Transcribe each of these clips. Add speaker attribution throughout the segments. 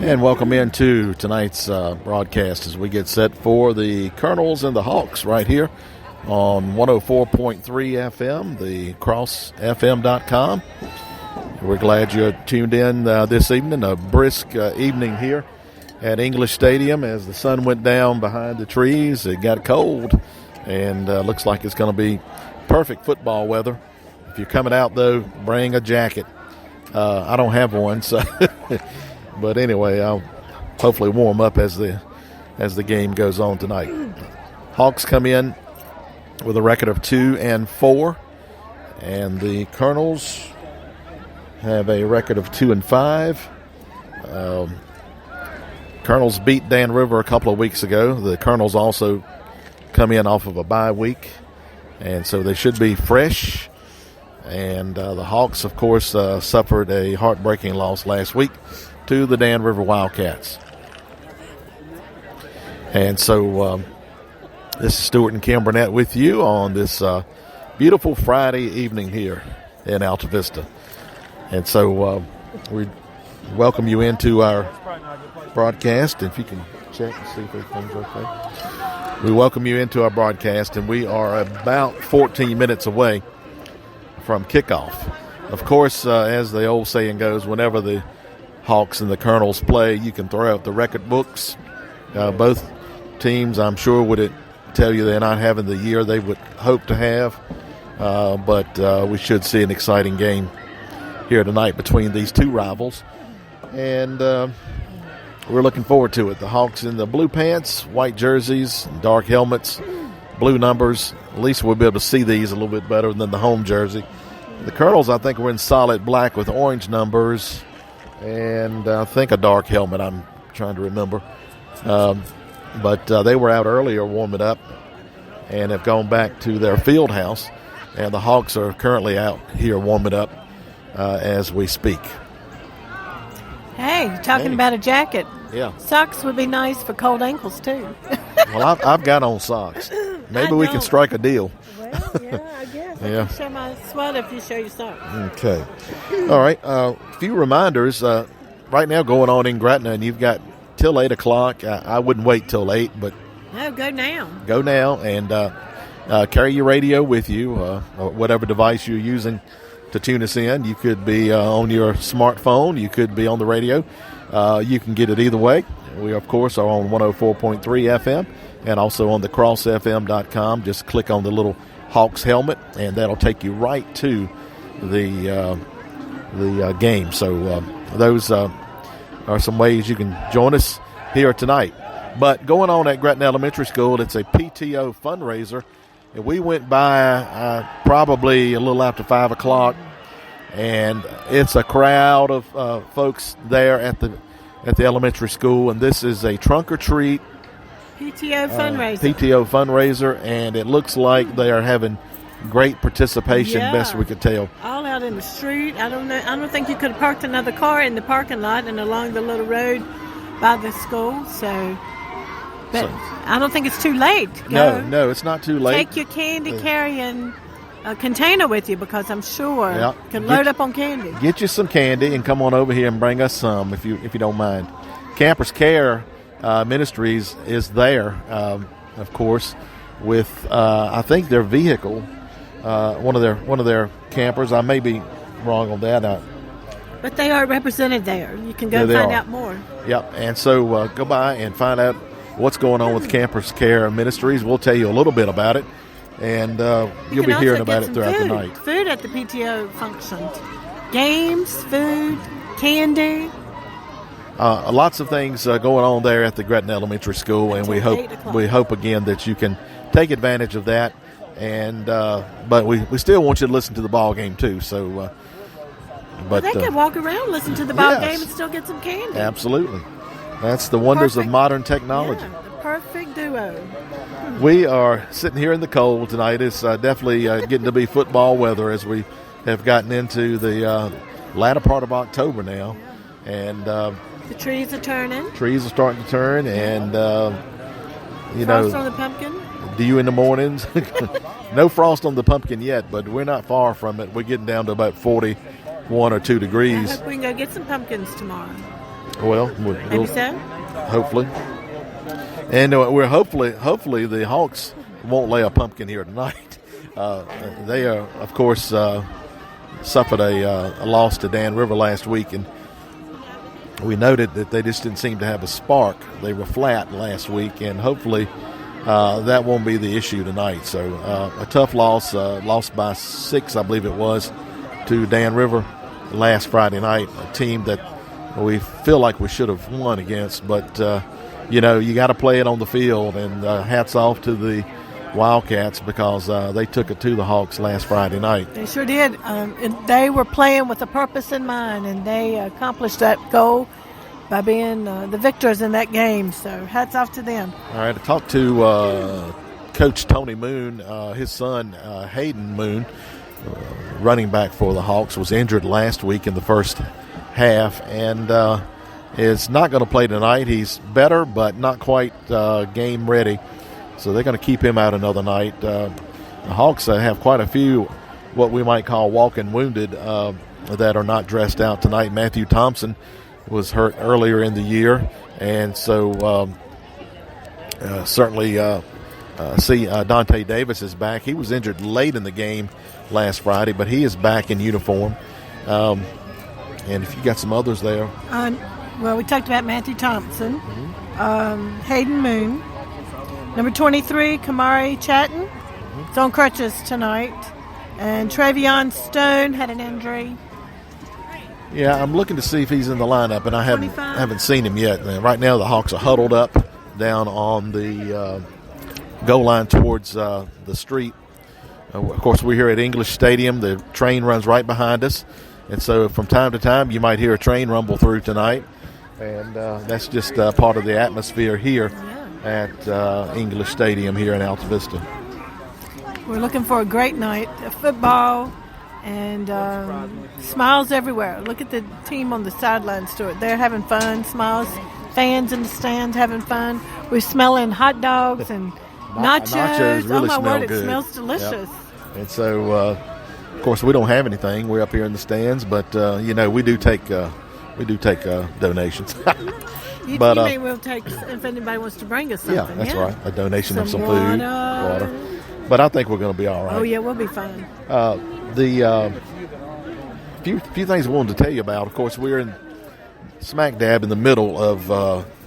Speaker 1: And welcome into tonight's broadcast as we get set for the Colonels and the Hawks right here on 104.3 FM, the crossfm.com. We're glad you're tuned in this evening, a brisk evening here at English Stadium as the sun went down behind the trees. It got cold and looks like it's going to be perfect football weather. If you're coming out, though, bring a jacket. I don't have one, so but anyway, I'll hopefully warm up as the game goes on tonight. Hawks come in with a record of 2-4, and the Colonels have a record of 2-5. Colonels beat Dan River a couple of weeks ago. The Colonels also come in off of a bye week, and so they should be fresh. And the Hawks, of course, suffered a heartbreaking loss last week to the Dan River Wildcats. And so this is Stuart and Kim Burnett with you on this beautiful Friday evening here in Alta Vista. And so we welcome you into our broadcast. If you can check and see if everything's okay. We welcome you into our broadcast, and we are about 14 minutes away from kickoff. Of course, as the old saying goes, whenever the Hawks and the Colonels play, you can throw out the record books. Both teams, I'm sure, would tell you they're not having the year they would hope to have, but we should see an exciting game here tonight between these two rivals, and we're looking forward to it. The Hawks in the blue pants, white jerseys, dark helmets, blue numbers. At least we'll be able to see these a little bit better than the home jersey. The Colonels, I think, were in solid black with orange numbers and I think a dark helmet. I'm trying to remember. But they were out earlier warming up and have gone back to their field house. And the Hawks are currently out here warming up as we speak.
Speaker 2: Hey, talking about a jacket.
Speaker 1: Yeah.
Speaker 2: Socks would be nice for cold ankles, too.
Speaker 1: Well, I've got on socks. Maybe we can strike a deal.
Speaker 2: Well, yeah, I guess.
Speaker 1: Yeah.
Speaker 2: I can show my sweater if you show your socks.
Speaker 1: Okay. All right. A few reminders right now going on in Gretna, and you've got till 8 o'clock. I wouldn't wait till 8, but
Speaker 2: No, go now.
Speaker 1: Go now and carry your radio with you, or whatever device you're using to tune us in. You could be on your smartphone. You could be on the radio. You can get it either way. We, of course, are on 104.3 FM and also on the crossfm.com. Just click on the little Hawks helmet, and that'll take you right to the game. So those are some ways you can join us here tonight. But going on at Gretna Elementary School, it's a PTO fundraiser. And we went by probably a little after 5 o'clock, and it's a crowd of folks there at the elementary school. And this is a trunk or treat
Speaker 2: PTO
Speaker 1: fundraiser, and it looks like they are having great participation, best we could tell.
Speaker 2: All out in the street. I don't think you could have parked another car in the parking lot and along the little road by the school. But I don't think it's too late.
Speaker 1: No, it's not too late.
Speaker 2: Take your candy carrying container with you, because I'm sure you can load up on candy.
Speaker 1: Get you some candy and come on over here and bring us some if you don't mind. Campers Care Ministries is there, of course, with I think their vehicle, one of their campers. I may be wrong on that.
Speaker 2: But they are represented there. You can go find out more.
Speaker 1: Yep, and so go by and find out what's going on with Campers Care Ministries. We'll tell you a little bit about it, and you'll be hearing about it throughout the night.
Speaker 2: Food at the PTO functions. Games, food, candy.
Speaker 1: Lots of things going on there at the Gretna Elementary School, and we hope again that you can take advantage of that. And but we still want you to listen to the ball game too. So, but
Speaker 2: they can walk around, listen to the ball game, and still get some candy.
Speaker 1: Absolutely, that's the wonders of modern technology.
Speaker 2: Yeah, the perfect duo.
Speaker 1: We are sitting here in the cold tonight. It's definitely getting to be football weather as we have gotten into the latter part of October now, and the
Speaker 2: trees are turning.
Speaker 1: Trees are starting to turn, and
Speaker 2: frost on the pumpkin.
Speaker 1: Dew in the mornings. No frost on the pumpkin yet, but we're not far from it. We're getting down to about 41 or 2 degrees.
Speaker 2: I hope we can go get some pumpkins tomorrow.
Speaker 1: Well,
Speaker 2: Maybe so.
Speaker 1: Hopefully. And we're hopefully the Hawks won't lay a pumpkin here tonight. They are, of course, suffered a loss to Dan River last week, and we noted that they just didn't seem to have a spark. They were flat last week, and hopefully that won't be the issue tonight. So a tough loss, lost by 6, I believe it was, to Dan River last Friday night, a team that we feel like we should have won against. But, you got to play it on the field, and hats off to the Wildcats because they took it to the Hawks last Friday night.
Speaker 2: They sure did. They were playing with a purpose in mind, and they accomplished that goal by being the victors in that game. So hats off to them.
Speaker 1: All right, I talked to Coach Tony Moon. His son, Hayden Moon, running back for the Hawks, was injured last week in the first half and is not going to play tonight. He's better, but not quite game ready. So they're going to keep him out another night. The Hawks have quite a few what we might call walking wounded that are not dressed out tonight. Matthew Thompson was hurt earlier in the year, and so certainly see Dante Davis is back. He was injured late in the game last Friday, but he is back in uniform. And if you got some others there.
Speaker 2: Well, we talked about Matthew Thompson, Hayden Moon. Number 23, Kamari Chatton. It's on crutches tonight. And Travion Stone had an injury.
Speaker 1: Yeah, I'm looking to see if he's in the lineup, and I haven't seen him yet. Right now the Hawks are huddled up down on the goal line towards the street. Of course, we're here at English Stadium. The train runs right behind us. And so from time to time you might hear a train rumble through tonight. And that's just part of the atmosphere here at English Stadium here in Alta Vista.
Speaker 2: We're looking for a great night of football and smiles everywhere. Look at the team on the sidelines, Stuart. They're having fun, smiles, fans in the stands having fun. We're smelling hot dogs and nachos.
Speaker 1: Nachos really
Speaker 2: oh, my word,
Speaker 1: good.
Speaker 2: It smells delicious.
Speaker 1: Yep. And so, of course, we don't have anything. We're up here in the stands, but, we do take donations.
Speaker 2: You
Speaker 1: But
Speaker 2: mean we'll take if anybody wants to bring us something.
Speaker 1: Yeah, that's right. A donation of some
Speaker 2: water.
Speaker 1: food, water. But I think we're going to be all right.
Speaker 2: Oh, yeah, we'll be fine.
Speaker 1: The few things I wanted to tell you about. Of course, we're in smack dab in the middle of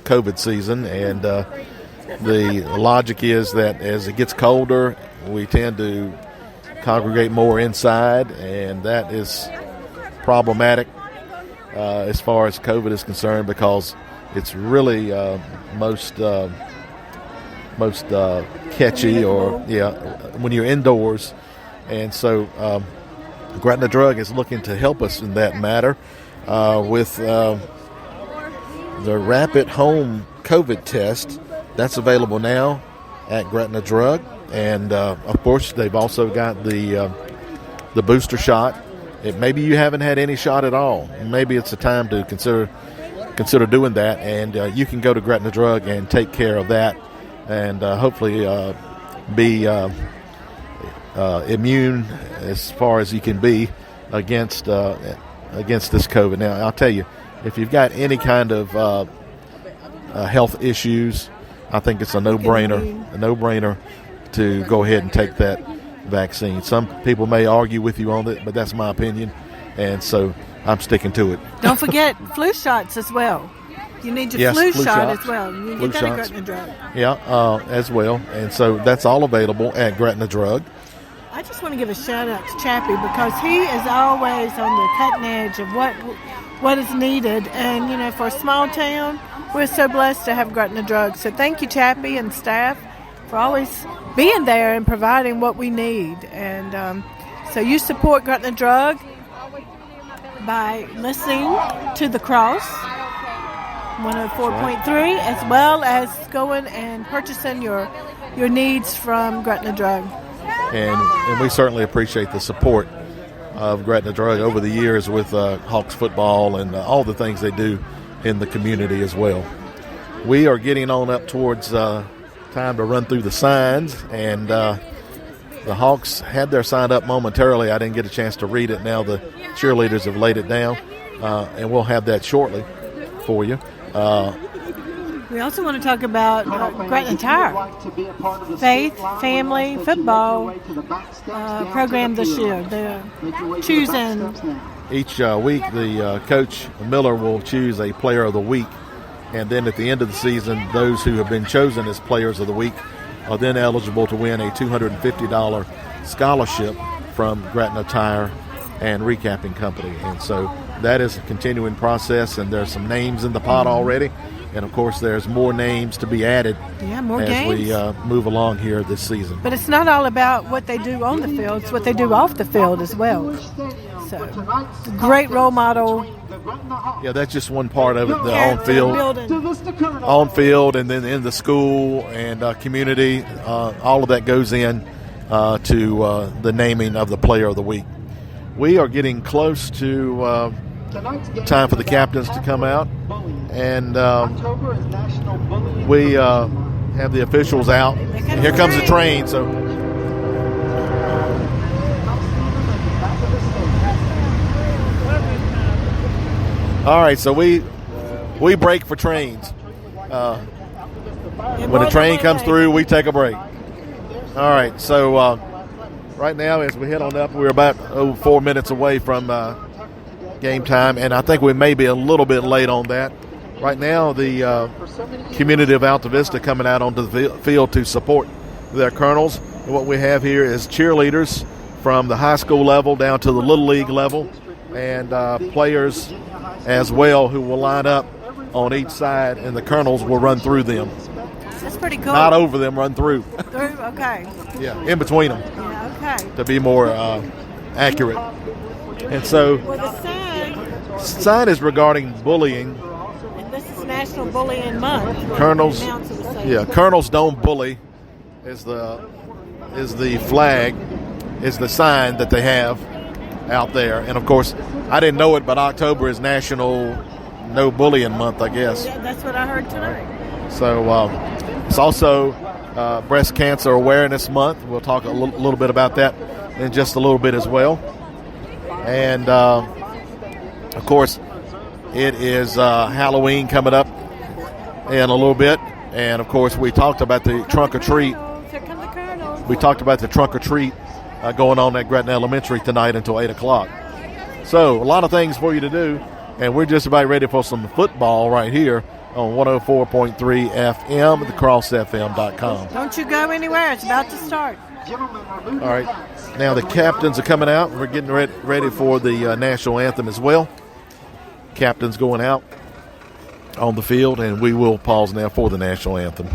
Speaker 1: COVID season, and the logic is that as it gets colder, we tend to congregate more inside, and that is problematic as far as COVID is concerned because it's really most catchy when you're indoors. And so Gretna Drug is looking to help us in that matter with the rapid home COVID test that's available now at Gretna Drug. And of course they've also got the booster shot. Maybe you haven't had any shot at all. Maybe it's a time to consider doing that, and you can go to Gretna Drug and take care of that, and hopefully be immune as far as you can be against this COVID. Now, I'll tell you, if you've got any kind of health issues, I think it's a no-brainer to go ahead and take that vaccine. Some people may argue with you on it, but that's my opinion, and so I'm sticking to it.
Speaker 2: Don't forget flu shots as well. You need your flu shot
Speaker 1: shots.
Speaker 2: as well. You
Speaker 1: Flu
Speaker 2: get that at
Speaker 1: shots.
Speaker 2: Gretna Drug.
Speaker 1: Yeah, as well. And so that's all available at Gretna Drug.
Speaker 2: I just want to give a shout out to Chappie because he is always on the cutting edge of what is needed. And, for a small town, we're so blessed to have Gretna Drug. So thank you, Chappie and staff, for always being there and providing what we need. And so you support Gretna Drug by listening to The Cross 104.3, as well as going and purchasing your needs from Gretna Drug.
Speaker 1: And we certainly appreciate the support of Gretna Drug over the years with Hawks football and all the things they do in the community as well. We are getting on up towards time to run through the signs, and the Hawks had their sign up momentarily. I didn't get a chance to read it. Now the cheerleaders have laid it down, and we'll have that shortly. for you.
Speaker 2: We also want to talk about Gretna Tire. Faith, family, football program this year. They're choosing.
Speaker 1: Each week, the coach Miller will choose a player of the week. And then at the end of the season, those who have been chosen as players of the week are then eligible to win a $250 scholarship from Gretna Tire and Recapping Company. And so that is a continuing process, and there's some names in the pot already. And, of course, there's more names to be added
Speaker 2: more
Speaker 1: as
Speaker 2: games.
Speaker 1: we move along here this season.
Speaker 2: But it's not all about what they do on the field. It's what they do off the field as well. So, great role model.
Speaker 1: Yeah, that's just one part of it, the on field, and then in the school and community. All of that goes in to the naming of the player of the week. We are getting close to time for the captains to come out, and we have the officials out. And here comes the train. So, all right. So we break for trains. When the train comes through, we take a break. All right. So right now, as we head on up, we're about 4 minutes away from game time, and I think we may be a little bit late on that. Right now, the community of Alta Vista coming out onto the field to support their colonels. And what we have here is cheerleaders from the high school level down to the Little League level, and players as well who will line up on each side, and the colonels will run through them.
Speaker 2: That's pretty cool.
Speaker 1: Not over them, run through.
Speaker 2: Through? Okay.
Speaker 1: Yeah, in between them.
Speaker 2: Yeah, okay.
Speaker 1: To be more accurate. And so,
Speaker 2: well, the
Speaker 1: sign is regarding bullying.
Speaker 2: And this is National Bullying Month.
Speaker 1: Colonels, colonels don't bully is the flag, is the sign that they have out there. And of course, I didn't know it, but October is National No Bullying Month, I guess.
Speaker 2: Yeah, that's what I heard tonight.
Speaker 1: So it's also Breast Cancer Awareness Month. We'll talk a little bit about that in just a little bit as well. And of course, it is Halloween coming up in a little bit. And of course, we talked about the trunk or treat. We talked about the trunk or treat going on at Gretna Elementary tonight until 8 o'clock. So a lot of things for you to do. And we're just about ready for some football right here on 104.3 FM, thecrossfm.com.
Speaker 2: Don't you go anywhere. It's about to start.
Speaker 1: All right. Now the captains are coming out. We're getting ready for the national anthem as well. Captains going out on the field, and we will pause now for the national anthem.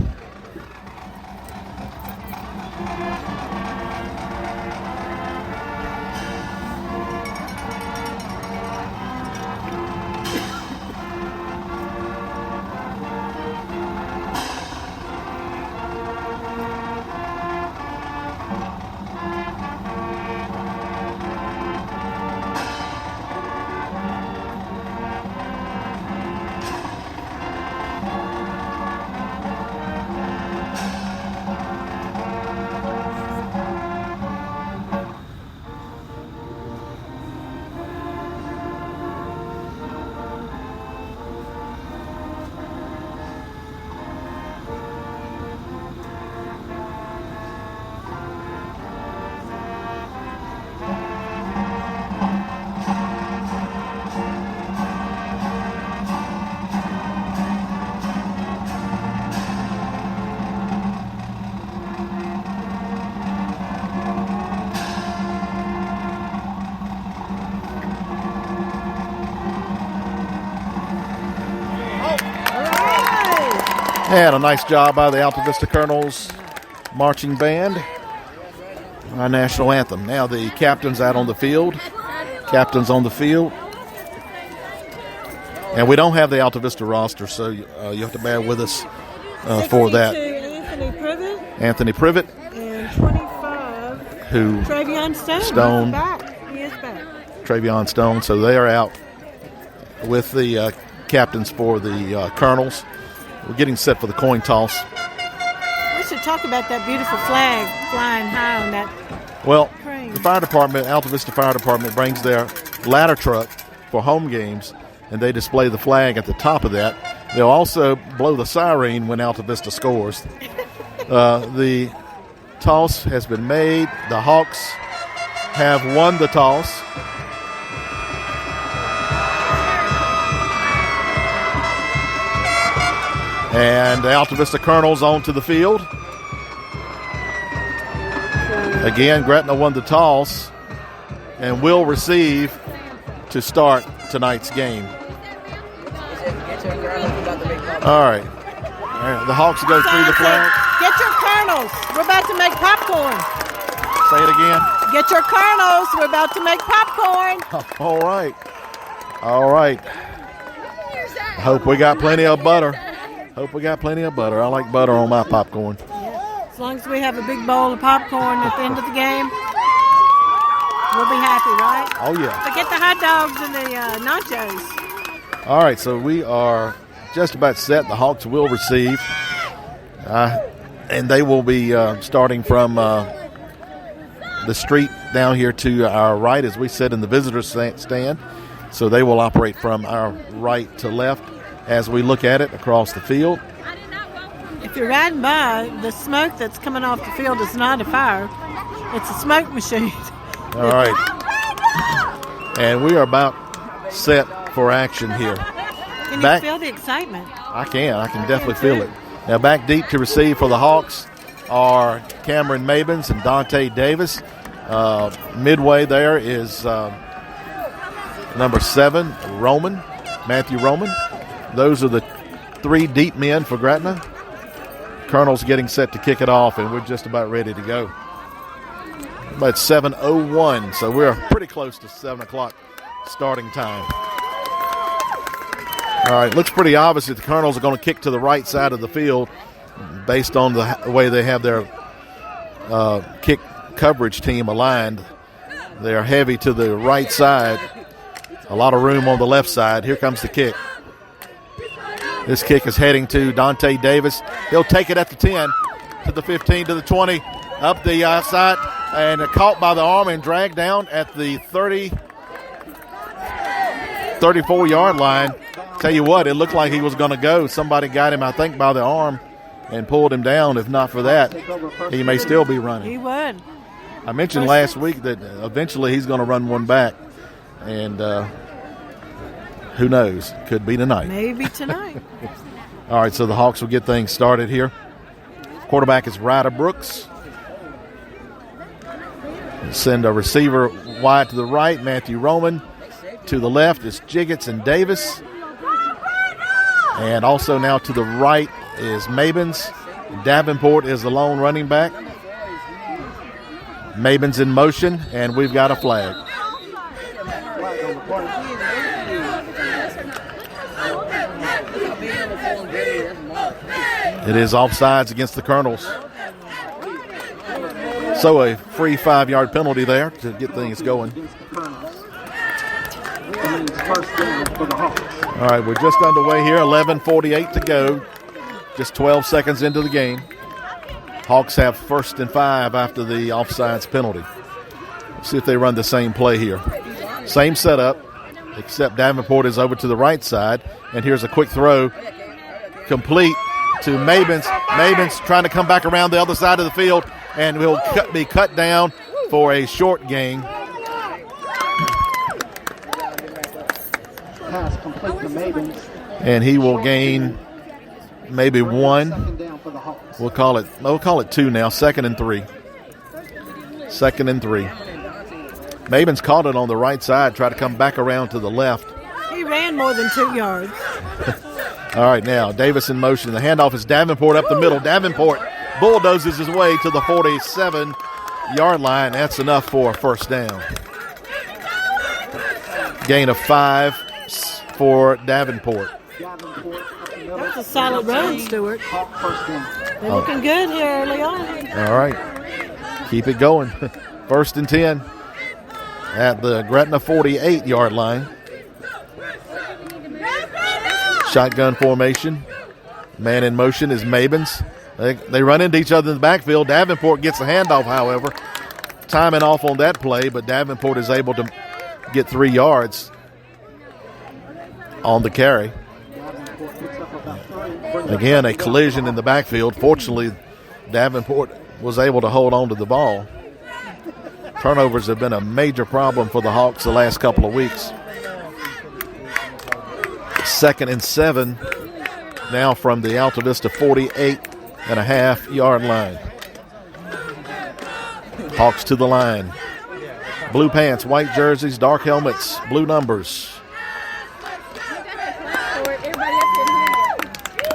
Speaker 1: And a nice job by the Alta Vista Colonels marching band. Our national anthem. Now the captains out on the field. Captains on the field. And we don't have the Alta Vista roster, so you have to bear with us for that. Anthony Privet.
Speaker 2: And 25.
Speaker 1: Who?
Speaker 2: Travion Stone. He is back.
Speaker 1: Travion Stone. So they are out with the captains for the Colonels. We're getting set for the coin toss.
Speaker 2: We should talk about that beautiful flag flying high on that.
Speaker 1: Well,
Speaker 2: crane.
Speaker 1: The fire department, Alta Vista Fire Department, brings their ladder truck for home games, and they display the flag at the top of that. They'll also blow the siren when Alta Vista scores. The toss has been made. The Hawks have won the toss. And the Alta Vista Colonels onto the field. Again, Gretna won the toss and will receive to start tonight's game. All right. The Hawks go through the flag.
Speaker 2: Get your kernels. We're about to make popcorn.
Speaker 1: Say it again.
Speaker 2: Get your kernels. We're about to make popcorn.
Speaker 1: All right. All right. Hope we got plenty of butter. I like butter on my popcorn.
Speaker 2: Yeah. As long as we have a big bowl of popcorn at the end of the game, we'll be happy, right?
Speaker 1: Oh, yeah.
Speaker 2: Forget the hot dogs and the nachos.
Speaker 1: All right, so we are just about set. The Hawks will receive. And they will be starting from the street down here to our right, as we sit in the visitors stand. So they will operate from our right to left as we look at it across the field.
Speaker 2: If you're riding by, the smoke that's coming off the field is not a fire. It's a smoke machine.
Speaker 1: All right. And we are about set for action here.
Speaker 2: Can you feel the excitement?
Speaker 1: I can definitely feel it. Now back deep to receive for the Hawks are Cameron Mabins and Dante Davis. Midway there is number 7, Matthew Roman. Those are the 3 deep men for Gretna. Colonel's getting set to kick it off, and we're just about ready to go. About 7:01, so we're pretty close to 7 o'clock starting time. All right, looks pretty obvious that the Colonels are going to kick to the right side of the field based on the way they have their kick coverage team aligned. They are heavy to the right side. A lot of room on the left side. Here comes the kick. This kick is heading to Dante Davis. He'll take it at the 10, to the 15, to the 20, up the outside, and caught by the arm and dragged down at the 34-yard line. Tell you what, it looked like he was going to go. Somebody got him, I think, by the arm and pulled him down. If not for that, he may still be running.
Speaker 2: He would.
Speaker 1: I mentioned last week that eventually he's going to run one back, and who knows? Could be tonight.
Speaker 2: Maybe tonight.
Speaker 1: All right, so the Hawks will get things started here. Quarterback is Ryder Brooks. Send a receiver wide to the right, Matthew Roman. To the left is Jiggets and Davis. And also now to the right is Mabins. Davenport is the lone running back. Mabins in motion, and we've got a flag. It is offsides against the Colonels. So a free 5-yard penalty there to get things going. All right, we're just underway here. 11:48 to go. Just 12 seconds into the game. Hawks have 1st and 5 after the offsides penalty. Let's see if they run the same play here. Same setup, except Davenport is over to the right side. And here's a quick throw. Complete to Mabins. Mabins trying to come back around the other side of the field, and will be cut down for a short gain.
Speaker 3: Pass complete to Mabins.
Speaker 1: And he will gain maybe 1. We'll call it 2 now. 2nd and 3. 2nd and 3. Mabins caught it on the right side, tried to come back around to the left.
Speaker 2: He ran more than 2 yards.
Speaker 1: All right, now Davis in motion. The handoff is Davenport up the middle. Davenport bulldozes his way to the 47-yard line. That's enough for a first down. Gain of 5 for Davenport.
Speaker 2: That's a solid run, Stewart. They're looking good here early on.
Speaker 1: All right. Keep it going. 1st and 10 at the Gretna 48-yard line. Shotgun formation. Man in motion is Mabins. They run into each other in the backfield. Davenport gets the handoff, however. Timing off on that play, but Davenport is able to get 3 yards. on the carry. Again, a collision in the backfield. Fortunately, Davenport was able to hold on to the ball. Turnovers have been a major problem for the Hawks the last couple of weeks. 2nd and 7 now from the Alta Vista 48.5-yard line. Hawks to the line. Blue pants, white jerseys, dark helmets, blue numbers.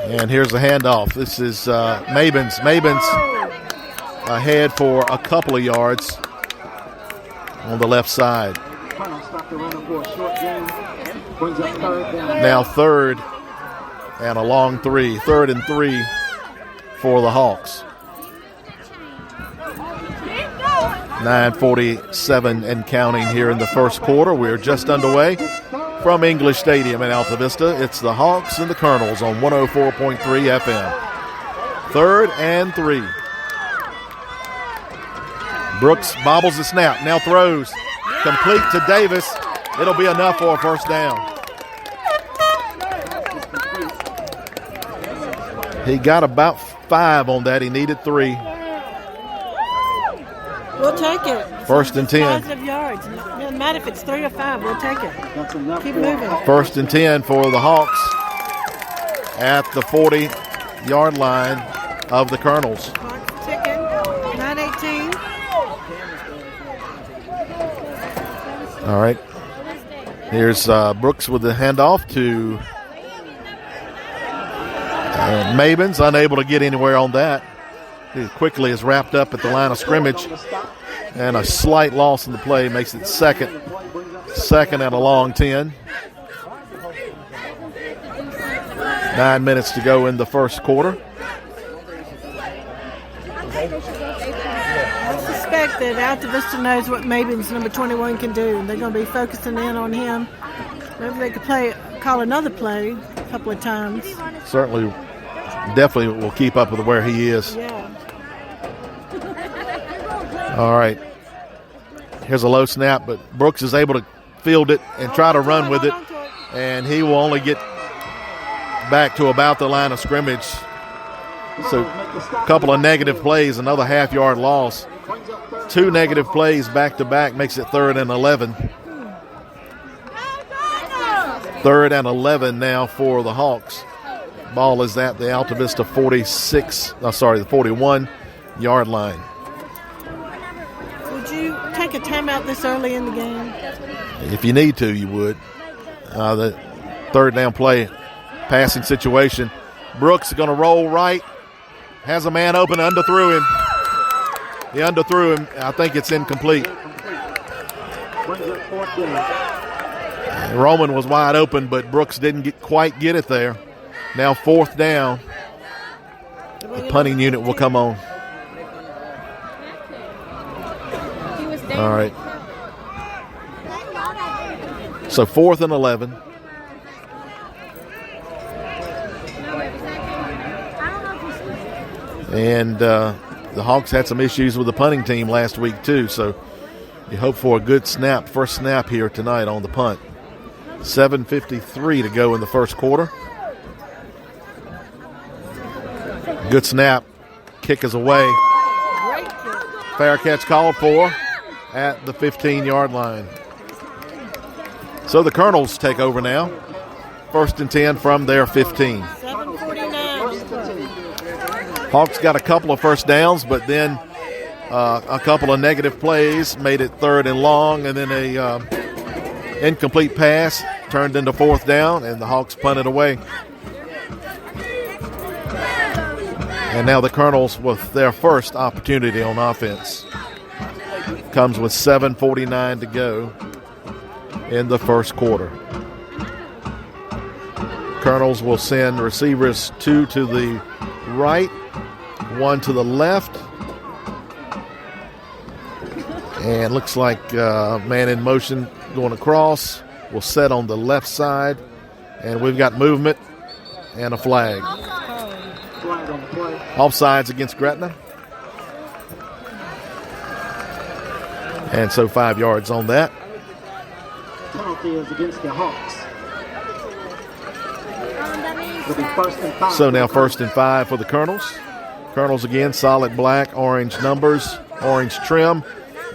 Speaker 1: And here's the handoff. This is Mabins. Mabins ahead for a couple of yards on the left side. Now 3rd and a long 3. 3rd and 3 for the Hawks. 9:47 and counting here in the first quarter. We're just underway from English Stadium in Alta Vista. It's the Hawks and the Colonels on 104.3 FM. 3rd and 3. Brooks bobbles the snap, now throws. Complete to Davis. It'll be enough for a first down. He got about 5 on that. He needed 3.
Speaker 2: We'll take it.
Speaker 1: 1st and 10.
Speaker 2: Positive yards. It doesn't matter if it's 3 or 5. We'll take it. Keep moving.
Speaker 1: 1st and 10 for the Hawks at the 40-yard line of the Colonels.
Speaker 2: Clock's ticking. 9:18.
Speaker 1: All right. Here's Brooks with the handoff to Mabins, unable to get anywhere on that. He quickly is wrapped up at the line of scrimmage, and a slight loss in the play makes it second and a long 10. 9 minutes to go in the first quarter.
Speaker 2: I suspect that Alta Vista knows what Mabins number 21 can do, and they're going to be focusing in on him. Maybe they could call another play a couple of times.
Speaker 1: Certainly, definitely will keep up with where he is.
Speaker 2: Yeah.
Speaker 1: All right. Here's a low snap, but Brooks is able to field it and try to run with it, and he will only get back to about the line of scrimmage. So a couple of negative plays, another half-yard loss. 2 negative plays back-to-back makes it 3rd and 11. 3rd and 11 now for the Hawks. Ball is at the Alta Vista the 41-yard line.
Speaker 2: Would you take a timeout this early in the game?
Speaker 1: If you need to, you would. The 3rd down play, passing situation. Brooks is going to roll right. Has a man open, underthrew him. He underthrew him. I think it's incomplete. Roman was wide open, but Brooks didn't quite get it there. Now 4th down. The punting unit will come on. All right. So 4th and 11. And the Hawks had some issues with the punting team last week too, so you hope for a good snap, first snap here tonight on the punt. 7:53 to go in the first quarter. Good snap. Kick is away. Fair catch called for at the 15-yard line. So the Colonels take over now. 1st and 10 from their 15.
Speaker 2: 7:49.
Speaker 1: Hawks got a couple of first downs, but then a couple of negative plays made it 3rd and long, and then a incomplete pass turned into 4th down, and the Hawks punted away. And now the Colonels with their first opportunity on offense. Comes with 7:49 to go in the first quarter. Colonels will send receivers 2 to the right, 1 to the left. And looks like man in motion going across. Will set on the left side. And we've got movement and a flag. Offsides against Gretna. And so 5 yards on that.
Speaker 3: Penalty is against the Hawks.
Speaker 1: So now 1st and 5 for the Colonels. Colonels again, solid black, orange numbers, orange trim,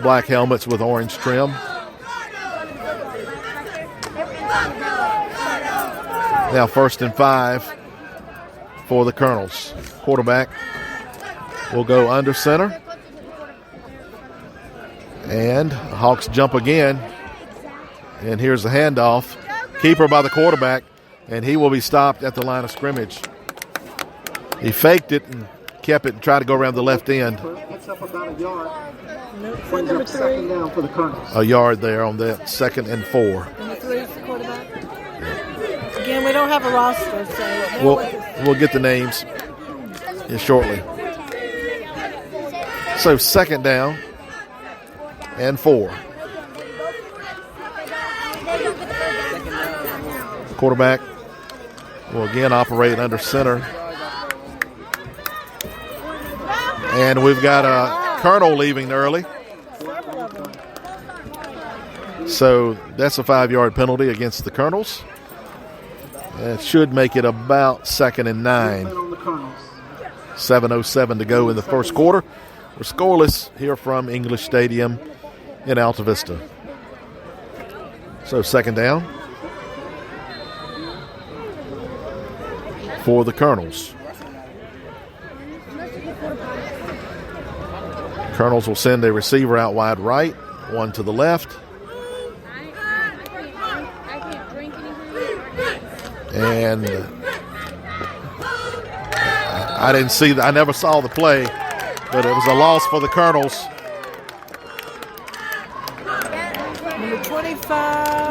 Speaker 1: black helmets with orange trim. Now 1st and 5 for the Colonels. Quarterback will go under center. And Hawks jump again. And here's the handoff. Keeper by the quarterback, and he will be stopped at the line of scrimmage. He faked it and kept it and tried to go around the left end.
Speaker 3: Picks up about a yard. Brings up 2nd down for the Colonels.
Speaker 1: A yard there on that 2nd and 4.
Speaker 2: Number 3 is the quarterback. Again, we don't have a roster, so
Speaker 1: We'll get the names shortly. So 2nd down and 4. Quarterback will again operate under center. And we've got a Colonel leaving early. So that's a 5-yard penalty against the Colonels. It should make it about 2nd and 9. 7:07 to go in the first quarter. We're scoreless here from English Stadium in Alta Vista. So 2nd down for the Colonels. Colonels will send a receiver out wide right, one to the left. And I never saw the play, but it was a loss for the Colonels.
Speaker 2: Number 25,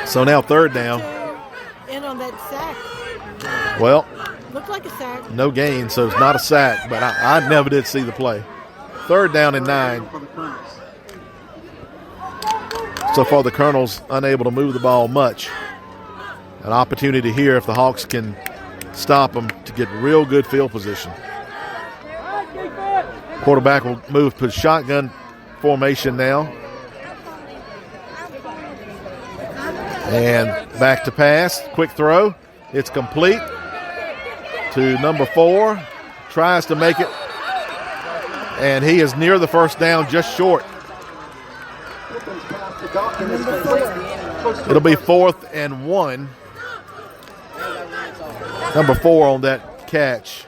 Speaker 1: So now 3rd down.
Speaker 2: in on that sack.
Speaker 1: Well,
Speaker 2: Looked like a sack.
Speaker 1: no gain, so it's not a sack, but I never did see the play. 3rd down and 9. So far, the Colonels unable to move the ball much. An opportunity here if the Hawks can stop them to get real good field position. Quarterback will move to shotgun formation now. And back to pass. Quick throw. It's complete to number 4. Tries to make it. And he is near the 1st down, just short. It'll be 4th and 1. Number 4 on that catch.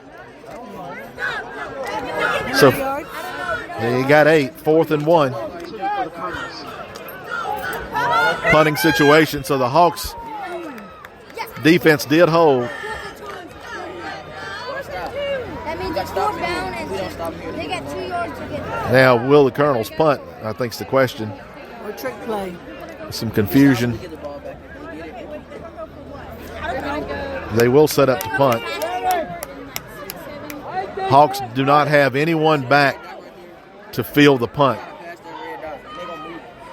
Speaker 1: So he got 8. 4th and 1. Punting situation, so the Hawks defense did hold.
Speaker 4: That means it's 4th down and they get 2 yards to get back.
Speaker 1: Now, will the Colonels punt? I think's the question.
Speaker 2: Or trick play.
Speaker 1: Some confusion. They will set up to punt. Hawks do not have anyone back to field the punt.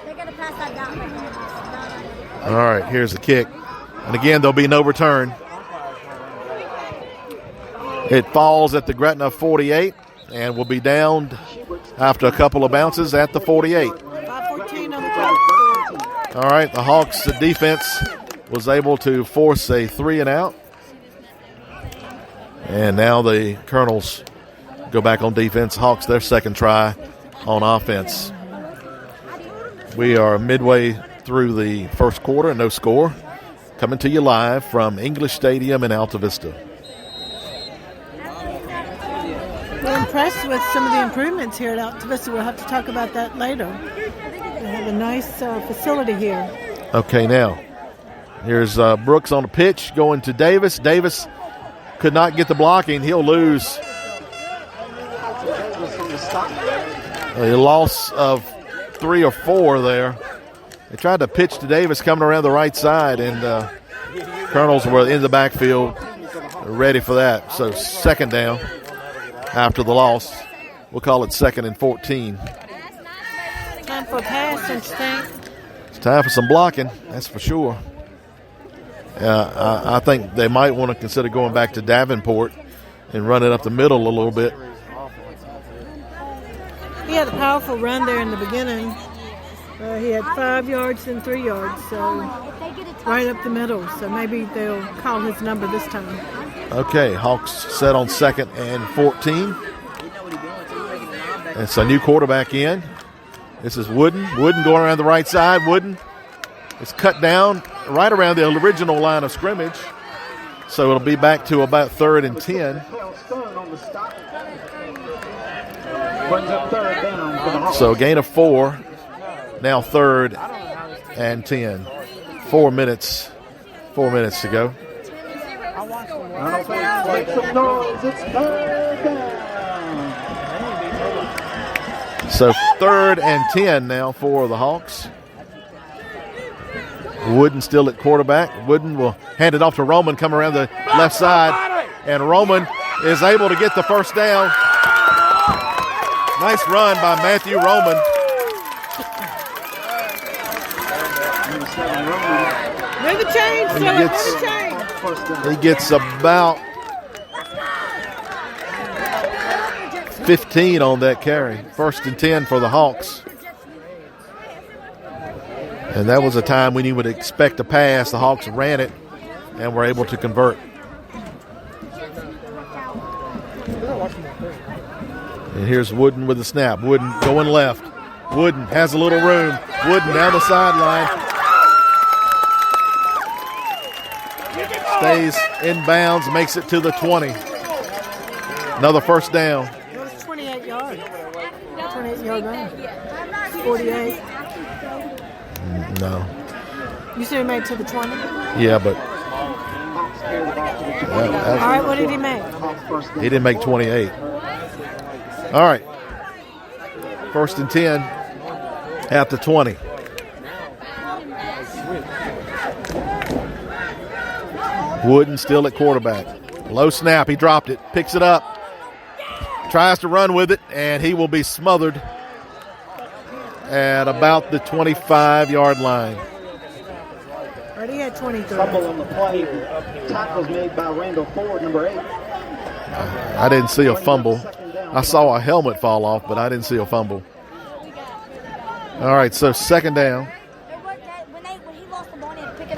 Speaker 4: They're going to pass that down.
Speaker 1: All right, here's the kick. And again, there'll be no return. It falls at the Gretna 48 and will be downed after a couple of bounces at the 48.
Speaker 2: 5:14 on the clock.
Speaker 1: All right, the Hawks defense was able to force a 3 and out. And now the Colonels go back on defense. Hawks, their 2nd try on offense. We are midway through the first quarter, no score. Coming to you live from English Stadium in Alta Vista.
Speaker 2: We're impressed with some of the improvements here at Alta Vista. We'll have to talk about that later. They have a nice facility here.
Speaker 1: Okay, now here's Brooks on the pitch going to Davis. Davis could not get the blocking. He'll lose a loss of 3 or 4 there. They tried to pitch to Davis coming around the right side, and Colonels were in the backfield ready for that. So 2nd down after the loss. We'll call it 2nd and 14.
Speaker 2: Time for a pass, don't you think?
Speaker 1: It's time for some blocking, that's for sure. I think they might want to consider going back to Davenport and run it up the middle a little bit.
Speaker 2: He had a powerful run there in the beginning. He had 5 yards and 3 yards, so right up the middle. So maybe they'll call his number this time.
Speaker 1: Okay, Hawks set on 2nd and 14. It's a new quarterback in. This is Wooden. Wooden going around the right side. Wooden is cut down right around the original line of scrimmage. So it'll be back to about 3rd and 10. So a gain of 4. Now 3rd and 10. 4 minutes to go.
Speaker 3: Make some noise. It's 3rd down.
Speaker 1: So 3rd and 10 now for the Hawks. Wooden still at quarterback. Wooden will hand it off to Roman, come around the left side, and Roman is able to get the first down. Nice run by Matthew Roman.
Speaker 2: Move the chain,
Speaker 1: He gets about 15 on that carry. 1st and 10 for the Hawks. And that was a time when you would expect a pass. The Hawks ran it and were able to convert. And here's Wooden with the snap. Wooden going left. Wooden has a little room. Wooden down the sideline. Stays in bounds, makes it to the 20. Another first down.
Speaker 2: It was 28 yards. 28-yard run. 48.
Speaker 1: No.
Speaker 2: You said he made it to the 20?
Speaker 1: Yeah, but
Speaker 2: All right, what did he make?
Speaker 1: he didn't make 28. All right. 1st and 10 at the 20. Wooden still at quarterback. Low snap. He dropped it. Picks it up. Tries to run with it, and he will be smothered at about the 25-yard line.
Speaker 2: Already had 23.
Speaker 3: Fumble on the play. Tackles made by Randall Ford, number 8.
Speaker 1: I didn't see a fumble. I saw a helmet fall off, but I didn't see a fumble. All right, so 2nd down.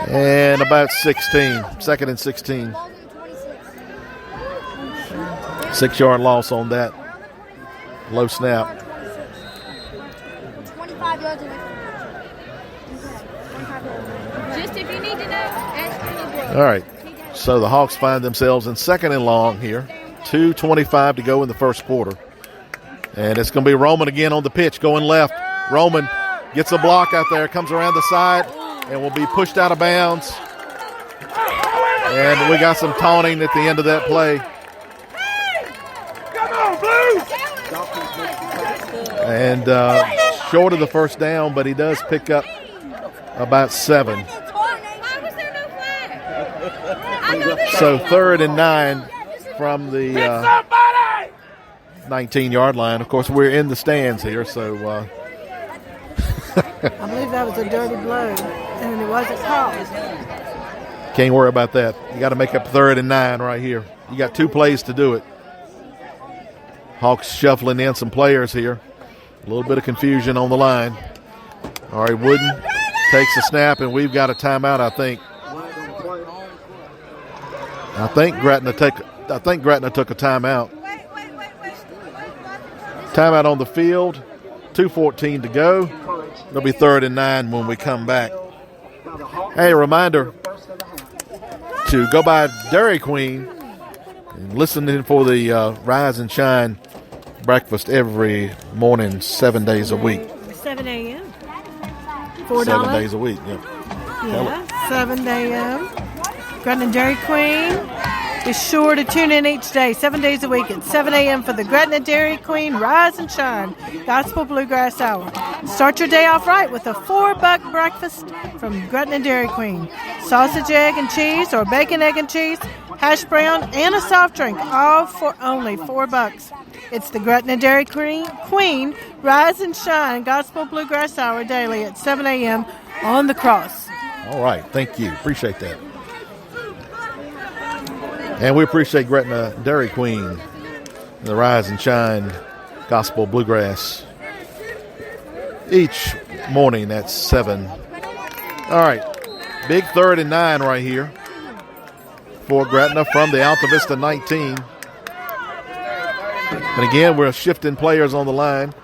Speaker 1: And about 16. 2nd and 16. 6-yard loss on that low snap.
Speaker 4: 25 yards away. Just if you need to know, ask the little boy.
Speaker 1: All right, so the Hawks find themselves in 2nd and long here. 2:25 to go in the first quarter. And it's going to be Roman again on the pitch, going left. Roman gets a block out there, comes around the side, and will be pushed out of bounds. And we got some taunting at the end of that play. And short of the first down, but he does pick up about 7. So 3rd and 9 from the 19-yard line. Of course, we're in the stands here, so
Speaker 2: I believe that was a dirty blow, and it wasn't called.
Speaker 1: Can't worry about that. You got to make up 3rd and 9 right here. You got 2 plays to do it. Hawks shuffling in some players here. A little bit of confusion on the line. All right, Wooden takes a snap, and we've got a timeout, I think. I think Gretna took a timeout. Timeout on the field. 2:14 to go. It'll be 3rd and 9 when we come back. Hey, a reminder to go by Dairy Queen and listen in for the Rise and Shine breakfast every morning, 7 days a week.
Speaker 2: 7 a.m. $4.
Speaker 1: 7 days a week, yeah.
Speaker 2: Yeah, 7 a.m. Gretna Dairy Queen. Be sure to tune in each day, 7 days a week at 7 a.m. for the Gretna Dairy Queen Rise and Shine Gospel Bluegrass Hour. Start your day off right with a $4 breakfast from Gretna Dairy Queen. Sausage, egg, and cheese, or bacon, egg, and cheese, hash brown, and a soft drink, all for only $4. It's the Gretna Dairy Queen Rise and Shine Gospel Bluegrass Hour daily at 7 a.m. on the Cross.
Speaker 1: All right, thank you. Appreciate that. And we appreciate Gretna Dairy Queen, the Rise and Shine Gospel Bluegrass. Each morning at 7. All right, big 3rd and 9 right here for Gretna from the Alta Vista 19. And again, we're shifting players on the line,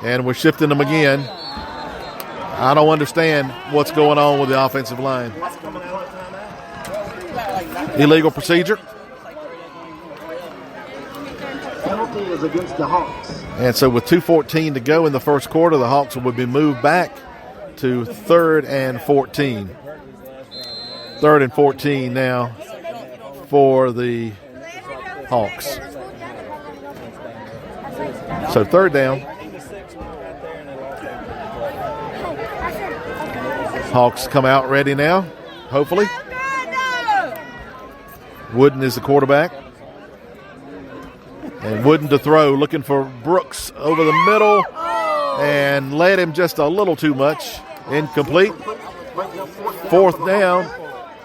Speaker 1: and we're shifting them again. I don't understand what's going on with the offensive line. Illegal procedure.
Speaker 3: Penalty is against the Hawks.
Speaker 1: And so with 2:14 to go in the first quarter, the Hawks would be moved back to 3rd and 14. 3rd and 14 now for the Hawks. So 3rd down. Hawks come out ready now, hopefully. Wooden is the quarterback. And Wooden to throw, looking for Brooks over the middle, and led him just a little too much. Incomplete. 4th down,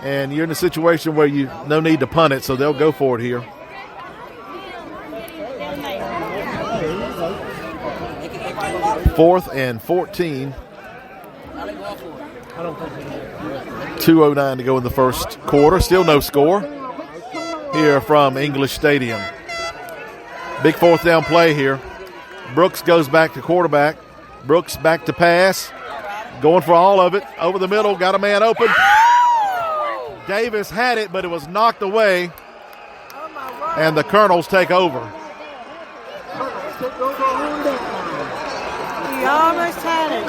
Speaker 1: and you're in a situation where you no need to punt it, so they'll go for it here. Fourth and 14. 2:09 to go in the first quarter. Still no score here from English Stadium. Big 4th down play here. Brooks goes back to quarterback. Brooks back to pass. Going for all of it. Over the middle. Got a man open. Davis had it, but it was knocked away. And the Colonels take over.
Speaker 2: He almost had it.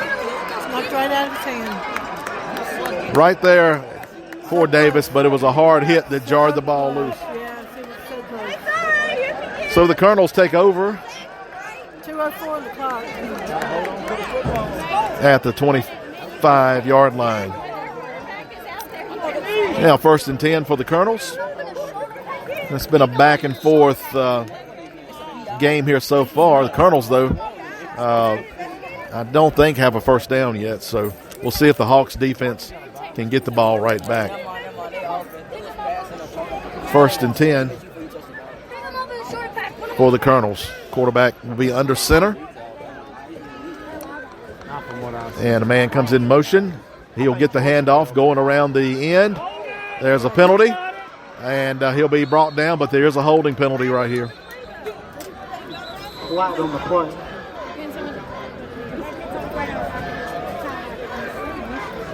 Speaker 2: Knocked right out of his hand.
Speaker 1: Right there for Davis, but it was a hard hit that jarred the ball loose.
Speaker 2: Yeah, it was so close.
Speaker 1: So the Colonels take over
Speaker 2: 2:04 on the clock.
Speaker 1: at the 25-yard line. Now 1st and 10 for the Colonels. It's been a back and forth game here so far. The Colonels, though, I don't think have a 1st down yet, so we'll see if the Hawks defense can get the ball right back. 1st and 10 for the Colonels. Quarterback will be under center. And a man comes in motion. He'll get the handoff going around the end. There's a penalty, and he'll be brought down, but there is a holding penalty right here.
Speaker 3: Flag on the play.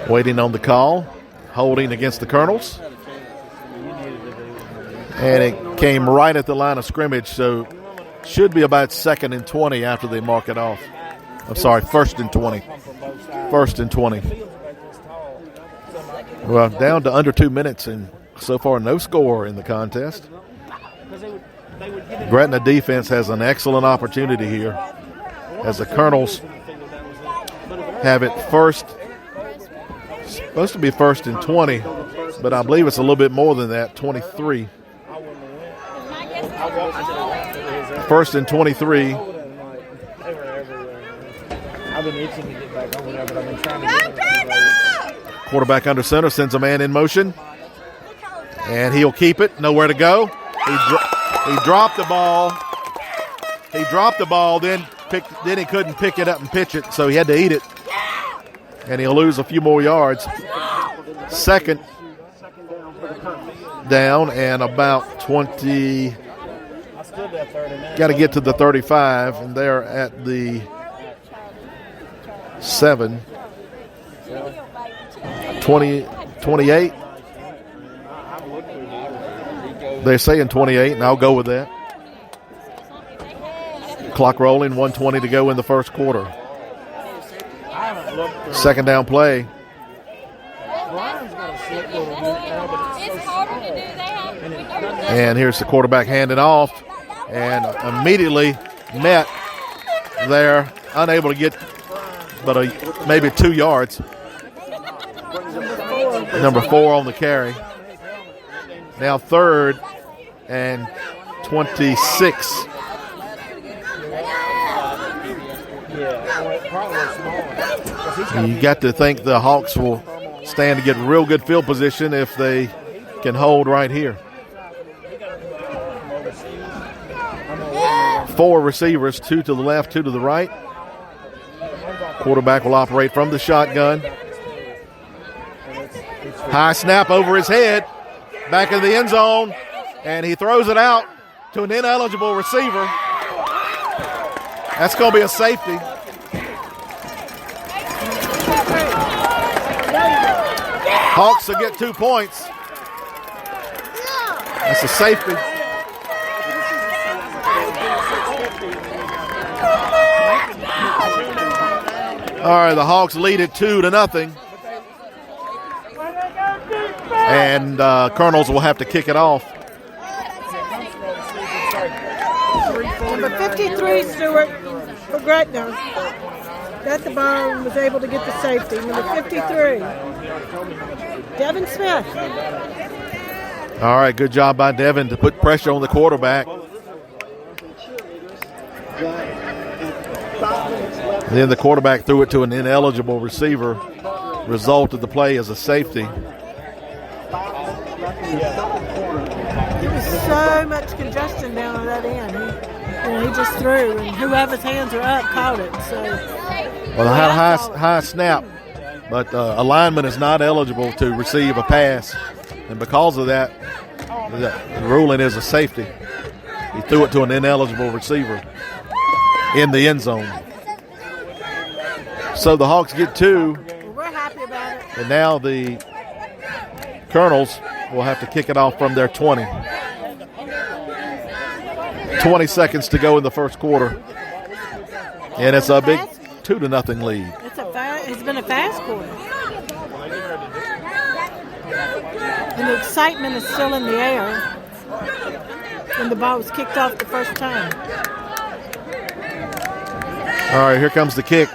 Speaker 1: Waiting on the call. Holding against the Colonels. And it came right at the line of scrimmage, so should be about 2nd and 20 after they mark it off. I'm sorry, 1st and 20. 1st and 20. Well, down to under 2 minutes, and so far no score in the contest. Gretna defense has an excellent opportunity here as the Colonels have it first. Supposed to be 1st and 20, but I believe it's a little bit more than that, 23. 1st and 23.
Speaker 5: I've been itching to get back over there, but I've been trying to get
Speaker 1: Quarterback under center, sends a man in motion, and he'll keep it. Nowhere to go. He dropped the ball. He dropped the ball, then he couldn't pick it up and pitch it, so he had to eat it. And he'll lose a few more yards. 2nd down and about 20. Got to get to the 35, and they're at the 7. 28. They're saying 28, and I'll go with that. Clock rolling, 1:20 to go in the first quarter. 2nd down play. And here's the quarterback handing off, and immediately met there, unable to get but maybe 2 yards. Number 4 on the carry. Now 3rd and 26. You got to think the Hawks will stand to get real good field position if they can hold right here. 4 receivers, 2 to the left, 2 to the right. Quarterback will operate from the shotgun. High snap over his head. Back in the end zone. And he throws it out to an ineligible receiver. That's going to be a safety. Hawks will get 2 points. That's a safety. All right, the Hawks lead it 2-0. And Colonels will have to kick it off.
Speaker 2: Number 53, Stewart, for Gretna. Got the ball and was able to get the safety. Number 53, Devin Smith.
Speaker 1: All right, good job by Devin to put pressure on the quarterback. And then the quarterback threw it to an ineligible receiver. Result of the play is a safety.
Speaker 2: There was so much congestion down on that end. He just threw, and whoever's hands are up caught it. So,
Speaker 1: well, they had a high snap, but a lineman is not eligible to receive a pass. And because of that, the ruling is a safety. He threw it to an ineligible receiver in the end zone. So the Hawks get 2.
Speaker 2: well, we're happy about it.
Speaker 1: And now the Colonels will have to kick it off from their 20. 20 seconds to go in the first quarter. And it's a big 2-0 lead.
Speaker 2: It's been a fast quarter. And the excitement is still in the air when the ball was kicked off the first time.
Speaker 1: All right, here comes the kick.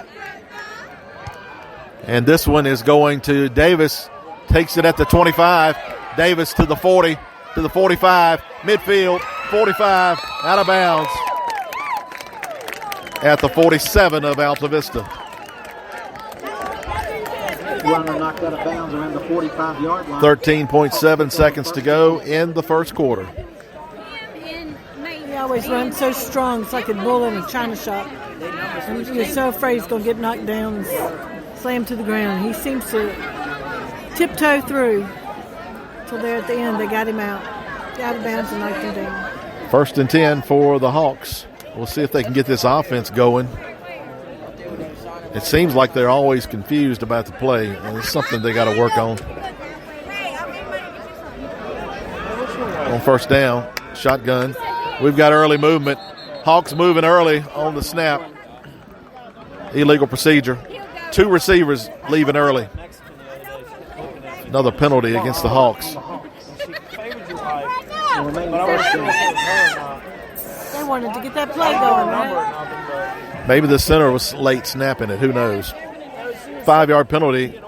Speaker 1: And this one is going to Davis. Takes it at the 25. Davis to the 40, to the 45. Midfield, 45, out of bounds. At the 47 of Alta Vista.
Speaker 3: Runner knocked out of bounds around the 45-yard line.
Speaker 1: 13.7 seconds to go in the first quarter.
Speaker 2: He always runs so strong. It's like a bull in a china shop. And you're so afraid he's going to get knocked down and slammed to the ground. He seems to tiptoe through till there at the end. They got him out of bounds and knocked him down.
Speaker 1: 1st and 10 for the Hawks. We'll see if they can get this offense going. It seems like they're always confused about the play, and it's something they got to work on. On first down, shotgun. We've got early movement. Hawks moving early on the snap. Illegal procedure. 2 receivers leaving early. Another penalty against the Hawks.
Speaker 2: They wanted to get that play going, right?
Speaker 1: Maybe the center was late snapping it. Who knows? 5-yard penalty.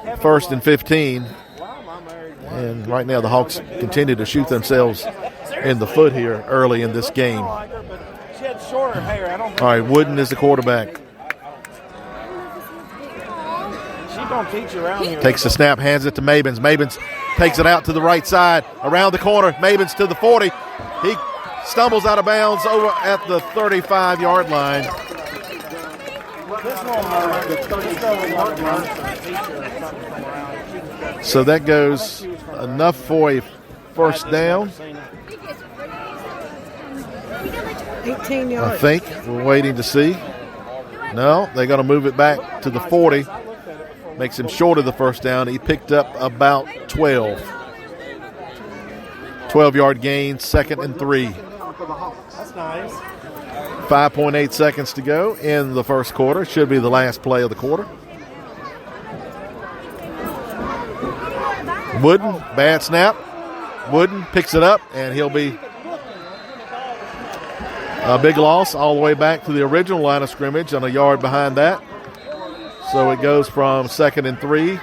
Speaker 1: 1st and 15. And right now the Hawks continue to shoot themselves in the foot here early in this game. All right, Wooden is the quarterback. Takes the snap, hands it to Mabins. Mabins takes it out to the right side, around the corner. Mabins to the 40. He stumbles out of bounds over at the 35-yard line. So that goes enough for a first down.
Speaker 2: 18 yards.
Speaker 1: I think. We're waiting to see. No, they're going to move it back to the 40. Makes him short of the first down. He picked up about 12. 12-yard gain, 2nd and 3.
Speaker 5: That's nice.
Speaker 1: 5.8 seconds to go in the first quarter. Should be the last play of the quarter. Wooden, bad snap. Wooden picks it up, and he'll be a big loss all the way back to the original line of scrimmage and a yard behind that. So it goes from 2nd and 3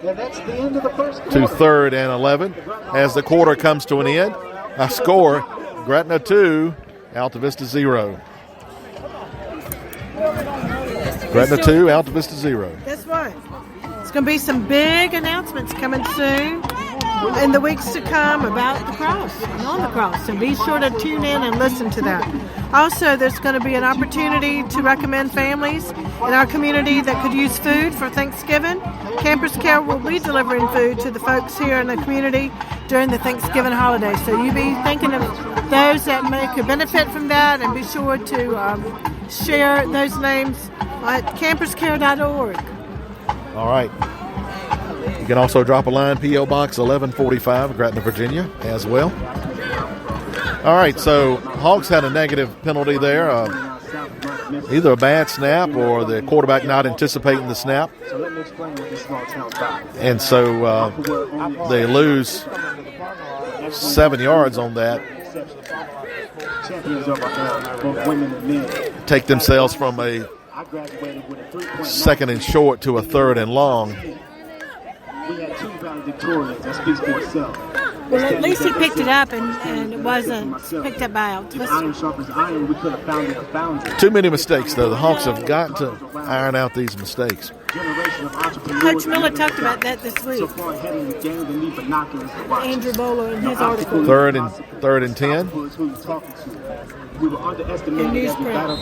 Speaker 3: That's the end of the first
Speaker 1: to 3rd and 11 as the quarter comes to an end. A score, Gretna 2, Alta Vista 0. Gretna 2, Alta Vista 0.
Speaker 2: Guess what? It's going to be some big announcements coming soon. in the weeks to come about the cross and on the cross. And be sure to tune in and listen to that. Also, there's going to be an opportunity to recommend families in our community that could use food for Thanksgiving. Campers Care will be delivering food to the folks here in the community during the Thanksgiving holiday. So you be thinking of those that could benefit from that, and be sure to share those names at camperscare.org.
Speaker 1: All right. You can also drop a line, P.O. Box 1145, Gretna, Virginia, as well. All right, so Hawks had a negative penalty there. Either a bad snap or the quarterback not anticipating the snap. And so they lose 7 yards on that. Take themselves from a second and short to a third and long.
Speaker 3: We had 2 valedictorians. That speaks for itself.
Speaker 2: Well, at least he picked it up and it wasn't picked up by
Speaker 3: Iron sharpens iron. We could have found it a boundary.
Speaker 1: Too many mistakes, though. The Hawks have got to iron out these mistakes.
Speaker 2: Coach Miller talked about that this week. Andrew Bowler in his article.
Speaker 1: Third and 10.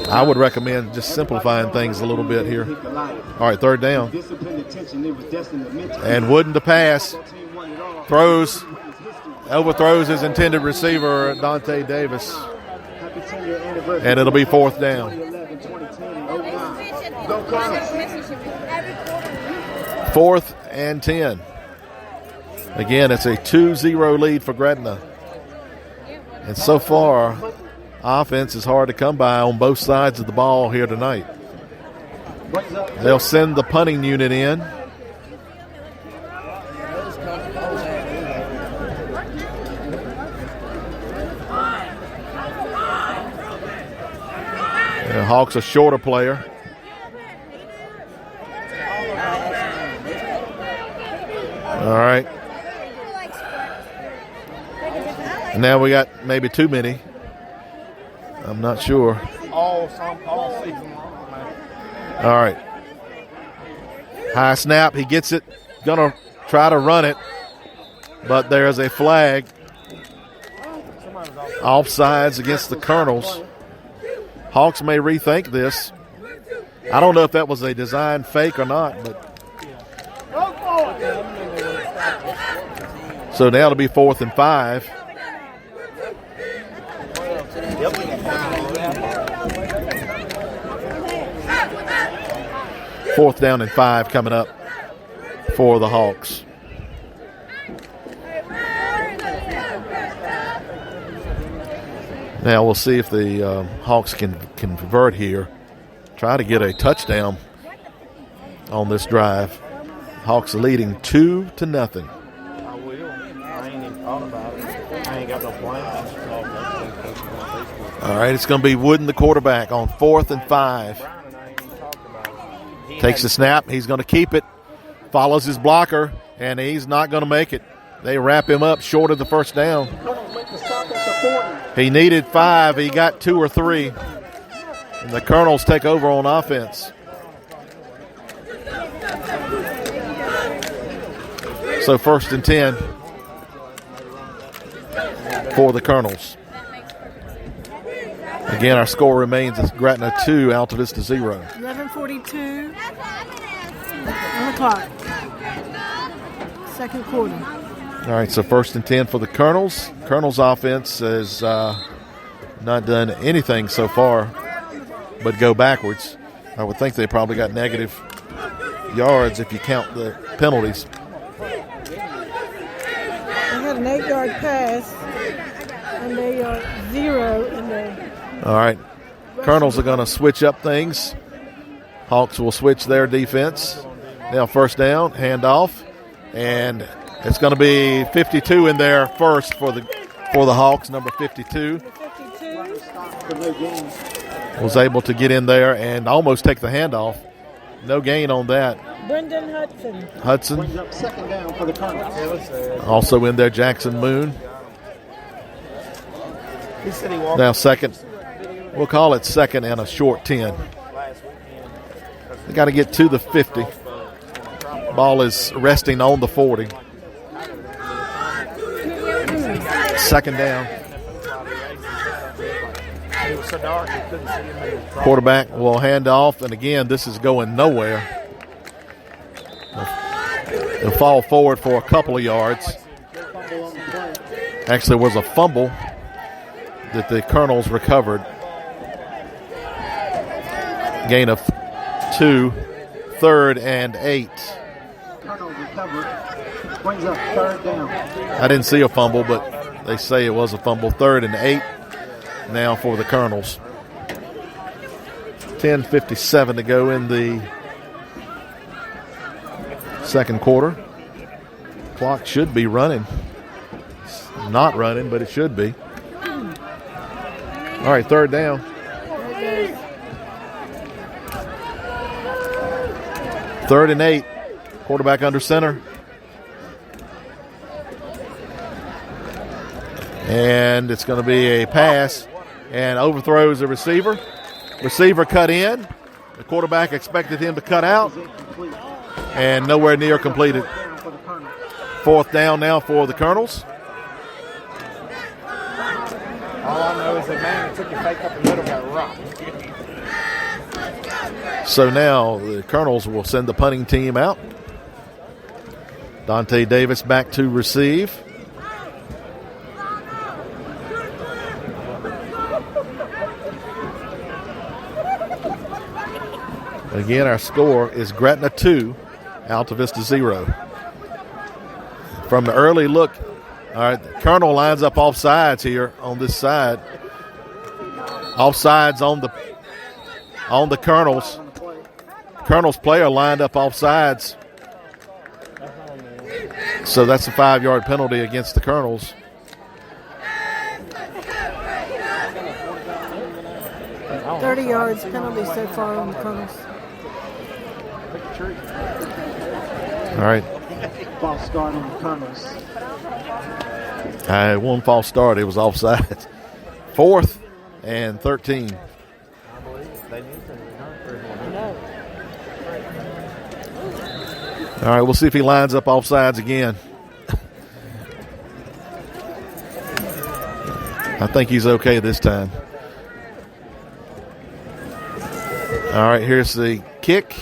Speaker 1: I would recommend just simplifying things a little bit here. All right, third down. And Wooden to pass. Overthrows his intended receiver, Dante Davis. And it'll be fourth down. 4th and 10. Again, it's a 2-0 lead for Gretna. And so far, offense is hard to come by on both sides of the ball here tonight. They'll send the punting unit in. The Hawks a shorter player. All right. And now we got maybe too many. I'm not sure. All season long, man. All right. High snap. He gets it. Gonna try to run it. But there's a flag. Offsides against the Colonels. Hawks may rethink this. I don't know if that was a design fake or not, but so now it'll be 4th and 5. Fourth down and 5 coming up for the Hawks. Now we'll see if the Hawks can convert here. Try to get a touchdown on this drive. Hawks leading 2-0.
Speaker 5: I will. I ain't even thought about it. I ain't got no plans.
Speaker 1: All right, it's going to be Wooden, the quarterback, on 4th and 5. Takes the snap. He's going to keep it. Follows his blocker, and he's not going to make it. They wrap him up short of the first down. He needed 5. He got 2 or 3. And the Colonels take over on offense. So 1st and 10 for the Colonels. Again, our score remains as Gretna 2, Alta Vista 0.
Speaker 2: 11:42 on the clock. Second quarter.
Speaker 1: All right, so 1st and 10 for the Colonels. Colonels' offense has not done anything so far but go backwards. I would think they probably got negative yards if you count the penalties.
Speaker 2: They had an 8-yard pass, and they are 0 in the.
Speaker 1: All right, Colonels are going to switch up things. Hawks will switch their defense. Now 1st down, handoff, and it's going to be 52 in there first for the Hawks, number 52. Was able to get in there and almost take the handoff. No gain on that.
Speaker 2: Brendan
Speaker 1: Hudson.
Speaker 3: Second down for the Colonels.
Speaker 1: Also in there, Jackson Moon. Now second. We'll call it 2nd and a short 10. They got to get to the 50. Ball is resting on the 40. Second down.
Speaker 5: It was so dark you couldn't see him.
Speaker 1: Quarterback will hand off, and again, this is going nowhere. They'll fall forward for a couple of yards. Actually, it was a fumble that the Colonels recovered. Gain of 2, 3rd and 8.
Speaker 3: Colonel recovered. Brings up 3rd down.
Speaker 1: I didn't see a fumble, but they say it was a fumble. 3rd and 8 now for the Colonels. 10:57 to go in the second quarter. Clock should be running. It's not running, but it should be. All right, 3rd down. 3rd and 8. Quarterback under center. And it's going to be a pass and overthrows the receiver. Receiver cut in. The quarterback expected him to cut out. And nowhere near completed. 4th down now for the Colonels.
Speaker 5: All I know is that man took your fake up the middle got rocked.
Speaker 1: So now the Colonels will send the punting team out. Dante Davis back to receive. Again, our score is Gretna 2, Alta Vista 0. From the early look, all right, the Colonel lines up off sides here on this side. Offsides on the Colonels. Colonel's player lined up off sides. So that's a 5-yard penalty against the Colonels.
Speaker 2: $30 yards penalty so far on the Colonels.
Speaker 1: All right.
Speaker 3: False start on the Colonels.
Speaker 1: One false start. It was offside. 4th and 13. All right, we'll see if he lines up offsides again. I think he's okay this time. All right, here's the kick.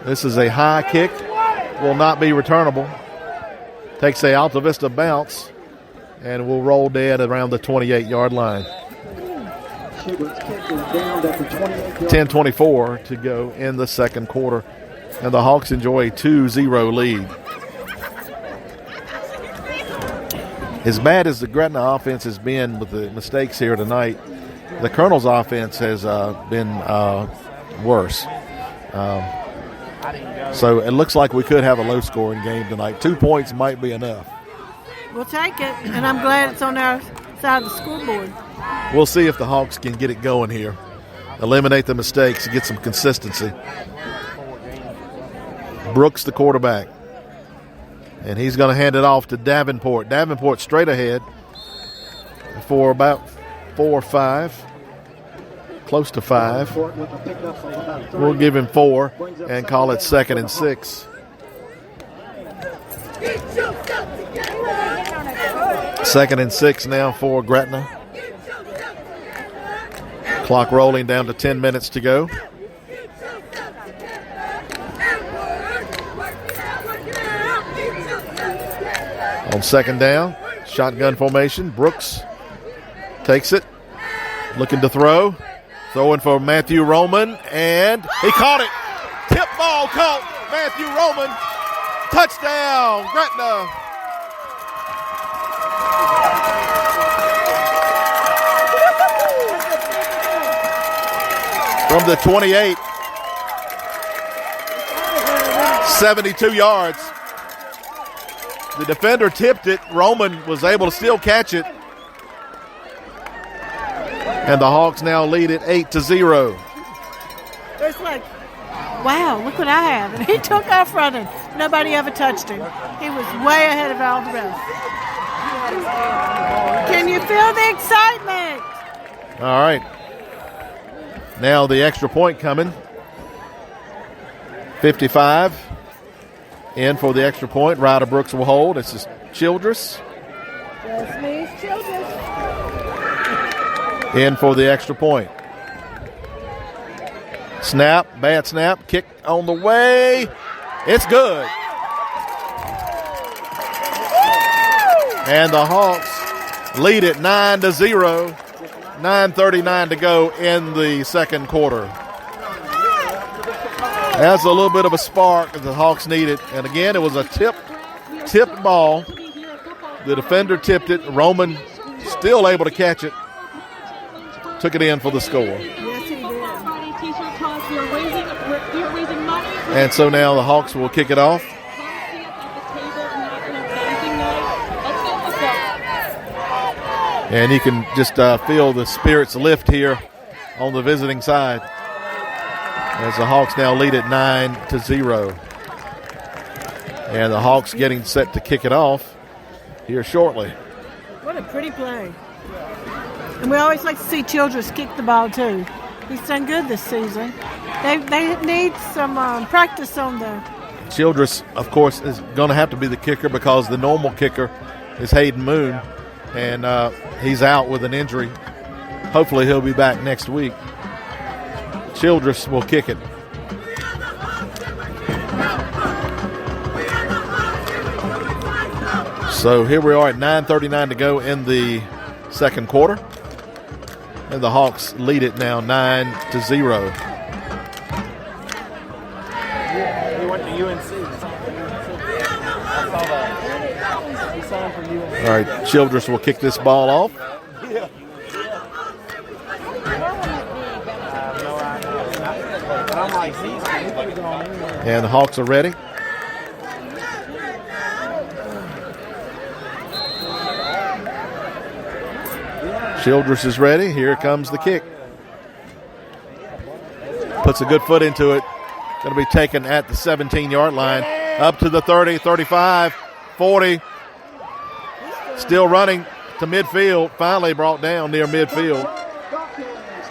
Speaker 1: This is a high kick. Will not be returnable. Takes a Alta Vista bounce and will roll dead around the 28-yard line. 10:24 to go in the second quarter. And the Hawks enjoy a 2-0 lead. As bad as the Gretna offense has been with the mistakes here tonight, the Colonel's offense has been worse. So it looks like we could have a low-scoring game tonight. 2 points might be enough.
Speaker 2: We'll take it, and I'm glad it's on our side of the scoreboard.
Speaker 1: We'll see if the Hawks can get it going here. Eliminate the mistakes and get some consistency. Brooks, the quarterback. And he's going to hand it off to Davenport. Davenport straight ahead for about 4 or 5. Close to 5. We'll give him 4 and call it 2nd and 6. 2nd and 6 now for Gretna. Clock rolling down to 10 minutes to go. On 2nd down, shotgun formation. Brooks takes it, looking to throw. Throwing for Matthew Roman, and he caught it. Tip ball caught. Matthew Roman. Touchdown, Gretna. From the 28, 72 yards. The defender tipped it. Roman was able to still catch it. And the Hawks now lead it 8-0.
Speaker 2: It's like, wow, look what I have. And he took off running. Nobody ever touched him. He was way ahead of all the rest. Can you feel the excitement?
Speaker 1: All right. Now the extra point coming. 55 in for the extra point. Ryder Brooks will hold. This is Childress.
Speaker 2: Just means children.
Speaker 1: In for the extra point. Snap, bad snap, kick on the way. It's good. And the Hawks lead it 9-0. 9:39 to go in the second quarter. That's a little bit of a spark that the Hawks needed. And again, it was a tipped ball. The defender tipped it. Roman still able to catch it. Took it in for the score.
Speaker 2: Yes, he did.
Speaker 1: And so now the Hawks will kick it off. And you can just feel the spirits lift here on the visiting side as the Hawks now lead it 9-0. And the Hawks getting set to kick it off here shortly.
Speaker 2: What a pretty play. And we always like to see Childress kick the ball too. He's done good this season. They need some practice on the.
Speaker 1: Childress, of course, is going to have to be the kicker because the normal kicker is Hayden Moon. And he's out with an injury. Hopefully he'll be back next week. Childress will kick it. So here we are at 9:39 to go in the second quarter. And the Hawks lead it now 9-0.
Speaker 5: He went to UNC. I saw that. He signed for UNC.
Speaker 1: All right, Childress will kick this ball off. And the Hawks are ready. Childress is ready. Here comes the kick. Puts a good foot into it. Going to be taken at the 17-yard line. Up to the 30, 35, 40. Still running to midfield. Finally brought down near midfield.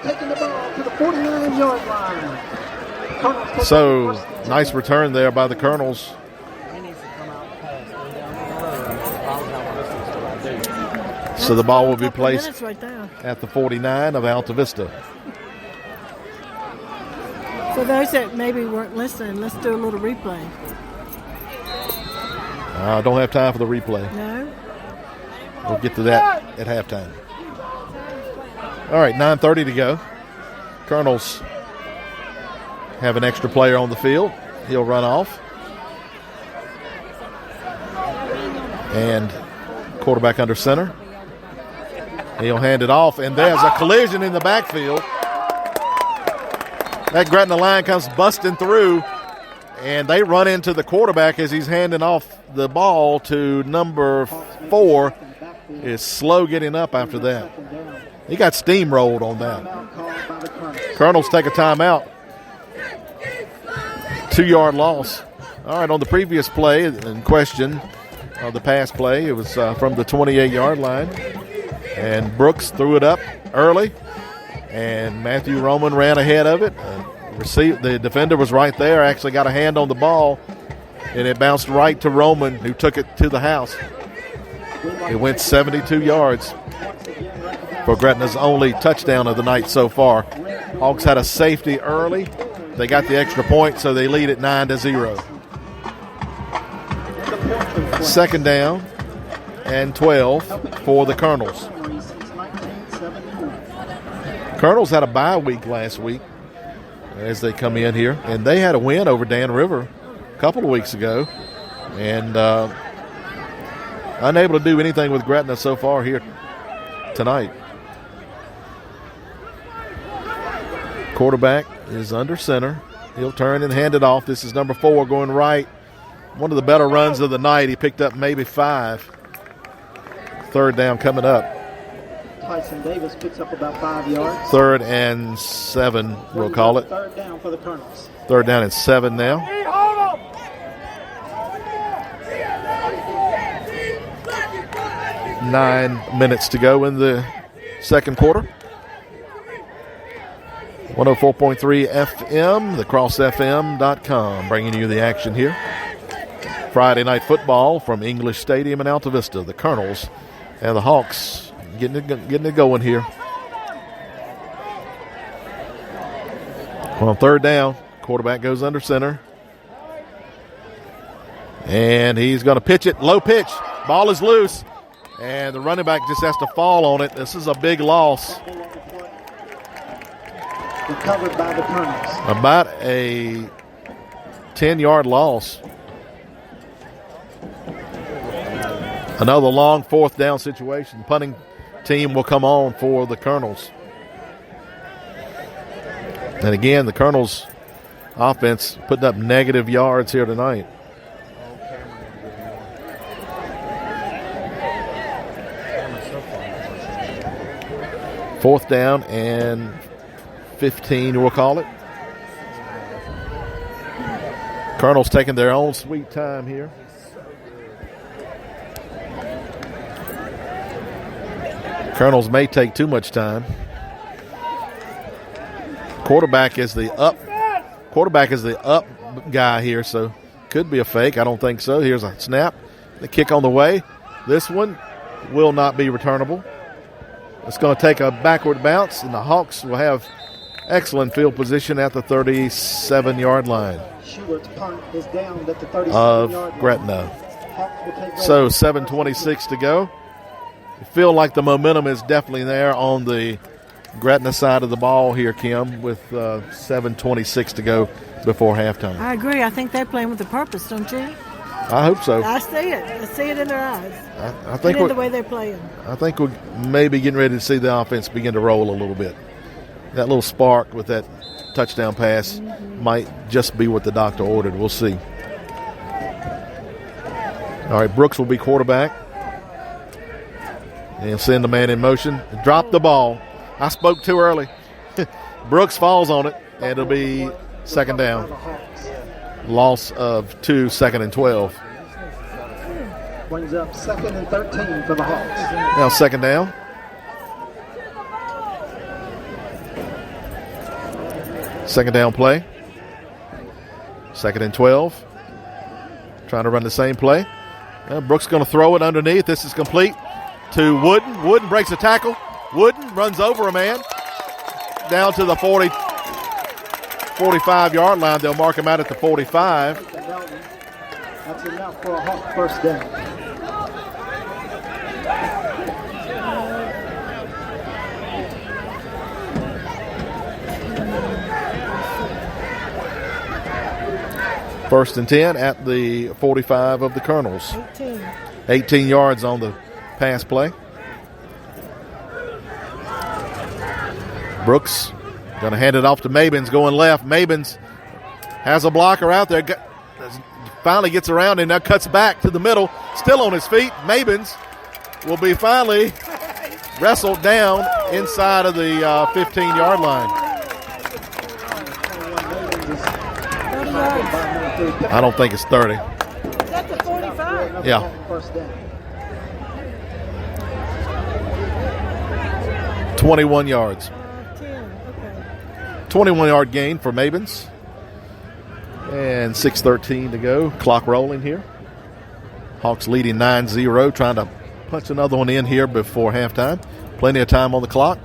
Speaker 3: Taking the ball to the 49-yard line.
Speaker 1: So, nice return there by the Colonels. So the ball will be placed at the 49 of Alta Vista.
Speaker 2: For those that maybe weren't listening, let's do a little replay.
Speaker 1: I don't have time for the replay.
Speaker 2: No?
Speaker 1: We'll get to that at halftime. All right, 9:30 to go. Colonels have an extra player on the field. He'll run off. And quarterback under center. He'll hand it off, and there's a collision in the backfield. That Gretna line comes busting through, and they run into the quarterback as he's handing off the ball to number 4. Is slow getting up after that. He got steamrolled on that. Colonels take a timeout. 2-yard loss. All right, on the previous play in question, the pass play, it was from the 28-yard line. And Brooks threw it up early, and Matthew Roman ran ahead of it. The defender was right there, actually got a hand on the ball, and it bounced right to Roman, who took it to the house. It went 72 yards for Gretna's only touchdown of the night so far. Hawks had a safety early. They got the extra point, so they lead at 9-0. Second down and 12 for the Colonels. Colonels had a bye week last week as they come in here, and they had a win over Dan River a couple of weeks ago, and unable to do anything with Gretna so far here tonight. Quarterback is under center. He'll turn and hand it off. This is number 4 going right. One of the better runs of the night. He picked up maybe 5. Third down coming up.
Speaker 3: Tyson Davis picks up about 5 yards.
Speaker 1: 3rd and 7, we'll call it.
Speaker 3: Third down for the Colonels.
Speaker 1: 3rd down and 7 now. 9 minutes to go in the second quarter. 104.3 FM, thecrossfm.com, bringing you the action here. Friday night football from English Stadium in Alta Vista. The Colonels And the Hawks getting it going here. On third down, quarterback goes under center. And he's going to pitch it. Low pitch. Ball is loose. And the running back just has to fall on it. This is a big loss.
Speaker 3: Recovered by the Colonels.
Speaker 1: About a 10-yard loss. Another long fourth down situation. Punting team will come on for the Colonels. And again, the Colonels offense putting up negative yards here tonight. Fourth down and 15, we'll call it. Colonels taking their own sweet time here. Colonels may take too much time. Quarterback is the up guy here, so could be a fake. I don't think so. Here's a snap. The kick on the way. This one will not be returnable. It's going to take a backward bounce, and the Hawks will have excellent field position at the 37-yard line of Gretna. So 7:26 to go. I feel like the momentum is definitely there on the Gretna side of the ball here, Kim, with 7:26 to go before halftime.
Speaker 2: I agree. I think they're playing with a purpose, don't you?
Speaker 1: I hope so.
Speaker 2: I see it. I see it in their eyes.
Speaker 1: I think
Speaker 2: and in the way they're playing.
Speaker 1: I think we're maybe getting ready to see the offense begin to roll a little bit. That little spark with that touchdown pass might just be what the doctor ordered. We'll see. All right, Brooks will be quarterback. And send the man in motion. Drop the ball. I spoke too early. Brooks falls on it, and it'll be second down. Loss of 2, second and 12.
Speaker 3: Brings up second and 13 for the Hawks.
Speaker 1: Now second down. Second down play. Second and 12. Trying to run the same play. Brooks going to throw it underneath. This is complete to Wooden. Wooden breaks a tackle. Wooden runs over a man down to the 45-yard line. They'll mark him out at the 45.
Speaker 3: That's enough for a Hawk first down.
Speaker 1: First and 10 at the 45 of the Colonels. 18 yards on the pass play. Brooks going to hand it off to Mabins, going left. Mabins has a blocker out there. Finally gets around and now cuts back to the middle. Still on his feet. Mabins will be finally wrestled down inside of the 15-yard line. I don't think it's 30.
Speaker 2: Is that the 45?
Speaker 1: Yeah.
Speaker 3: First down.
Speaker 1: 21 yards.
Speaker 2: 10. Okay.
Speaker 1: 21-yard gain for Mabins. And 6:13 to go. Clock rolling here. Hawks leading 9-0. Trying to punch another one in here before halftime. Plenty of time on the clock.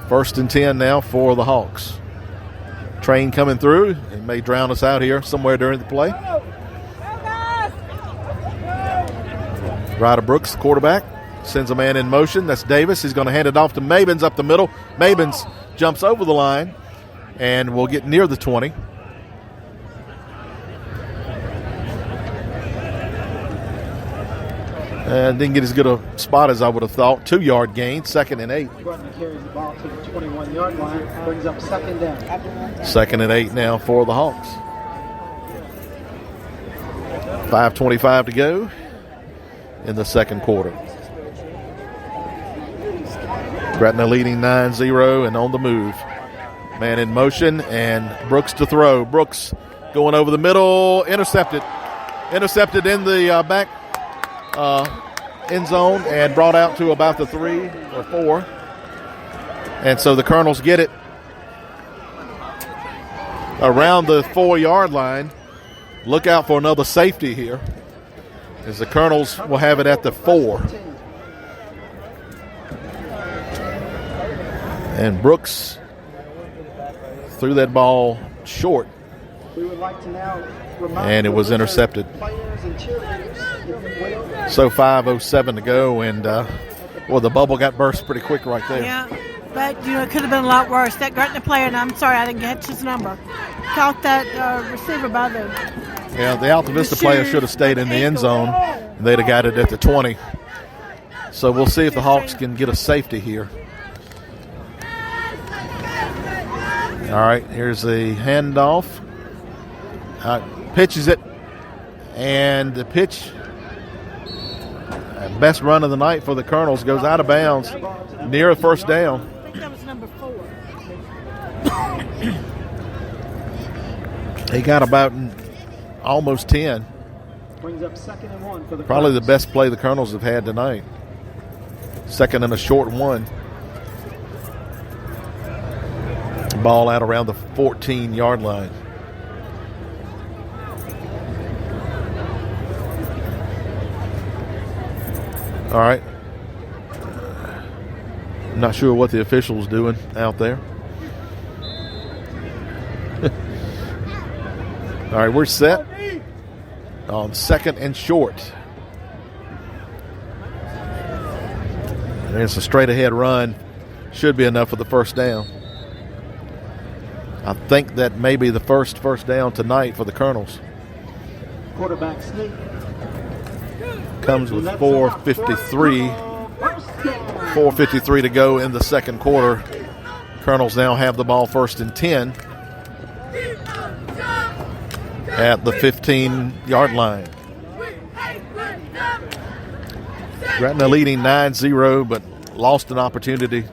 Speaker 1: First and 10 now for the Hawks. Train coming through. It may drown us out here somewhere during the play. Ryder Brooks, quarterback, sends a man in motion. That's Davis. He's going to hand it off to Mabins up the middle. Mabins jumps over the line and will get near the 20. And didn't get as good a spot as I would have thought. 2-yard gain, 2nd and 8.
Speaker 3: Gretna carries the ball to the 21-yard line. Brings up second down.
Speaker 1: 2nd and 8 now for the Hawks. 5:25 to go in the second quarter. Gretna leading 9-0 and on the move. Man in motion and Brooks to throw. Brooks going over the middle. Intercepted. Intercepted in the back end zone and brought out to about the 3 or 4. And so the Colonels get it around the 4-yard line. Look out for another safety here. as the Colonels will have it at the 4. And Brooks threw that ball short,
Speaker 3: We would like to now remind
Speaker 1: and it was intercepted.
Speaker 3: players and cheerleaders.
Speaker 1: So 5:07 to go, and well, the bubble got burst pretty quick right there.
Speaker 2: Yeah, but it could have been a lot worse. That Gretna player, and I'm sorry I didn't catch his number, caught that receiver by the.
Speaker 1: Yeah, the Alta Vista player should have stayed in the end zone, and they'd have got it at the 20. So we'll see if the Hawks can get a safety here. All right, here's the handoff. Pitches it, and the pitch, best run of the night for the Colonels, goes out of bounds near a first down.
Speaker 2: I think that was number 4.
Speaker 1: He got about almost 10.
Speaker 3: Brings up 2nd and 1 for the
Speaker 1: Probably the
Speaker 3: Colonels.
Speaker 1: best play the Colonels have had tonight. 2nd and a short 1. Ball out around the 14-yard line. All right. Not sure what the official's doing out there. All right, we're set on 2nd and short. And it's a straight ahead run. Should be enough for the first down. I think that may be the first down tonight for the Colonels.
Speaker 3: Quarterback sneak.
Speaker 1: Comes with 4:53 to go in the second quarter. Colonels now have the ball 1st and 10 at the 15-yard line. Gretna leading 9-0, but lost an opportunity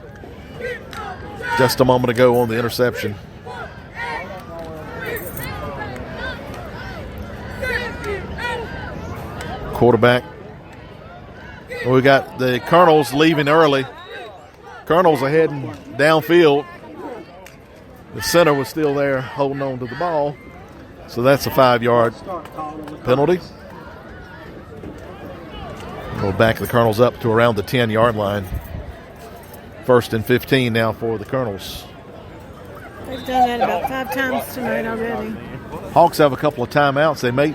Speaker 1: just a moment ago on the interception. Quarterback. We got the Colonels leaving early. Colonels are heading downfield. The center was still there holding on to the ball. So that's a 5-yard penalty. We'll back the Colonels up to around the 10-yard line. 1st and 15 now for the Colonels.
Speaker 2: They've done that about 5 times tonight already.
Speaker 1: Hawks have a couple of timeouts. They may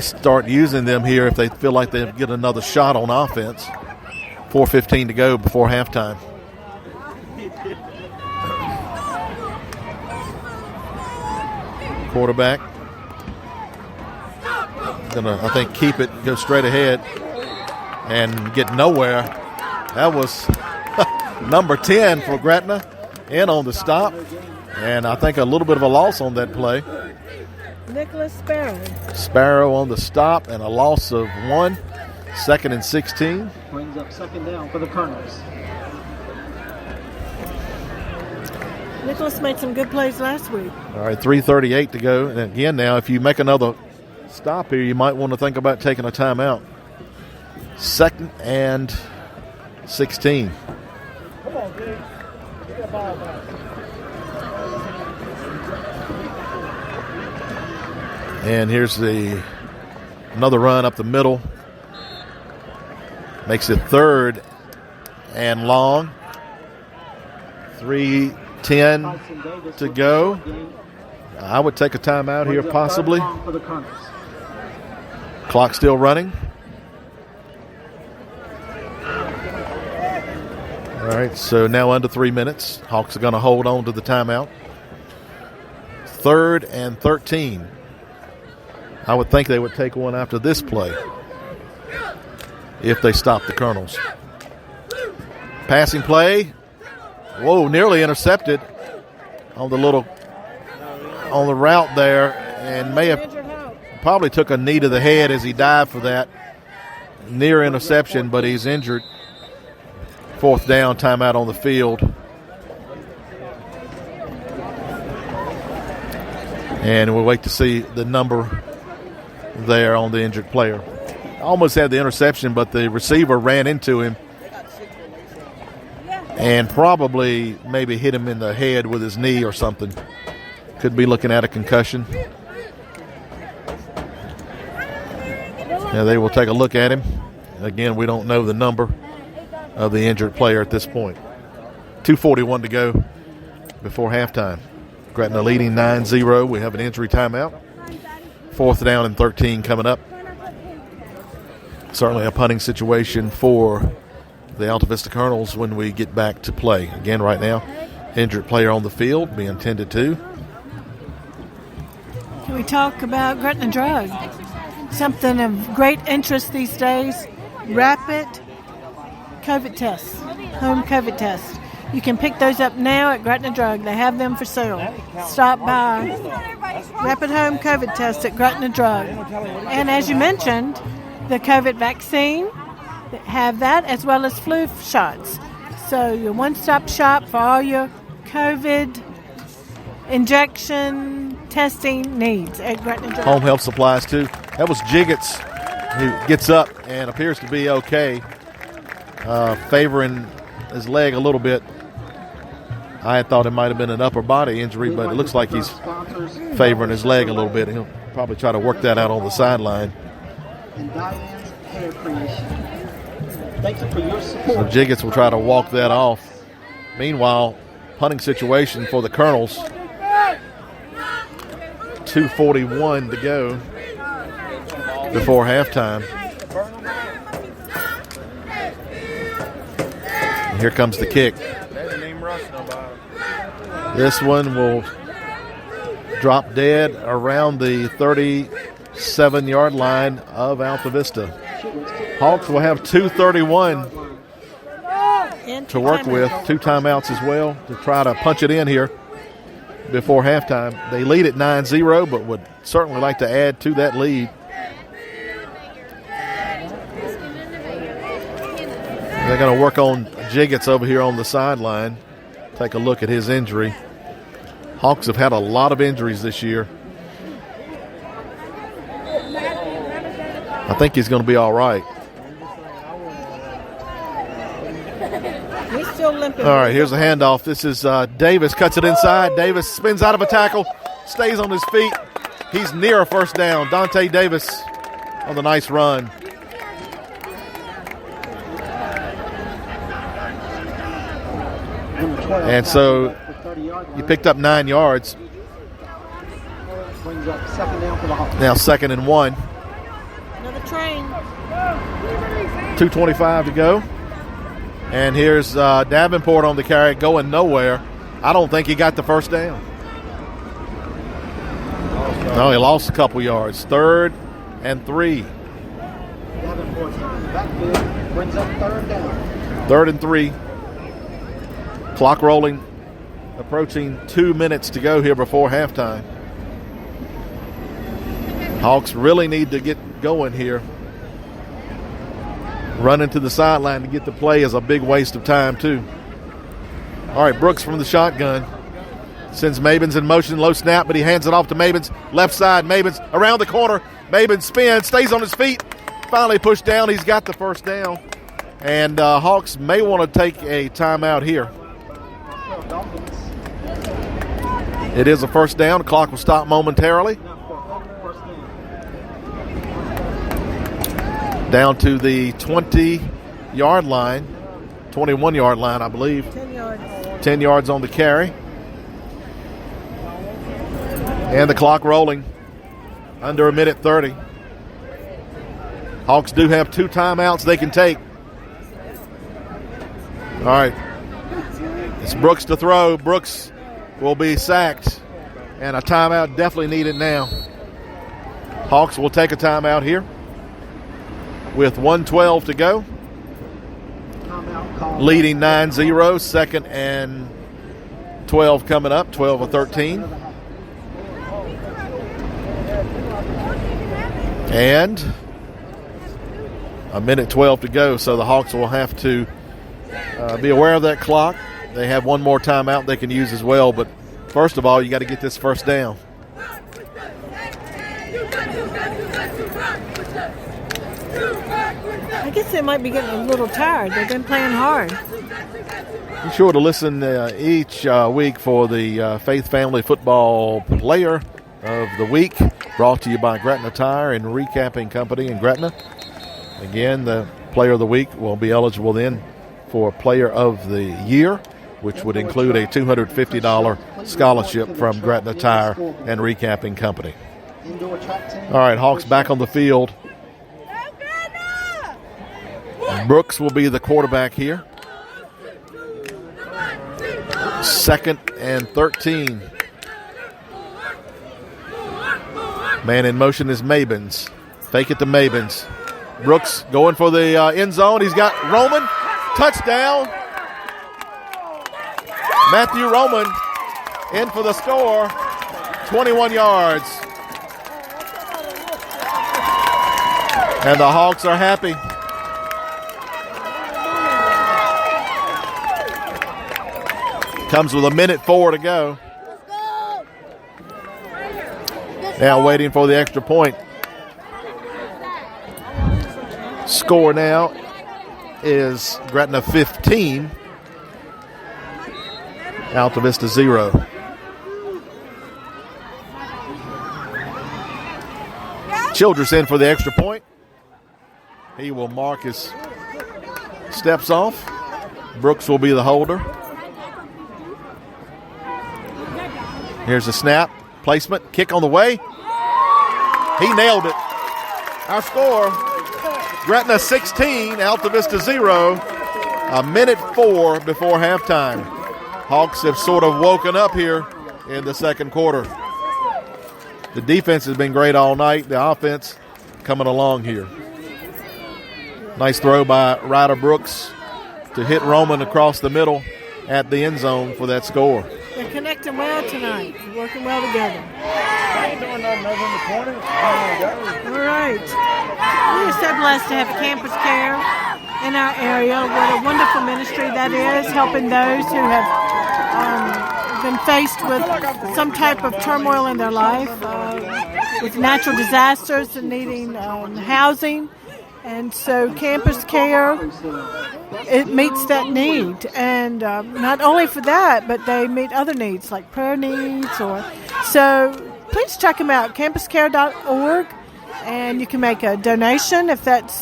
Speaker 1: start using them here if they feel like they get another shot on offense. 4:15 to go before halftime. Quarterback gonna, I think, keep it, go straight ahead, and get nowhere. That was number 10 for Gretna in on the stop, and I think a little bit of a loss on that play.
Speaker 2: Nicholas Sparrow.
Speaker 1: Sparrow on the stop and a loss of 1. 2nd and 16.
Speaker 3: Brings up 2nd down for the Colonels.
Speaker 2: Nicholas made some good plays last week.
Speaker 1: All right, 3:38 to go. And again, now, if you make another stop here, you might want to think about taking a timeout. 2nd and 16.
Speaker 5: Come on, dude. Get that ball back.
Speaker 1: And here's another run up the middle. Makes it 3rd and long. 3:10 to go. I would take a timeout here possibly.
Speaker 3: For the Colonels.
Speaker 1: Clock still running. All right, so now under 3 minutes. Hawks are going to hold on to the timeout. 3rd and 13. I would think they would take one after this play if they stop the Colonels. Passing play. Whoa, nearly intercepted on the route there, and may have probably took a knee to the head as he dived for that. Near interception, but he's injured. 4th down, timeout on the field. And we'll wait to see the number there on the injured player. Almost had the interception, but the receiver ran into him and probably maybe hit him in the head with his knee or something. Could be looking at a concussion. Now they will take a look at him. Again, we don't know the number of the injured player at this point. 2:41 to go before halftime. Gretna leading 9-0. We have an injury timeout. 4th down and 13 coming up. Certainly a punting situation for the Alta Vista Colonels when we get back to play. Again, right now, injured player on the field being tended to.
Speaker 2: Can we talk about Gretna Drug? Something of great interest these days, rapid COVID tests, home COVID tests. You can pick those up now at Gretna Drug. They have them for sale. Stop by. Rapid home COVID tests at Gretna Drug. And as you mentioned, the COVID vaccine, have that, as well as flu shots. So your one-stop shop for all your COVID injection testing needs at Gretna Drug.
Speaker 1: Home health supplies, too. That was Jiggets, who gets up and appears to be okay, favoring his leg a little bit. I had thought it might have been an upper body injury, but it looks like he's favoring his leg a little bit. He'll probably try to work that out on the sideline.
Speaker 3: Thank you for your support.
Speaker 1: So Jiggets will try to walk that off. Meanwhile, punting situation for the Colonels. 2:41 to go before halftime. And here comes the kick. This one will drop dead around the 37-yard line of Alta Vista. Hawks will have 2:31 to work with. 2 timeouts as well to try to punch it in here before halftime. They lead at 9-0, but would certainly like to add to that lead. They're going to work on Jiggets over here on the sideline. Take a look at his injury. Hawks have had a lot of injuries this year. I think he's going to be all right.
Speaker 2: He's still limping.
Speaker 1: All right, here's a handoff. This is Davis, cuts it inside. Davis spins out of a tackle, stays on his feet. He's near a first down. Dante Davis on the nice run. And so he picked up 9 yards. Now 2nd and 1.
Speaker 2: Another train.
Speaker 1: 2:25 to go. And here's Davenport on the carry, going nowhere. I don't think he got the first down. No, he lost a couple yards. 3rd and 3.
Speaker 3: Davenport's in the backfield, brings up 3rd down.
Speaker 1: 3rd and 3. Clock rolling, approaching 2 minutes to go here before halftime. Hawks really need to get going here. Running to the sideline to get the play is a big waste of time, too. All right, Brooks from the shotgun. Sends Mabins in motion, low snap, but he hands it off to Mabins. Left side, Mabins around the corner. Mabins spins, stays on his feet. Finally pushed down. He's got the first down. And Hawks may want to take a timeout here. It is a first down. The clock will stop momentarily. Down to the 20-yard line, 21-yard line, I believe.
Speaker 2: 10 yards.
Speaker 1: 10 yards on the carry. And the clock rolling. Under 1:30. Hawks do have 2 timeouts they can take. All right. It's Brooks to throw. Brooks will be sacked. And a timeout definitely needed now. Hawks will take a timeout here with 1:12 to go. Leading 9-0. 2nd and 12 coming up. 12 or 13. And 1:12 to go. So the Hawks will have to be aware of that clock. They have one more timeout they can use as well. But first of all, you got to get this first down.
Speaker 2: I guess they might be getting a little tired. They've been playing hard.
Speaker 1: Be sure to listen each week for the Faith Family Football Player of the Week. brought to you by Gretna Tire and Recapping Company in Gretna. Again, the Player of the Week will be eligible then for Player of the Year, which would include a $250 scholarship from Gretna Tire and Recapping Company. All right, Hawks back on the field. Brooks will be the quarterback here. 2nd and 13. Man in motion is Mabins. Fake it to Mabins. Brooks going for the end zone. He's got Roman. Touchdown. Matthew Roman in for the score. 21 yards. And the Hawks are happy. Comes with 1:04 to go. Now waiting for the extra point. Score now is Gretna 15, Alta Vista 0. Childress in for the extra point. He will mark his steps off. Brooks will be the holder. Here's the snap, placement, kick on the way. He nailed it. Our score, Gretna 16, Alta Vista 0, 1:04 before halftime. Hawks have sort of woken up here in the second quarter. The defense has been great all night. The offense coming along here. Nice throw by Ryder Brooks to hit Roman across the middle at the end zone for that score.
Speaker 2: They're connecting well tonight. They're working well together.
Speaker 5: I ain't doing nothing other than the corner.
Speaker 2: All right. We are so blessed to have Campus Care in our area. What a wonderful ministry that is, helping those who have been faced with some type of turmoil in their life, with natural disasters and needing housing. And so Campus Care, it meets that need. And not only for that, but they meet other needs like prayer needs. So please check them out, campuscare.org. And you can make a donation if that's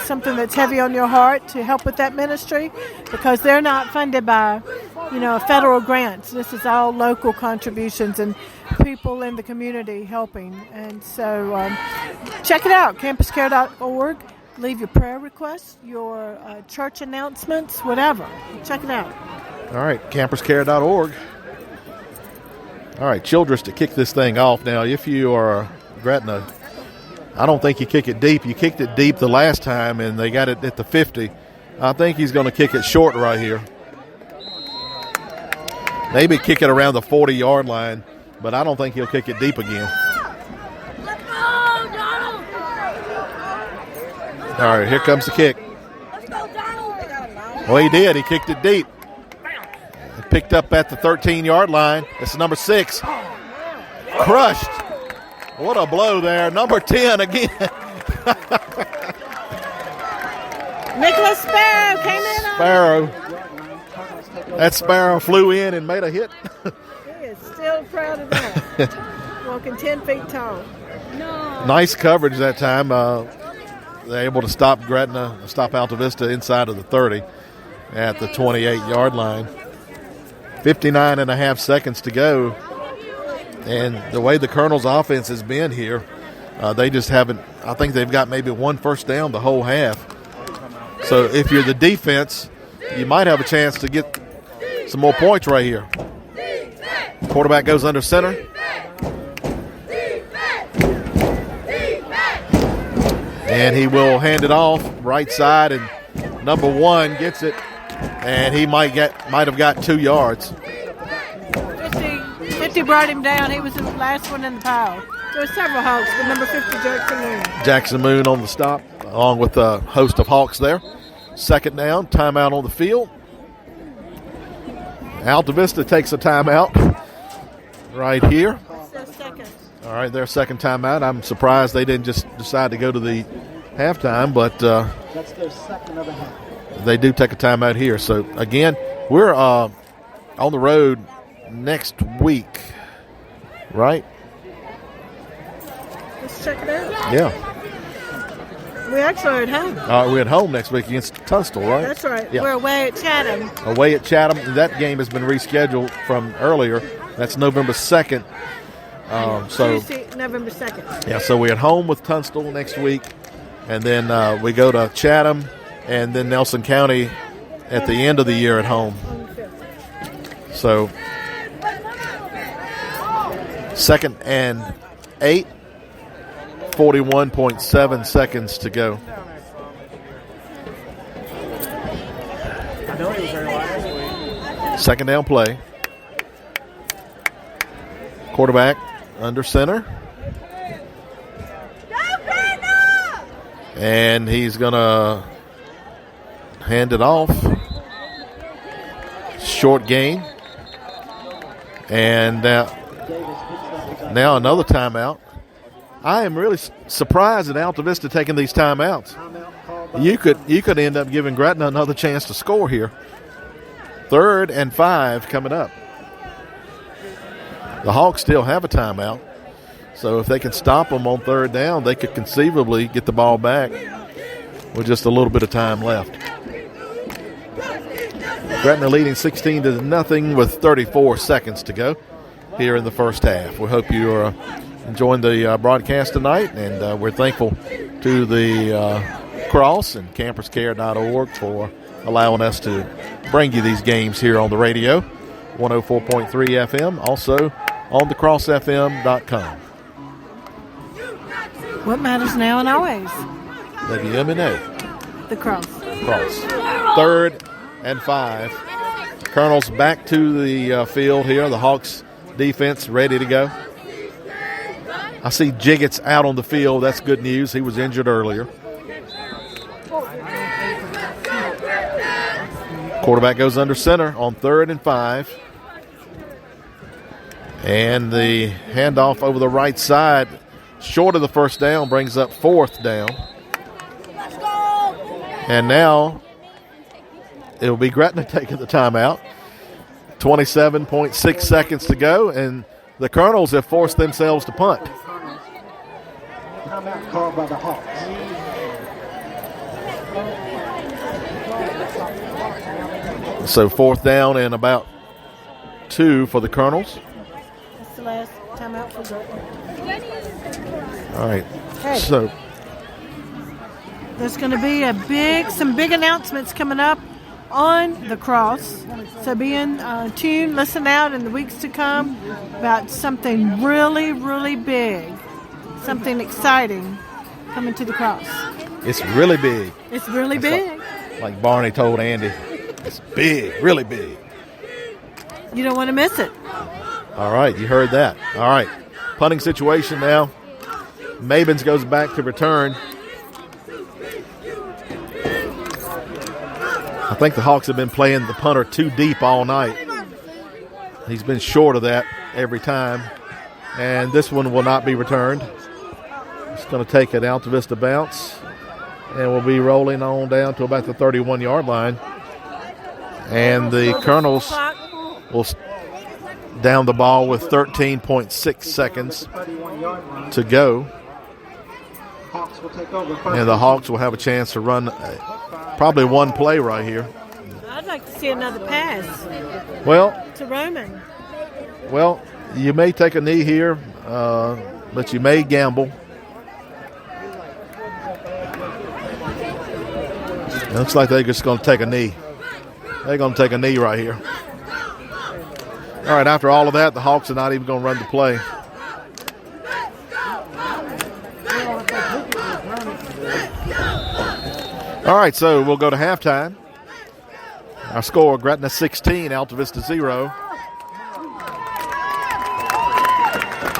Speaker 2: something that's heavy on your heart to help with that ministry, because they're not funded by, federal grants. This is all local contributions and people in the community helping. And so check it out, campuscare.org. Leave your prayer requests, your church announcements, whatever. Check it out.
Speaker 1: All right, campuscare.org. All right, Childress to kick this thing off. Now, if you are Gretna, I don't think you kick it deep. You kicked it deep the last time, and they got it at the 50. I think he's going to kick it short right here. Maybe kick it around the 40-yard line, but I don't think he'll kick it deep again. All right, here comes the kick. Well, he did. He kicked it deep. It picked up at the 13-yard line. It's number 6. Crushed. What a blow there. Number 10 again.
Speaker 2: Nicholas Sparrow came in.
Speaker 1: Sparrow. That Sparrow flew in and made a hit.
Speaker 2: He is still proud of that. Walking 10 feet tall. No.
Speaker 1: Nice coverage that time. They're able to stop Alta Vista inside of the 30 at the 28-yard line. 59 and a half seconds to go. And the way the Colonel's offense has been here, they just haven't – I think they've got maybe one first down the whole half. So if you're the defense, you might have a chance to get some more points right here. Quarterback goes under center. And he will hand it off right side, and number 1 gets it, and he might have got 2 yards.
Speaker 2: 50 brought him down. He was the last one in the pile. There were several Hawks, but number 50, Jackson Moon.
Speaker 1: Jackson Moon on the stop, along with a host of Hawks there. Second down, timeout on the field. Alta Vista takes a timeout right here. All right, their second timeout. I'm surprised they didn't just decide to go to the halftime, but
Speaker 3: that's their second of the half.
Speaker 1: They do take a timeout here. So, again, we're on the road next week, right?
Speaker 2: Let's check it out.
Speaker 1: Yeah.
Speaker 2: We actually are at home.
Speaker 1: We're at home next week against Tunstall, right?
Speaker 2: That's right.
Speaker 1: Yeah.
Speaker 2: We're away at Chatham.
Speaker 1: Away at Chatham. That game has been rescheduled from earlier. That's November 2nd.
Speaker 2: Tuesday, November 2nd.
Speaker 1: Yeah, so we're at home with Tunstall next week. And then we go to Chatham and then Nelson County at the end of the year at home. So 2nd and 8, 41.7 seconds to go.
Speaker 5: I know he was there last week.
Speaker 1: Second down play. Quarterback under center. And he's going to hand it off. Short gain. And now another timeout. I am really surprised at Alta Vista taking these timeouts. You could end up giving Gretna another chance to score here. 3rd and 5 coming up. The Hawks still have a timeout. So if they can stop them on 3rd down, they could conceivably get the ball back with just a little bit of time left. Gretna leading 16-0 with 34 seconds to go here in the first half. We hope you are enjoying the broadcast tonight, and we're thankful to the Cross and camperscare.org for allowing us to bring you these games here on the radio, 104.3 FM, also on thecrossfm.com.
Speaker 2: What matters now and always?
Speaker 1: WMNA.
Speaker 2: The Cross.
Speaker 1: 3rd and 5. Colonel's back to the field here. The Hawks defense ready to go. I see Jiggett's out on the field. That's good news. He was injured earlier. Quarterback goes under center on 3rd and 5. And the handoff over the right side, short of the first down, brings up 4th down. And now it'll be Gretna taking the timeout. 27.6 seconds to go, and the Colonels have forced themselves to punt.
Speaker 3: Timeout called by the Hawks.
Speaker 1: So 4th down and about 2 for the Colonels.
Speaker 2: That's the last timeout for Gretna.
Speaker 1: All right.
Speaker 2: Hey.
Speaker 1: So
Speaker 2: There's going to be some big announcements coming up on the Cross. So be in tune, listen out in the weeks to come about something really, really big, something exciting coming to the Cross.
Speaker 1: it's really big.
Speaker 2: It's really big.
Speaker 1: Like Barney told Andy, it's big, really big.
Speaker 2: You don't want to miss it.
Speaker 1: All right, you heard that. All right, punting situation now. Mabins goes back to return. I think the Hawks have been playing the punter too deep all night. He's been short of that every time. And this one will not be returned. It's going to take an Alta Vista bounce. And we'll be rolling on down to about the 31-yard line. And the Colonels will down the ball with 13.6 seconds to go. And the Hawks will have a chance to run probably one play right here.
Speaker 2: I'd like to see another pass
Speaker 1: Well,
Speaker 2: to Roman.
Speaker 1: Well, you may take a knee here, but you may gamble. It looks like they're just going to take a knee. They're going to take a knee right here. All right, after all of that, the Hawks are not even going to run the play. All right, so we'll go to halftime. Our score, Gretna 16, Alta Vista 0.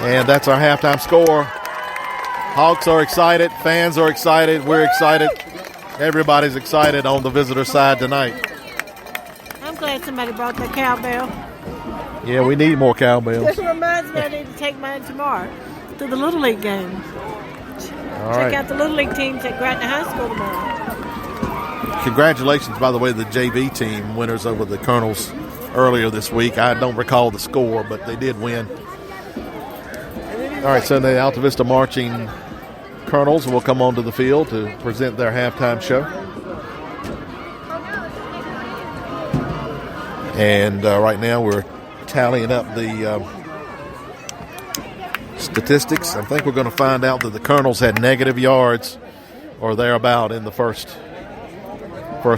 Speaker 1: And that's our halftime score. Hawks are excited. Fans are excited. We're excited. Everybody's excited on the visitor side tonight.
Speaker 2: I'm glad somebody brought the cowbell.
Speaker 1: Yeah, we need more cowbells.
Speaker 2: It reminds me I need to take mine tomorrow to the Little League game.
Speaker 1: All
Speaker 2: Check
Speaker 1: right.
Speaker 2: out the Little League teams at Gretna High School tomorrow.
Speaker 1: Congratulations, by the way, the JV team winners over the Colonels earlier this week. I don't recall the score, but they did win. All right, so the Altavista Marching Colonels will come onto the field to present their halftime show. And right now we're tallying up the statistics. I think we're going to find out that the Colonels had negative yards or thereabout in the first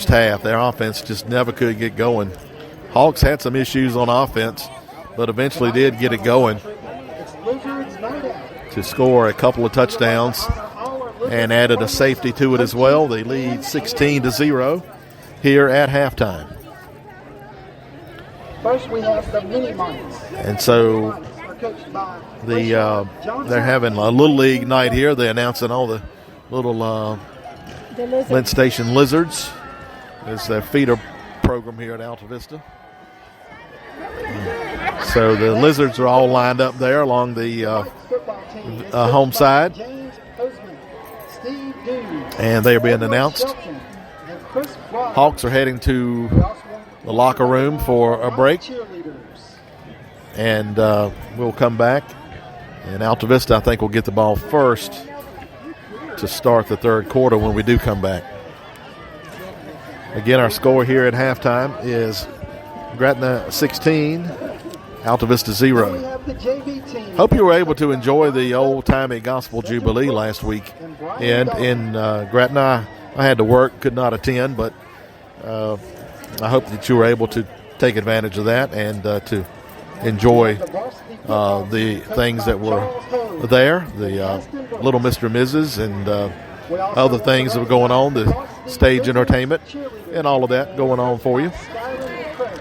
Speaker 1: half. Their offense just never could get going. Hawks had some issues on offense, but eventually did get it going to score a couple of touchdowns and added a safety to it as well. They lead 16-0 here at halftime.
Speaker 3: First, we have the mini mites.
Speaker 1: And so they're having a little league night here. They're announcing all the little Lent Station Lizards. It's their feeder program here at Altavista. So the Lizards are all lined up there along the home side. And they are being announced. Hawks are heading to the locker room for a break. And we'll come back. And Altavista, I think, will get the ball first to start the third quarter when we do come back. Again, our score here at halftime is Gretna 16, Altavista 0. Hope you were able to enjoy the old-timey Gospel Jubilee last week. And in Gretna, I had to work, could not attend, but I hope that you were able to take advantage of that and to enjoy the things that were there, the Little Mr. and Mrs. and other things that were going on, the stage entertainment and all of that going on for you.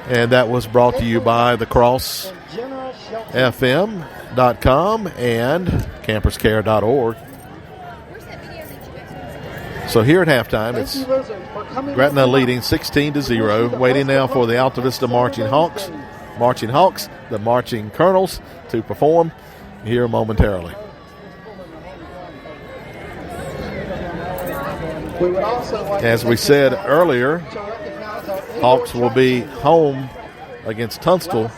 Speaker 1: And that was brought to you by thecrossfm.com and camperscare.org. So here at halftime, it's Gretna leading 16-0, waiting now for the Altavista Marching Hawks, the Marching Colonels, to perform here momentarily. As we said earlier, Hawks will be home against Tunstall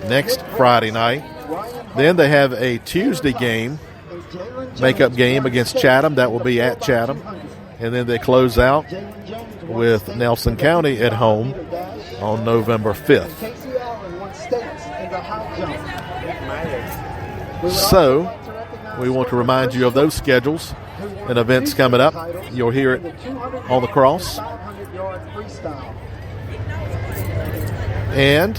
Speaker 1: next Friday night. Then they have a Tuesday game, makeup game against Chatham. That will be at Chatham. And then they close out with Nelson County at home on November 5th. So we want to remind you of those schedules and events coming up. You'll hear it on the cross. And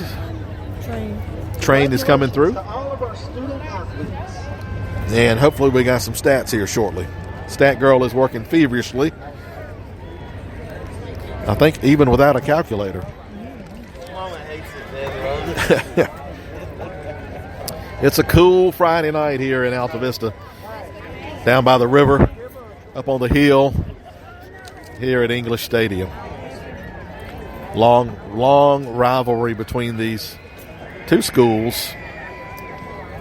Speaker 1: train is coming through. And hopefully we got some stats here shortly. Stat Girl is working feverishly. I think even without a calculator. It's a cool Friday night here in Altavista. Down by the river, up on the hill, here at English Stadium. Long rivalry between these two schools.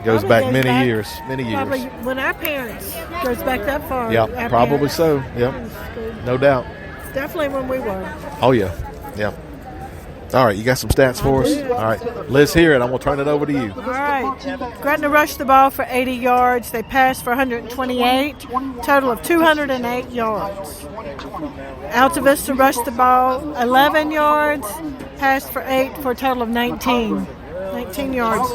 Speaker 1: Goes back many years.
Speaker 2: Probably when our parents goes back that far.
Speaker 1: Yeah, probably so. Yeah, no doubt.
Speaker 2: Definitely when we were.
Speaker 1: Oh, yeah. All right, you got some stats for us? All right, let's hear it. I'm going to turn it over to you.
Speaker 2: All right. Gretna rushed the ball for 80 yards. They passed for 128, total of 208 yards. Altavista rushed the ball 11 yards, passed for 8 for a total of 19 yards.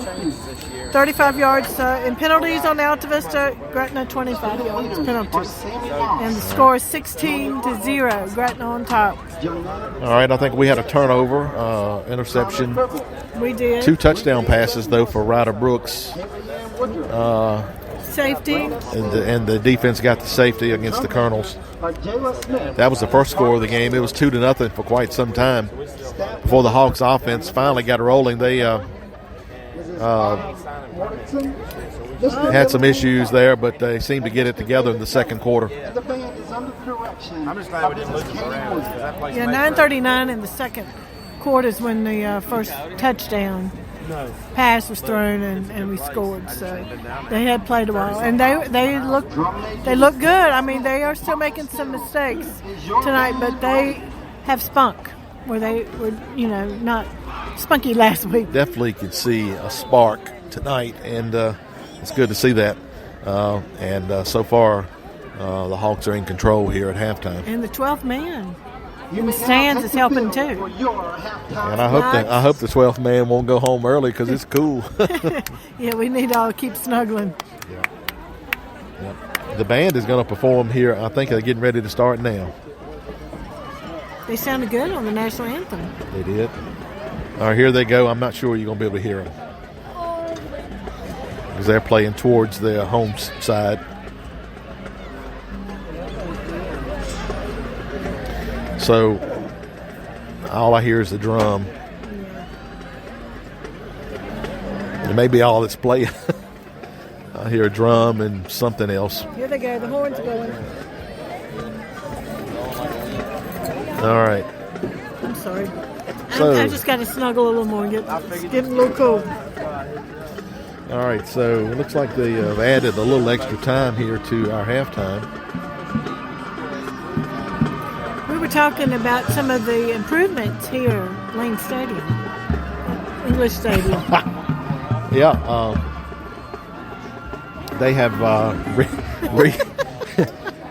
Speaker 2: 35 yards in penalties on Altavista, Gretna 25 yards penalties. And the score is 16-0, Gretna on top.
Speaker 1: All right, I think we had a turnover, interception.
Speaker 2: We did.
Speaker 1: 2 touchdown passes, though, for Ryder Brooks.
Speaker 2: Safety.
Speaker 1: And the defense got the safety against the Colonels. That was the first score of the game. It was 2-0 for quite some time before the Hawks offense finally got rolling. They had some issues there, but they seemed to get it together in the second quarter.
Speaker 5: I'm just glad we didn't lose the round.
Speaker 2: 9:39 in the second quarter is when the first touchdown pass was thrown and we scored. So they had played a while, and they look good. I mean, they are still making some mistakes tonight, but they have spunk where they were, not spunky last week.
Speaker 1: Definitely could see a spark tonight, and it's good to see that. and so far the Hawks are in control here at halftime.
Speaker 2: And the 12th man in the stands is helping too.
Speaker 1: And I hope the 12th man won't go home early because it's cool.
Speaker 2: Yeah, we need to all keep snuggling.
Speaker 1: Yeah. The band is going to perform here. I think they're getting ready to start now.
Speaker 2: They sounded good on the national anthem.
Speaker 1: They did. All right, here they go. I'm not sure you're going to be able to hear them because they're playing towards the home side. So all I hear is the drum. It may be all that's playing. I hear a drum and something else.
Speaker 2: Here they go. The horns are going.
Speaker 1: All right.
Speaker 2: I'm sorry.
Speaker 1: So,
Speaker 2: I just got to snuggle a little more and get a little cold.
Speaker 1: All right. So it looks like they have added a little extra time here to our halftime.
Speaker 2: We were talking about some of the improvements here at Lane Stadium, English Stadium.
Speaker 1: Yeah. They have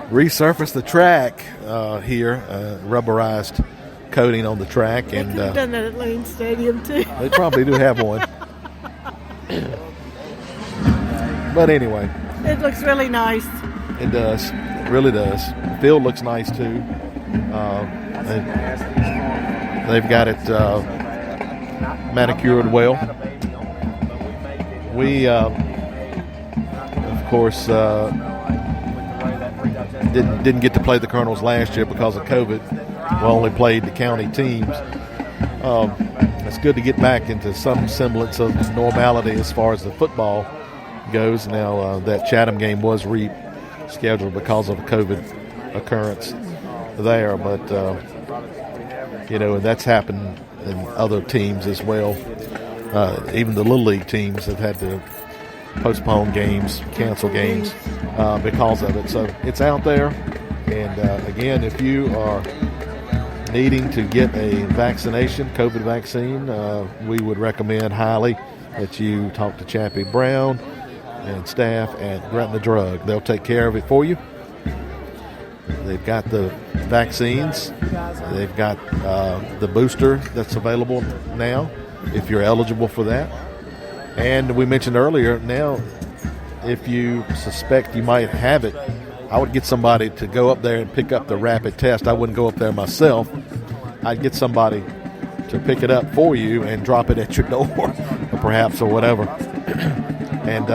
Speaker 1: resurfaced the track here, rubberized coating on the track.
Speaker 2: They
Speaker 1: And
Speaker 2: could have done that at Lane Stadium too.
Speaker 1: They probably do have one. But anyway.
Speaker 2: It looks really nice.
Speaker 1: It does. It really does. The field looks nice too. They've got it manicured well. We, of course, didn't get to play the Colonels last year because of COVID. We only played the county teams. It's good to get back into some semblance of normality as far as the football goes. Now that Chatham game was rescheduled because of a COVID occurrence there, but and that's happened in other teams as well. Even the Little League teams have had to postpone games, cancel games because of it. So it's out there. And again, if you are needing to get a vaccination, COVID vaccine, we would recommend highly that you talk to Chappie Brown and staff at Gretna Drug. They'll take care of it for you. They've got the vaccines. They've got the booster that's available now if you're eligible for that. And we mentioned earlier, now if you suspect you might have it, I would get somebody to go up there and pick up the rapid test. I wouldn't go up there myself. I'd get somebody to pick it up for you and drop it at your door or perhaps or whatever. And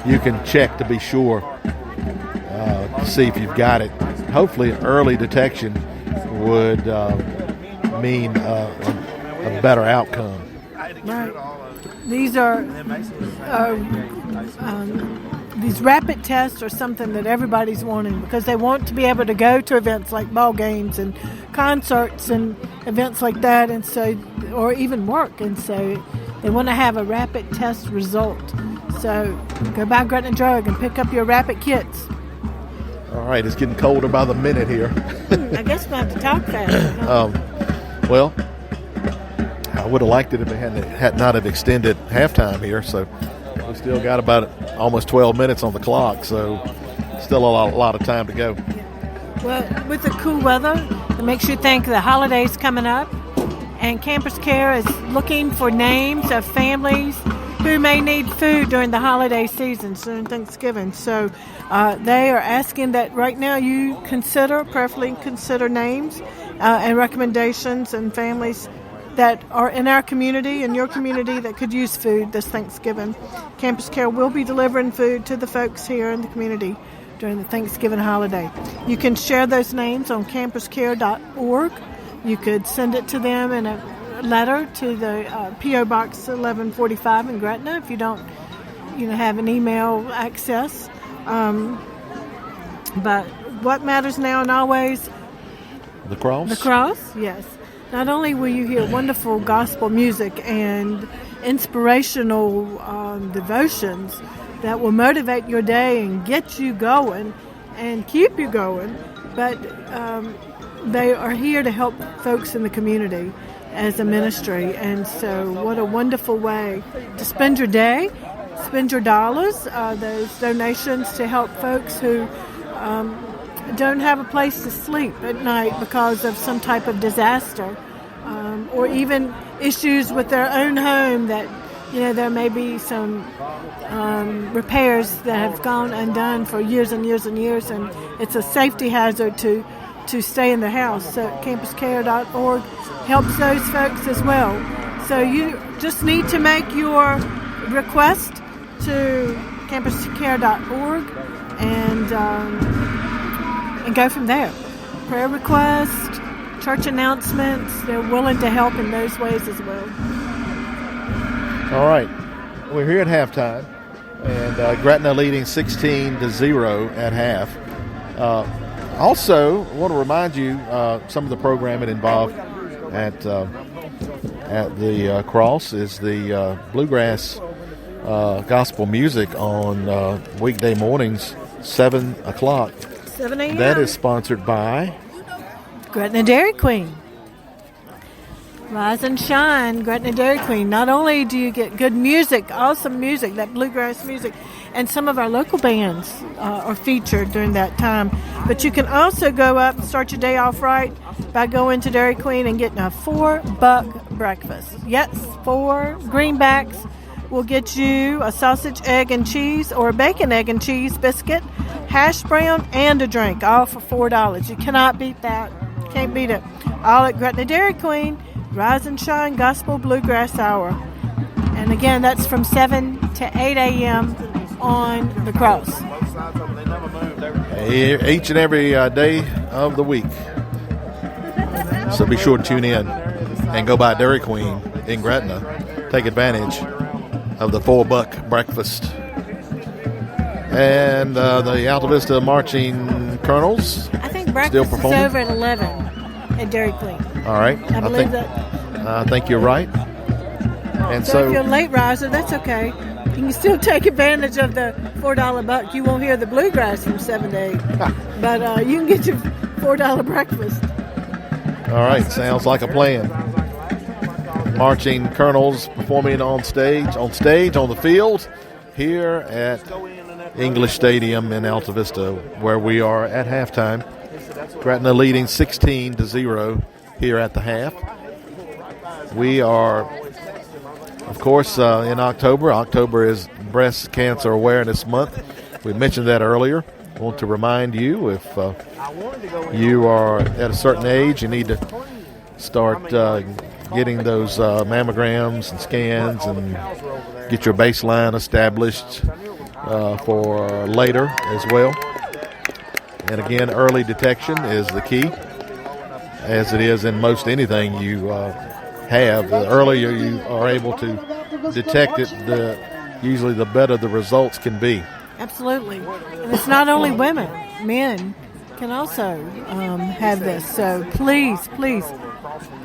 Speaker 1: you can check to be sure to see if you've got it. Hopefully early detection would mean a better outcome.
Speaker 2: Right. These are these rapid tests are something that everybody's wanting because they want to be able to go to events like ball games and concerts and events like that, and so, or even work, and so they want to have a rapid test result. So go by Gretna Drug and pick up your rapid kits.
Speaker 1: All right, it's getting colder by the minute here.
Speaker 2: I guess we'll have to talk fast.
Speaker 1: Well, I would have liked it if it had not have extended halftime here. So we still got about almost 12 minutes on the clock. So still a lot of time to go.
Speaker 2: Well, with the cool weather, it makes you think the holidays coming up. And Campus Care is looking for names of families who may need food during the holiday season, during Thanksgiving. So they are asking that right now you prayerfully consider names and recommendations and families that are in our community and your community that could use food this Thanksgiving. Campus Care will be delivering food to the folks here in the community during the Thanksgiving holiday. You can share those names on campuscare.org. You could send it to them in a letter to the P.O. Box 1145 in Gretna if you don't have an email access. But what matters now and always?
Speaker 1: The cross?
Speaker 2: The cross, yes. Not only will you hear wonderful gospel music and inspirational devotions that will motivate your day and get you going and keep you going, but they are here to help folks in the community as a ministry. And so what a wonderful way to spend your day spend your dollars, those donations to help folks who don't have a place to sleep at night because of some type of disaster, or even issues with their own home that, there may be some repairs that have gone undone for years and years and years, and it's a safety hazard to stay in the house. So campuscare.org helps those folks as well. So you just need to make your request to campuscare.org and go from there. Prayer request, church announcements, they're willing to help in those ways as well.
Speaker 1: All right. We're here at halftime, and Gretna leading 16-0 at half. Also, I want to remind you some of the programming involved at the Cross is the bluegrass gospel music on weekday mornings, 7 o'clock.
Speaker 2: 7 a.m.
Speaker 1: That is sponsored by
Speaker 2: Gretna Dairy Queen. Rise and shine, Gretna Dairy Queen. Not only do you get good music, awesome music, that bluegrass music, and some of our local bands are featured during that time, but you can also go up and start your day off right by going to Dairy Queen and getting a $4 breakfast. Yes, 4 greenbacks will get you a sausage, egg, and cheese or a bacon, egg, and cheese biscuit, hash brown, and a drink, all for $4. You cannot beat that. Can't beat it. All at Gretna Dairy Queen. Rise and Shine Gospel Bluegrass Hour. And again, that's from 7 to 8 a.m. on the Cross.
Speaker 1: Each and every day of the week. So be sure to tune in and go by Dairy Queen in Gretna. Take advantage of the $4 breakfast. And the Alta Vista Marching Colonels
Speaker 2: I think breakfast is over at 11 at Dairy Queen.
Speaker 1: All right.
Speaker 2: I believe that.
Speaker 1: I think you're right. And
Speaker 2: so if you're a late riser, that's okay. You can still take advantage of the $4 buck. You won't hear the bluegrass from 7 to 8. But you can get your $4 breakfast.
Speaker 1: All right. Sounds like a plan. Marching Colonels performing on the field here at English Stadium in Alta Vista, where we are at halftime. Gretna leading 16-0 here at the half. We are, of course, in October. October is Breast Cancer Awareness Month. We mentioned that earlier. I want to remind you, if you are at a certain age, you need to start getting those mammograms and scans and get your baseline established for later as well. And again, early detection is the key, as it is in most anything you have. The earlier you are able to detect it, usually the better the results can be.
Speaker 2: Absolutely. And it's not only women. Men can also have this. So please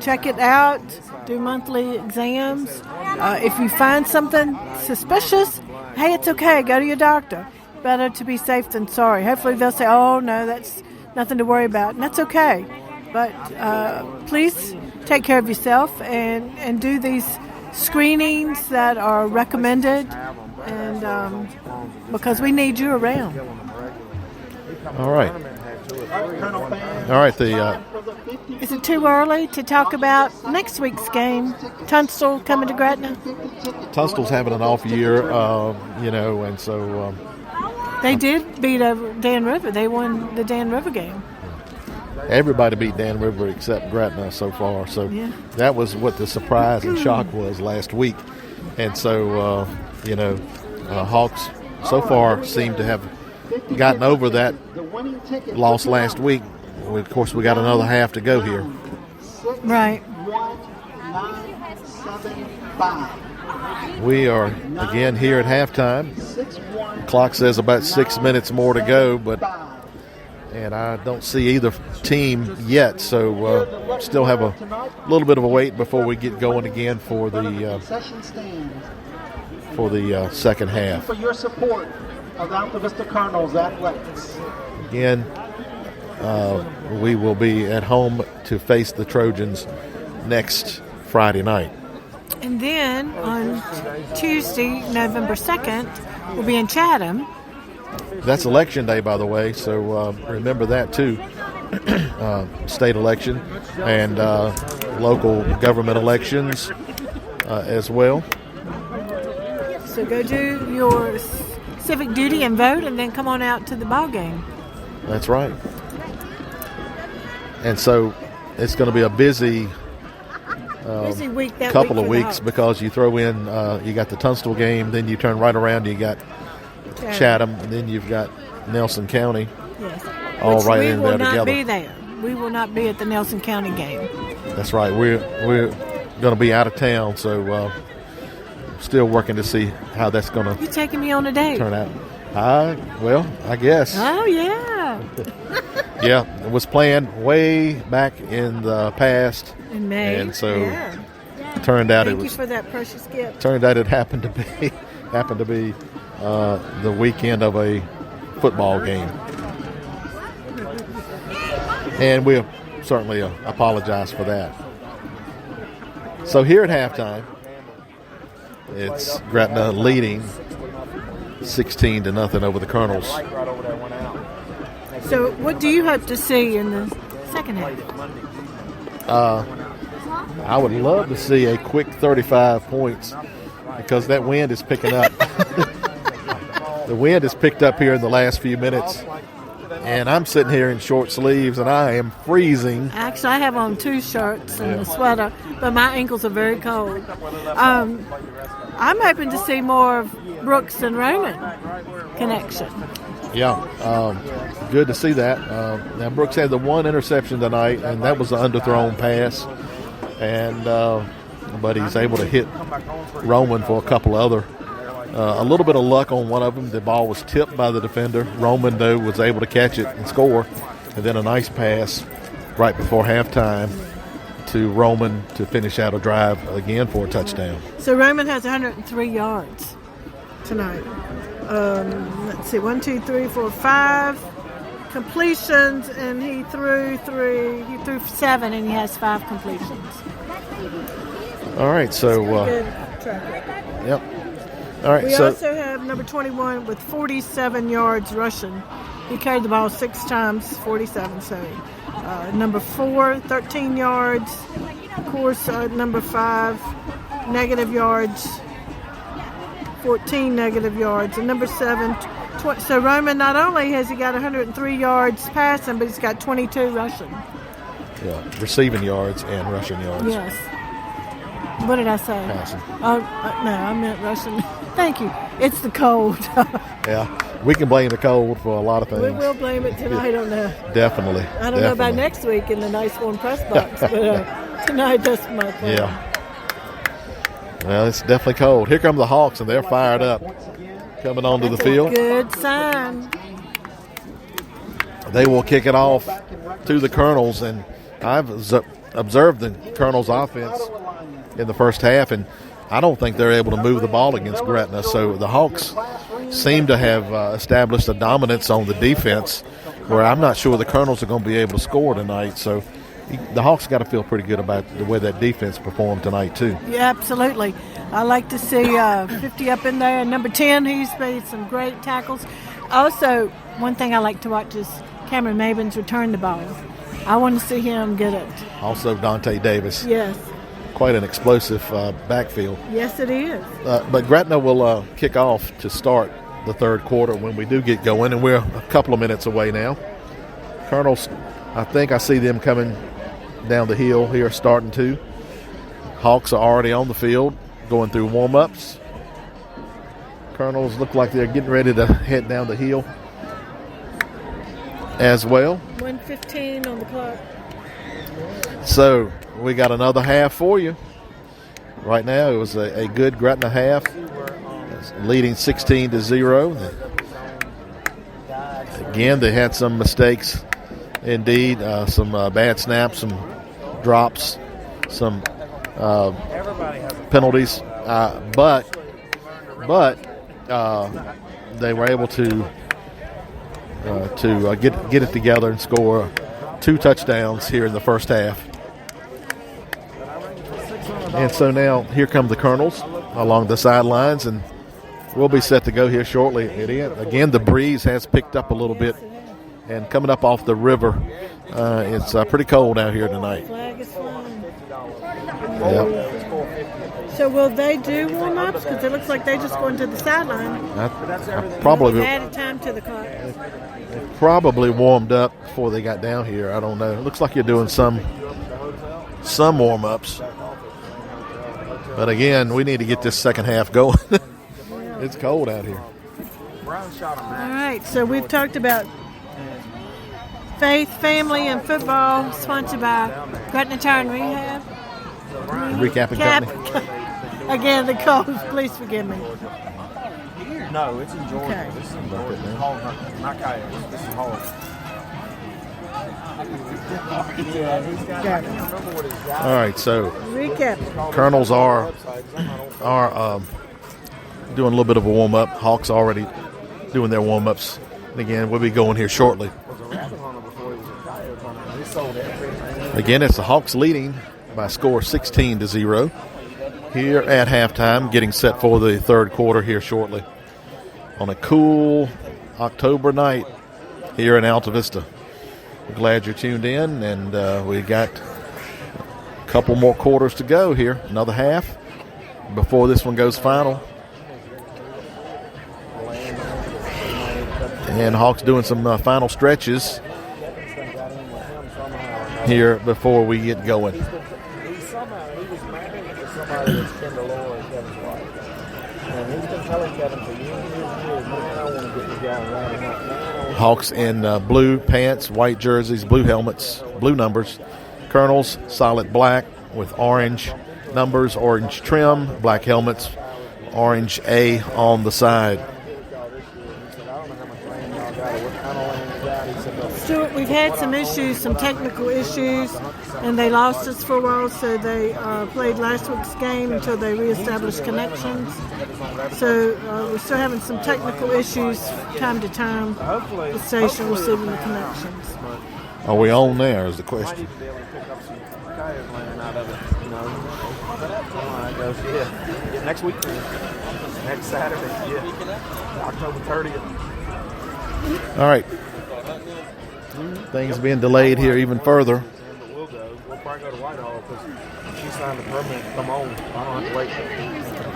Speaker 2: check it out. Do monthly exams. If you find something suspicious, hey, it's okay. Go to your doctor. Better to be safe than sorry. Hopefully they'll say, oh, no, that's nothing to worry about. And that's okay. But please take care of yourself and do these screenings that are recommended, and because we need you around.
Speaker 1: All right.
Speaker 2: Is it too early to talk about next week's game? Tunstall coming to Gretna?
Speaker 1: Tunstall's having an off year, and so...
Speaker 2: they did beat Dan River. They won the Dan River game.
Speaker 1: Everybody beat Dan River except Gretna so far. So that was what the surprise and shock was last week. And so, Hawks so far seem to have gotten over that loss last week. Of course, we got another half to go here.
Speaker 2: Right.
Speaker 1: We are again here at halftime. The clock says about 6 minutes more to go, and I don't see either team yet, so still have a little bit of a wait before we get going again for the second half.
Speaker 3: For your support of Alta Vista Cardinals athletics.
Speaker 1: Again, we will be at home to face the Trojans next Friday night.
Speaker 2: And then on Tuesday, November 2nd, we'll be in Chatham.
Speaker 1: That's election day, by the way, so remember that too. State election and local government elections as well.
Speaker 2: So go do your civic duty and vote, and then come on out to the ball game.
Speaker 1: That's right. And so it's going to be a busy
Speaker 2: week that
Speaker 1: couple
Speaker 2: week
Speaker 1: of
Speaker 2: for the
Speaker 1: weeks
Speaker 2: Hawks.
Speaker 1: because you throw in, you got the Tunstall game, then you turn right around, you got Chatham, and then you've got Nelson County.
Speaker 2: Yes.
Speaker 1: All
Speaker 2: Which
Speaker 1: right
Speaker 2: we
Speaker 1: in
Speaker 2: will
Speaker 1: there
Speaker 2: not
Speaker 1: together.
Speaker 2: be there. We will not be at the Nelson County game.
Speaker 1: That's right. We're going to be out of town, so still working to see how that's going to
Speaker 2: You taking me on a date?
Speaker 1: turn out. Well, I guess.
Speaker 2: Oh, yeah.
Speaker 1: Yeah, it was planned way back in the past,
Speaker 2: In May.
Speaker 1: and so
Speaker 2: yeah.
Speaker 1: it turned out
Speaker 2: Thank
Speaker 1: it
Speaker 2: you
Speaker 1: was.
Speaker 2: for that precious gift.
Speaker 1: Turned out it happened to be the weekend of a football game, and we certainly apologize for that. So here at halftime, it's Gretna leading 16-0 over the Colonels.
Speaker 2: So what do you hope to see in the second half?
Speaker 1: I would love to see a quick 35 points because that wind is picking up. The wind has picked up here in the last few minutes, and I'm sitting here in short sleeves, and I am freezing.
Speaker 2: Actually, I have on 2 shirts and a sweater, but my ankles are very cold. I'm hoping to see more of Brooks and Roman connection.
Speaker 1: Yeah, good to see that. Now, Brooks had the one interception tonight, and that was an underthrown pass, and but he's able to hit Roman for a couple other. A little bit of luck on one of them. The ball was tipped by the defender. Roman, though, was able to catch it and score. And then a nice pass right before halftime to Roman to finish out a drive again for a touchdown.
Speaker 2: So Roman has 103 yards tonight. Let's see, 1, 2, 3, 4, 5 completions, and he threw 3. He threw 7, and he has 5 completions.
Speaker 1: All right, so
Speaker 2: Good track record.
Speaker 1: yep. All right,
Speaker 2: We
Speaker 1: so
Speaker 2: also have number 21 with 47 yards rushing. He carried the ball 6 times, 47. So number 4, 13 yards. Of course, number 5, negative yards. 14 negative yards. And number 7, so Roman, not only has he got 103 yards passing, but he's got 22 rushing.
Speaker 1: yeah, receiving yards and rushing yards.
Speaker 2: Yes. What did I say?
Speaker 1: Passing.
Speaker 2: Oh, no, I meant rushing. Thank you. It's the cold.
Speaker 1: Yeah, we can blame the cold for a lot of things.
Speaker 2: We will blame it tonight on that.
Speaker 1: Definitely.
Speaker 2: I don't know about next week in the nice warm press box, but tonight that's my plan.
Speaker 1: Yeah. Well, it's definitely cold. Here come the Hawks, and they're fired up. Coming onto the field.
Speaker 2: Good sign.
Speaker 1: They will kick it off to the Colonels, and I've observed the Colonels' offense in the first half, and I don't think they're able to move the ball against Gretna. So the Hawks seem to have established a dominance on the defense where I'm not sure the Colonels are going to be able to score tonight. So the Hawks got to feel pretty good about the way that defense performed tonight, too.
Speaker 2: Yeah, absolutely. I like to see 50 up in there. And number 10, he's made some great tackles. Also, one thing I like to watch is Cameron Mabins return the ball. I want to see him get it.
Speaker 1: Also, Dante Davis.
Speaker 2: Yes.
Speaker 1: Quite an explosive backfield.
Speaker 2: Yes, it is.
Speaker 1: But Gretna will kick off to start the third quarter when we do get going, and we're a couple of minutes away now. Colonels, I think I see them coming down the hill here, starting to. Hawks are already on the field, going through warm-ups. Colonels look like they're getting ready to head down the hill as well.
Speaker 2: 1:15 on the clock.
Speaker 1: So we got another half for you. Right now it was a good Gretna half, leading 16-0. Again, they had some mistakes indeed, some bad snaps, some drops, some penalties, but they were able to get it together and score 2 touchdowns here in the first half. And so now here come the Colonels along the sidelines, and we'll be set to go here shortly. Again, the breeze has picked up a little bit, and coming up off the river, it's pretty cold out here tonight.
Speaker 2: Flag is flying.
Speaker 1: Yep.
Speaker 2: So will they do warm-ups? Because it looks like they just going to the sideline.
Speaker 1: Probably
Speaker 2: Added time to the clock.
Speaker 1: probably warmed up before they got down here. I don't know. It looks like you're doing some warm-ups. But again, we need to get this second half going. It's cold out here.
Speaker 2: All right, so we've talked about faith, family, and football, sponsored by Gretna Tire and Rehab.
Speaker 1: Recapping company.
Speaker 2: Again, the cold. Please forgive me.
Speaker 5: No, it's in Georgia.
Speaker 2: Okay.
Speaker 5: This is in Georgia. Not Coyotes. This is hard.
Speaker 2: Got it.
Speaker 1: All right, so
Speaker 2: Recap.
Speaker 1: Colonels are doing a little bit of a warm-up. Hawks already doing their warm-ups. And again, we'll be going here shortly. Again, it's the Hawks leading by a score 16-0 here at halftime, getting set for the third quarter here shortly on a cool October night here in Alta Vista. We're glad you're tuned in, and we got a couple more quarters to go here, another half before this one goes final. And Hawks doing some final stretches here before we get going. Hawks in blue pants, white jerseys, blue helmets, blue numbers. Colonels, solid black with orange numbers, orange trim, black helmets, orange A on the side.
Speaker 2: Stuart, we've had some issues, some technical issues, and they lost us for a while, so they played last week's game until they reestablished connections. So we're still having some technical issues time to time. The station receiving the connections.
Speaker 1: Are we on there is the question.
Speaker 5: Next week, next Saturday, October 30th.
Speaker 1: All right. Things being delayed here even further.
Speaker 5: We'll probably go to Whitehall because she signed a permit to come on. I don't have to wait.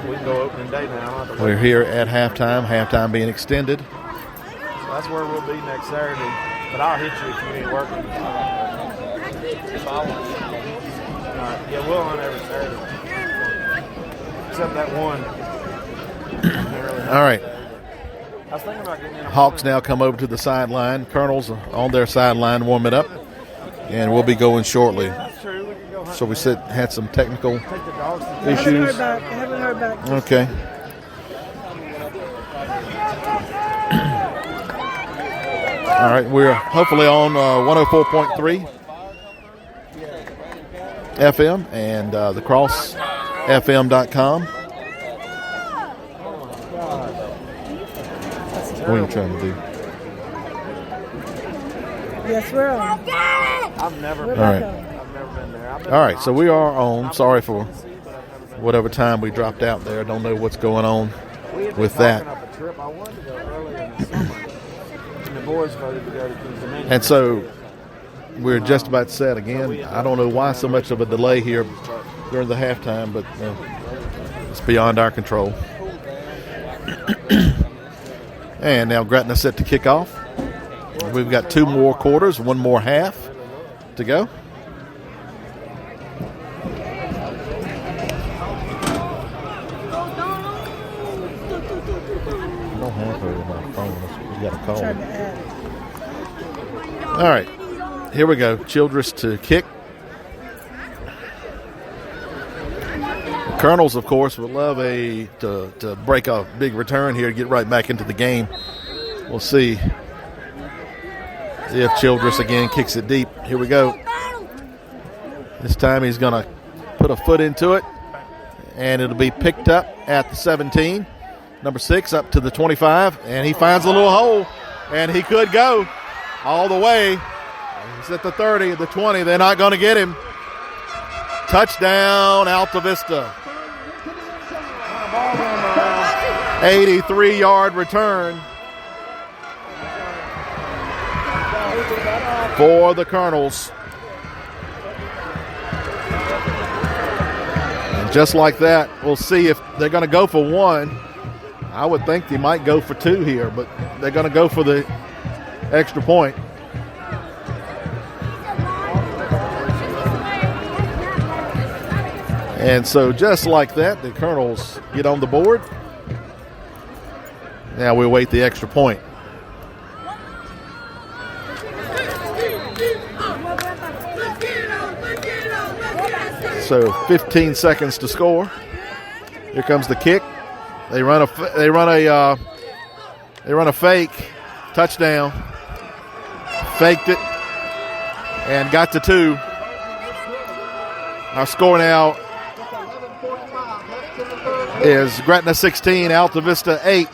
Speaker 5: We can go opening day now.
Speaker 1: We're here at halftime being extended.
Speaker 5: So that's where we'll be next Saturday. But I'll hit you if you ain't working. Yeah, we'll on every Saturday. Except that one.
Speaker 1: All right.
Speaker 5: I was thinking about getting in.
Speaker 1: Hawks now come over to the sideline. Colonels on their sideline warming up. And we'll be going shortly.
Speaker 5: That's true. We can go hunt.
Speaker 1: So we had some technical
Speaker 5: Take the dogs to
Speaker 1: issues.
Speaker 2: I haven't heard back.
Speaker 1: Okay. All right, we're hopefully on 104.3 FM and thecrossfm.com. What are you trying to do?
Speaker 2: Yes, we're on.
Speaker 5: I've never
Speaker 2: We're
Speaker 5: been.
Speaker 1: All right.
Speaker 5: I've never been there.
Speaker 1: All right, so we are on. Sorry for whatever time we dropped out there. I don't know what's going on with that.
Speaker 5: Up a trip. I wanted to go earlier in the summer. And the boys voted to go to Kings Dominion.
Speaker 1: And so we're just about set again. I don't know why so much of a delay here during the halftime, but it's beyond our control. And now Gretna set to kick off. We've got two more quarters, one more half to go. I don't have her on my phone. You got to call her. All right, here we go. Childress to kick. Colonels, of course, would love to break a big return here to get right back into the game. We'll see if Childress again kicks it deep. Here we go. This time he's going to put a foot into it, and it'll be picked up at the 17. Number 6 up to the 25, and he finds a little hole, and he could go all the way. He's at the 30, the 20. They're not going to get him. Touchdown, Alta Vista. 83-yard return for the Colonels. And just like that, we'll see if they're going to go for one. I would think they might go for two here, but they're going to go for the extra point. And so just like that, the Colonels get on the board. Now we await the extra point. So 15 seconds to score. Here comes the kick. They run a fake. Touchdown. Faked it and got to two. Our score now is Gretna 16, Alta Vista 8.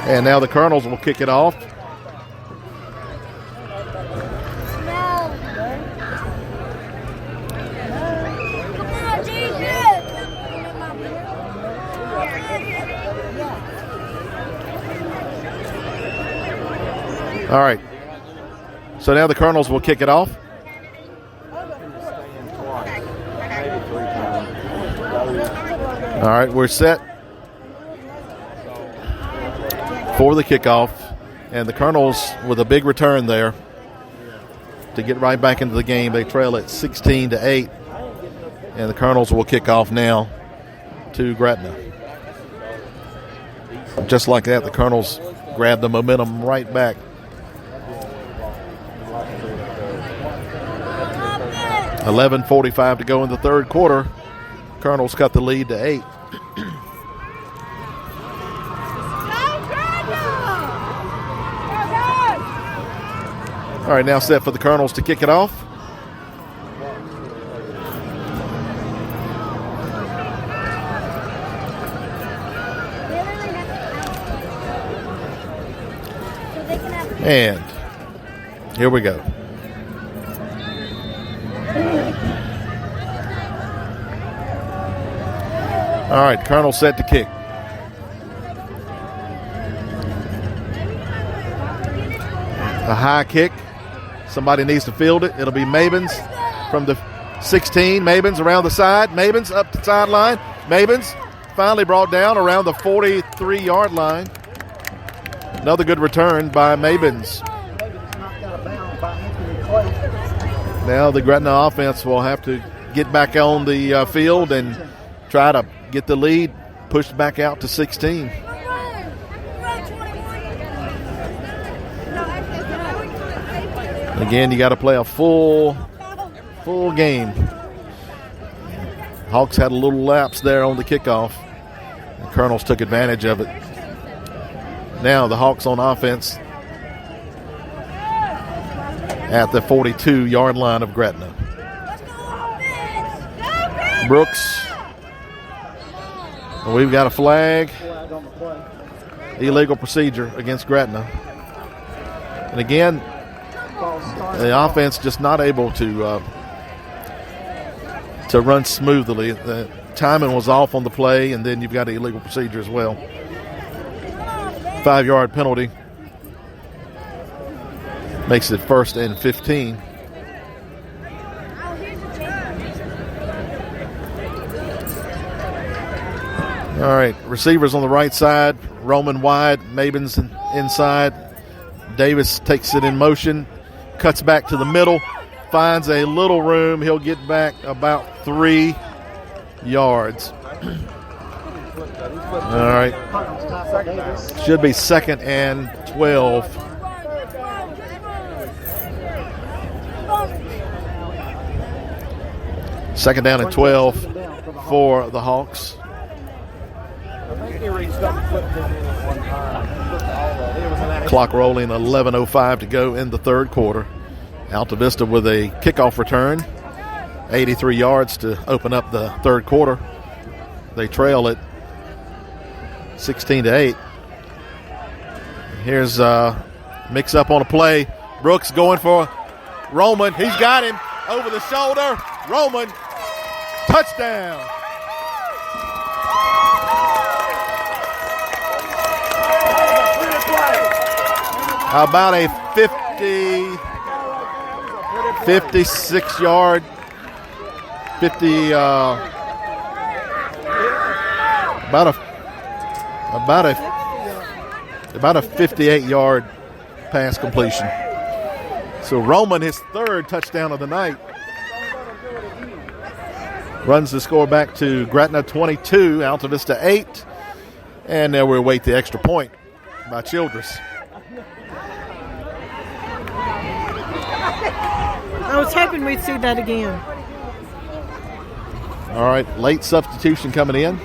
Speaker 1: And now the Colonels will kick it off. All right. So now the Colonels will kick it off. All right, we're set for the kickoff, and the Colonels with a big return there to get right back into the game. They trail at 16-8, and the Colonels will kick off now to Gretna. Just like that, the Colonels grab the momentum right back. 11:45 to go in the third quarter. Colonels cut the lead to 8. All right, now set for the Colonels to kick it off. And here we go. All right, Colonel set to kick. A high kick. Somebody needs to field it. It'll be Mabins from the 16. Mabins around the side. Mabins up the sideline. Mabins finally brought down around the 43-yard line. Another good return by Mabins. Now the Gretna offense will have to get back on the field and try to get the lead pushed back out to 16. Again, you got to play a full game. Hawks had a little lapse there on the kickoff. The Colonels took advantage of it. Now the Hawks on offense at the 42-yard line of Gretna. Brooks. We've got a flag. Illegal procedure against Gretna. And again, the offense just not able to run smoothly. The timing was off on the play, and then you've got an illegal procedure as well. 5-yard penalty. Makes it 1st and 15. All right, receivers on the right side. Roman wide, Mabins inside. Davis takes it in motion, cuts back to the middle, finds a little room. He'll get back about 3 yards. All right. Should be 2nd and 12. Second down and 12 for the Hawks. Clock rolling, 11:05 to go in the third quarter. Alta Vista with a kickoff return, 83 yards to open up the third quarter. They trail it 16-8. Here's a mix-up on a play. Brooks going for Roman, he's got him over the shoulder. Roman, touchdown. About a 56 yard, 50, about a 58 yard pass completion. So Roman, his third touchdown of the night, runs the score back to Gretna 22, Alta Vista 8, and now we'll wait the extra point by Childress.
Speaker 2: I was hoping we'd see that again.
Speaker 1: All right, late substitution coming in.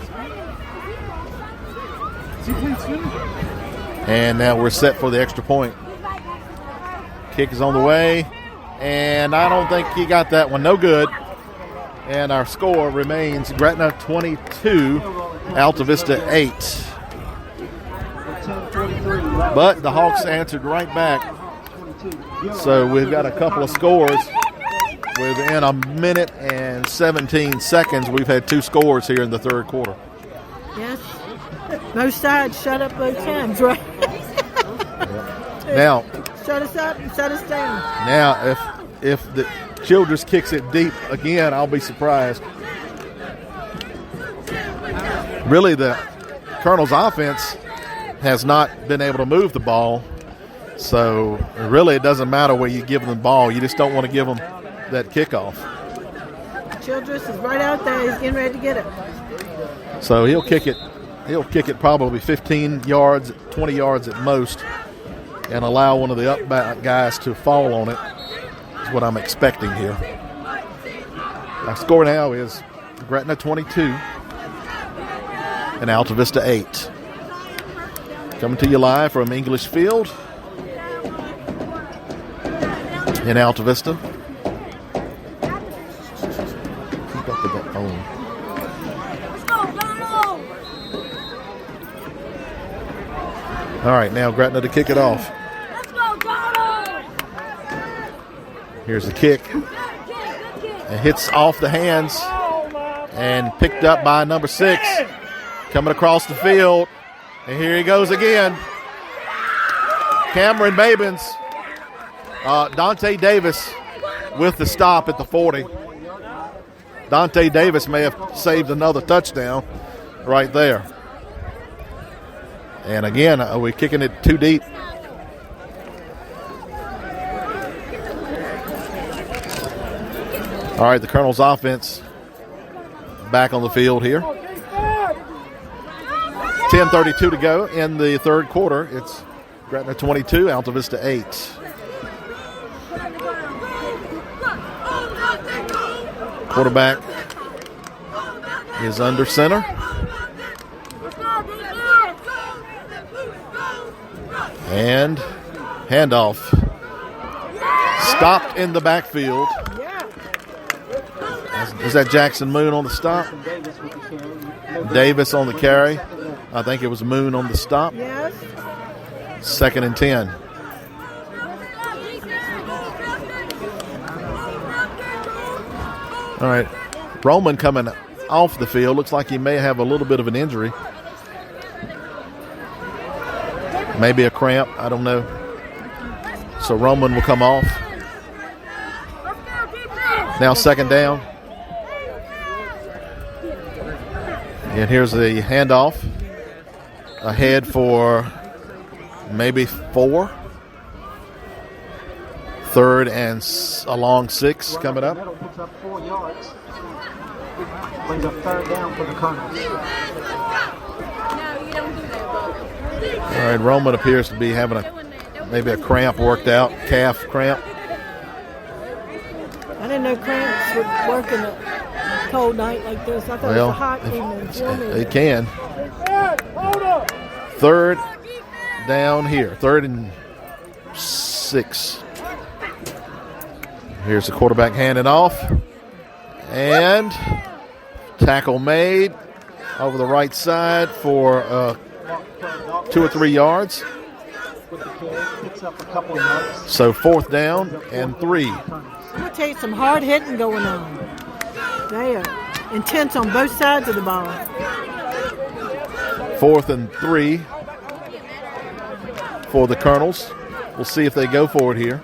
Speaker 1: And now we're set for the extra point. Kick is on the way, and I don't think he got that one. No good. And our score remains Gretna 22, Alta Vista 8. But the Hawks answered right back. So we've got a couple of scores. Within a minute and 17 seconds, we've had two scores here in the third quarter.
Speaker 2: Yes. Both sides shut up both times, right?
Speaker 1: Now,
Speaker 2: shut us up and shut us down.
Speaker 1: Now, if the Childress kicks it deep again, I'll be surprised. Really, the Colonel's offense has not been able to move the ball. So, really, it doesn't matter where you give them the ball. You just don't want to give them that kickoff.
Speaker 2: Childress is right out there. He's getting ready to get it.
Speaker 1: So he'll kick it. He'll kick it probably 15 yards, 20 yards at most, and allow one of the up guys to fall on it. Is what I'm expecting here. Our score now is Gretna 22 and Alta Vista 8. Coming to you live from English Field in Alta Vista. Keep up with that phone. All right, now Gretna to kick it off. Here's the kick. It hits off the hands and picked up by number 6. Coming across the field. And here he goes again. Cameron Babins. Dante Davis with the stop at the 40. Dante Davis may have saved another touchdown right there. And again, we're kicking it too deep. All right, the Colonel's offense back on the field here. 10:32 to go in the third quarter. It's Gretna 22, Alta Vista 8. Quarterback is under center. And handoff. Stopped in the backfield. Is that Jackson Moon on the stop? Davis on the carry. I think it was Moon on the stop.
Speaker 2: Yes.
Speaker 1: 2nd and 10. All right. Roman coming off the field. Looks like he may have a little bit of an injury. Maybe a cramp. I don't know. So Roman will come off. Now 2nd down. And here's the handoff. Ahead for maybe 4. 3rd and a long 6 coming up.
Speaker 3: Picks up 4 yards. Brings up 3rd down for the Colonels.
Speaker 1: All right, Roman appears to be having maybe a cramp worked out, calf cramp.
Speaker 2: I didn't know cramps would work in a cold night like this. I thought it was a hot evening.
Speaker 1: It can. 3rd down here. 3rd and 6. Here's the quarterback handing off. And tackle made over the right side for 2 or 3 yards.
Speaker 3: picks up a couple of yards.
Speaker 1: So 4th down and 3.
Speaker 2: I'm going to tell you some hard hitting going on. They are intense on both sides of the ball.
Speaker 1: 4th and 3 for the Colonels. We'll see if they go for it here.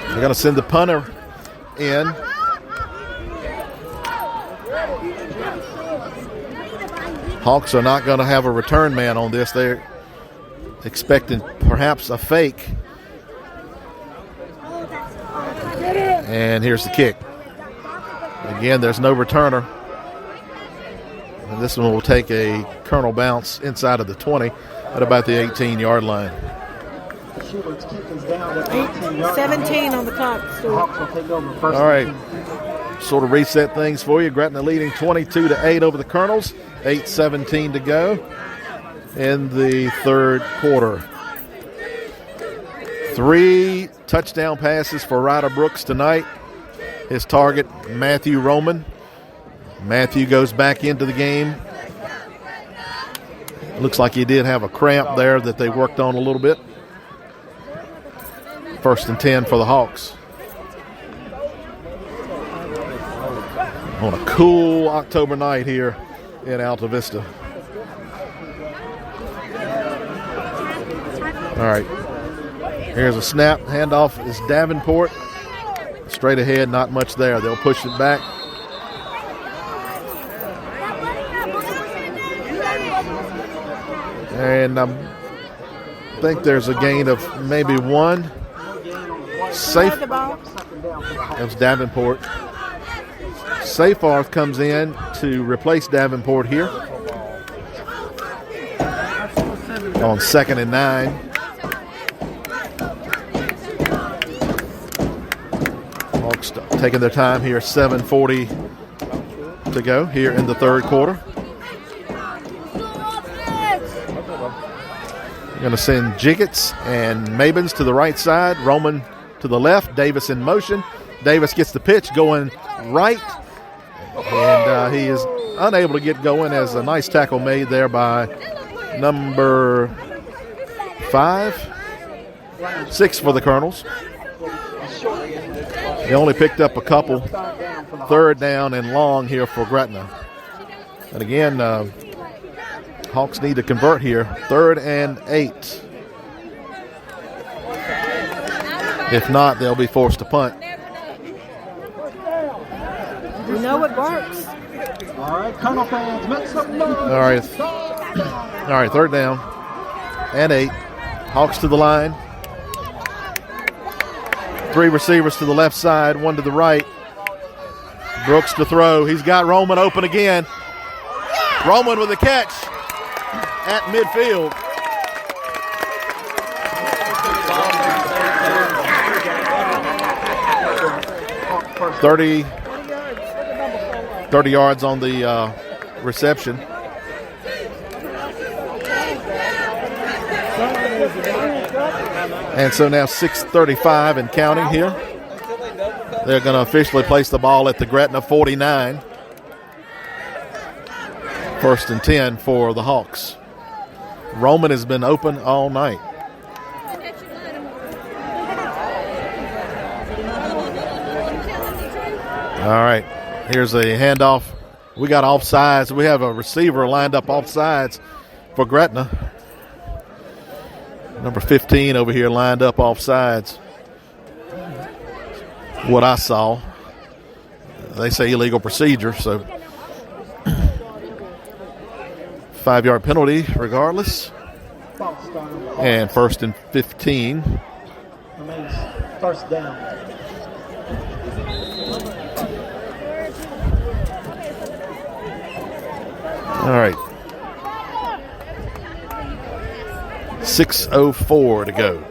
Speaker 1: They're going to send the punter in. Hawks are not going to have a return man on this. They're expecting perhaps a fake. And here's the kick. Again, there's no returner. And this one will take a Colonel bounce inside of the 20 at about the 18-yard line.
Speaker 2: 17 on the clock.
Speaker 1: All right. Sort of reset things for you. Gretna leading 22-8 over the Colonels. 8:17 to go in the third quarter. 3 touchdown passes for Ryder Brooks tonight. His target, Matthew Roman. Matthew goes back into the game. Looks like he did have a cramp there that they worked on a little bit. 1st and 10 for the Hawks. On a cool October night here in Alta Vista. All right. Here's a snap. Handoff is Davenport. Straight ahead, not much there. They'll push it back. And I think there's a gain of maybe 1. Safe. That's Davenport. Seyfarth comes in to replace Davenport here on 2nd and 9. Hawks taking their time here. 7:40 to go here in the third quarter. We're going to send Jiggets and Mabins to the right side. Roman to the left. Davis in motion. Davis gets the pitch going right. And he is unable to get going as a nice tackle made there by number 6 for the Colonels. They only picked up a couple. 3rd down and long here for Gretna. And again, Hawks need to convert here. 3rd and 8. If not, they'll be forced to punt.
Speaker 2: We know it works.
Speaker 3: All right, Colonel fans, make some noise.
Speaker 1: All right, 3rd down and 8. Hawks to the line. 3 receivers to the left side, 1 to the right. Brooks to throw. He's got Roman open again. Roman with a catch at midfield. Thirty yards on the reception. And so now 6:35 and counting here. They're going to officially place the ball at the Gretna 49. 1st and 10 for the Hawks. Roman has been open all night. All right, here's a handoff. We got offsides. We have a receiver lined up offsides for Gretna. Number 15 over here lined up offsides. What I saw. They say illegal procedure, so 5-yard penalty regardless. And 1st and 15.
Speaker 3: Remains 1st down.
Speaker 1: All right. 6:04 to go.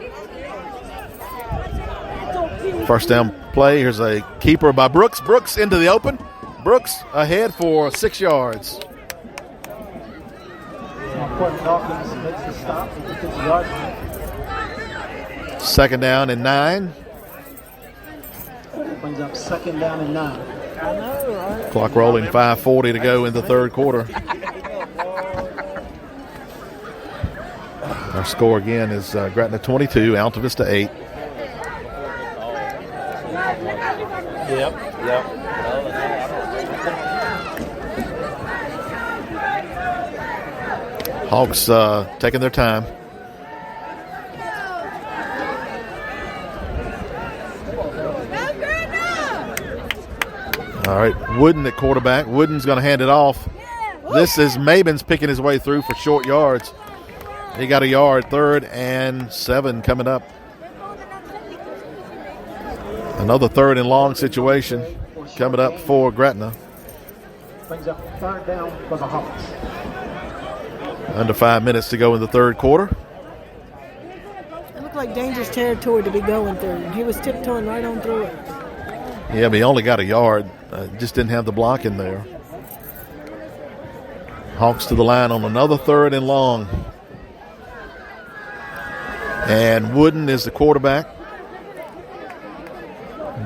Speaker 1: 1st down play. Here's a keeper by Brooks. Brooks into the open. Brooks ahead for 6 yards.
Speaker 3: Dawkins makes the stop at the 50-yard line.
Speaker 1: 2nd down and 9.
Speaker 3: Brings up 2nd down and 9.
Speaker 1: Clock rolling, 5:40 to go in the third quarter. Our score again is Gretna 22, Alta Vista 8.
Speaker 5: Yep.
Speaker 1: Hawks taking their time. All right, Wooden at quarterback. Wooden's going to hand it off. This is Mabin's picking his way through for short yards. He got a yard, 3rd and 7 coming up. Another 3rd and long situation coming up for Gretna.
Speaker 3: Brings up 3rd down for the Hawks.
Speaker 1: Under 5 minutes to go in the 3rd quarter.
Speaker 2: It looked like dangerous territory to be going through. He was tiptoeing right on through it.
Speaker 1: Yeah, but he only got a yard. Just didn't have the block in there. Hawks to the line on another 3rd and long. And Wooden is the quarterback.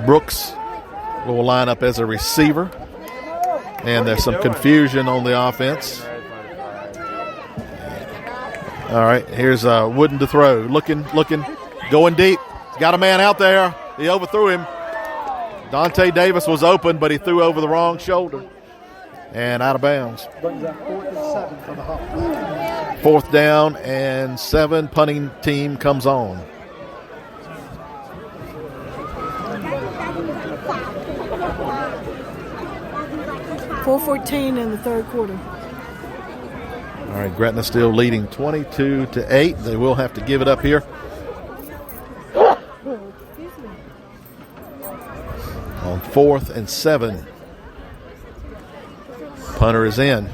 Speaker 1: Brooks will line up as a receiver. And there's some confusion on the offense. All right, here's Wooden to throw. Looking, going deep. Got a man out there. He overthrew him. Dante Davis was open, but he threw over the wrong shoulder. And out of bounds.
Speaker 3: Brings up 4th and 7 for the Hawks.
Speaker 1: 4th down and 7. Punting team comes on.
Speaker 2: .414 in the 3rd quarter.
Speaker 1: All right, Gretna still leading 22-8. They will have to give it up here. On 4th and 7. Punter is in.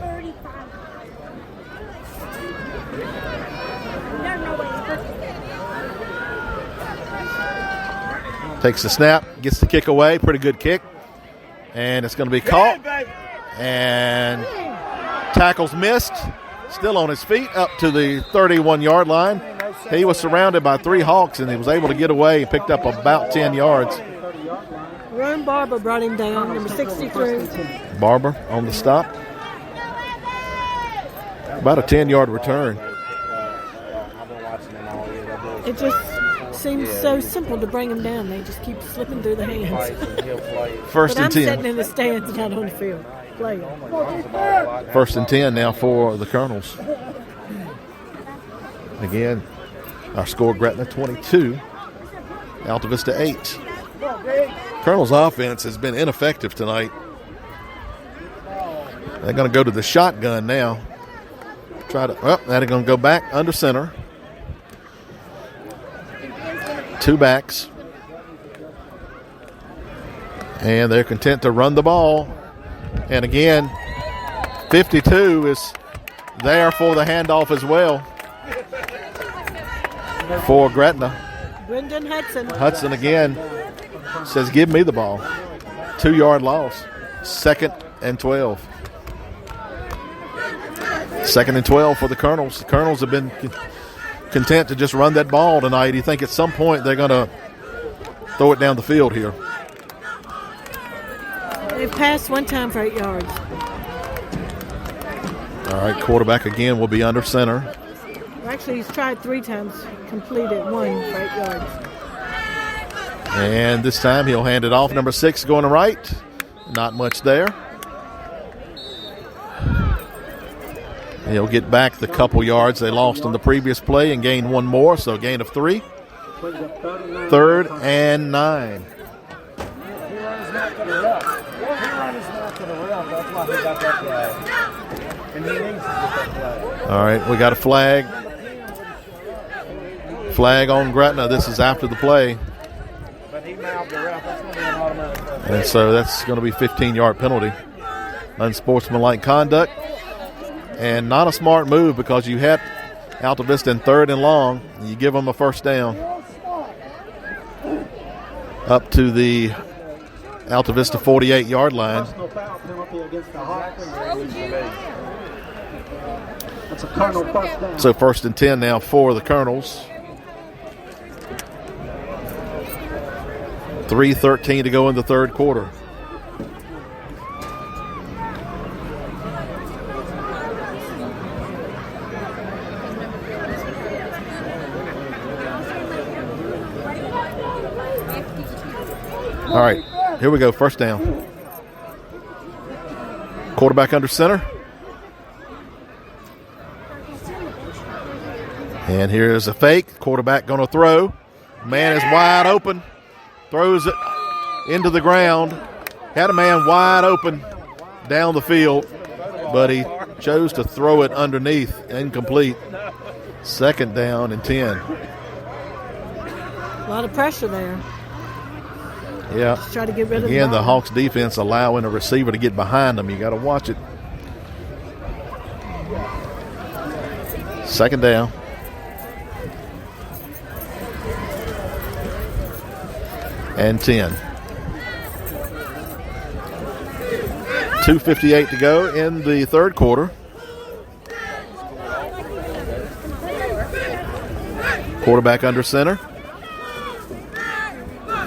Speaker 1: Takes the snap, gets the kick away. Pretty good kick. And it's going to be caught. And tackles missed. Still on his feet up to the 31-yard line. He was surrounded by 3 Hawks, and he was able to get away and picked up about 10 yards.
Speaker 2: Ron Barber brought him down, number 63.
Speaker 1: Barber on the stop. About a 10-yard return.
Speaker 2: It just seems so simple to bring him down. They just keep slipping through the hands.
Speaker 1: First
Speaker 2: But
Speaker 1: and
Speaker 2: I'm
Speaker 1: 10.
Speaker 2: sitting in the stands, not on the field. Playing.
Speaker 1: 1st and 10 now for the Colonels. Again, our score Gretna 22, Alta Vista 8. Colonel's offense has been ineffective tonight. They're going to go to the shotgun now. They're going to go back under center. 2 backs. And they're content to run the ball. And again, 52 is there for the handoff as well for Gretna.
Speaker 2: Brendan Hudson.
Speaker 1: Hudson again says, give me the ball. 2-yard loss. 2nd and 12. 2nd and 12 for the Colonels. The Colonels have been content to just run that ball tonight. You think at some point they're going to throw it down the field here.
Speaker 2: They've passed one time for 8 yards.
Speaker 1: All right, quarterback again will be under center.
Speaker 2: Well, actually, he's tried 3 times, completed 1 for 8 yards.
Speaker 1: And this time he'll hand it off. Number 6 going to right. Not much there. He'll get back the couple yards they lost on the previous play and gain 1 more, so a gain of 3. 3rd and 9. All right, we got a flag. Flag on Gretna. This is after the play. And so that's going to be 15-yard penalty. Unsportsmanlike conduct. And not a smart move because you had Alta Vista in 3rd and long. And you give them a 1st down. Up to the Alta Vista 48-yard line.
Speaker 3: Personal foul penalty against the Hawks. That's a Colonel 1st down.
Speaker 1: So 1st and 10 now for the Colonels. 3:13 to go in the 3rd quarter. All right, here we go. First down. Quarterback under center. And here's a fake. Quarterback going to throw. Man is wide open. Throws it into the ground. Had a man wide open down the field, but he chose to throw it underneath. Incomplete. Second down and 10.
Speaker 2: A lot of pressure there.
Speaker 1: Yeah.
Speaker 2: Just try to get rid of
Speaker 1: Again,
Speaker 2: the
Speaker 1: the
Speaker 2: ball.
Speaker 1: Hawks defense allowing a receiver to get behind them. You got to watch it. Second down. And 10. 2:58 to go in the third quarter. Quarterback under center.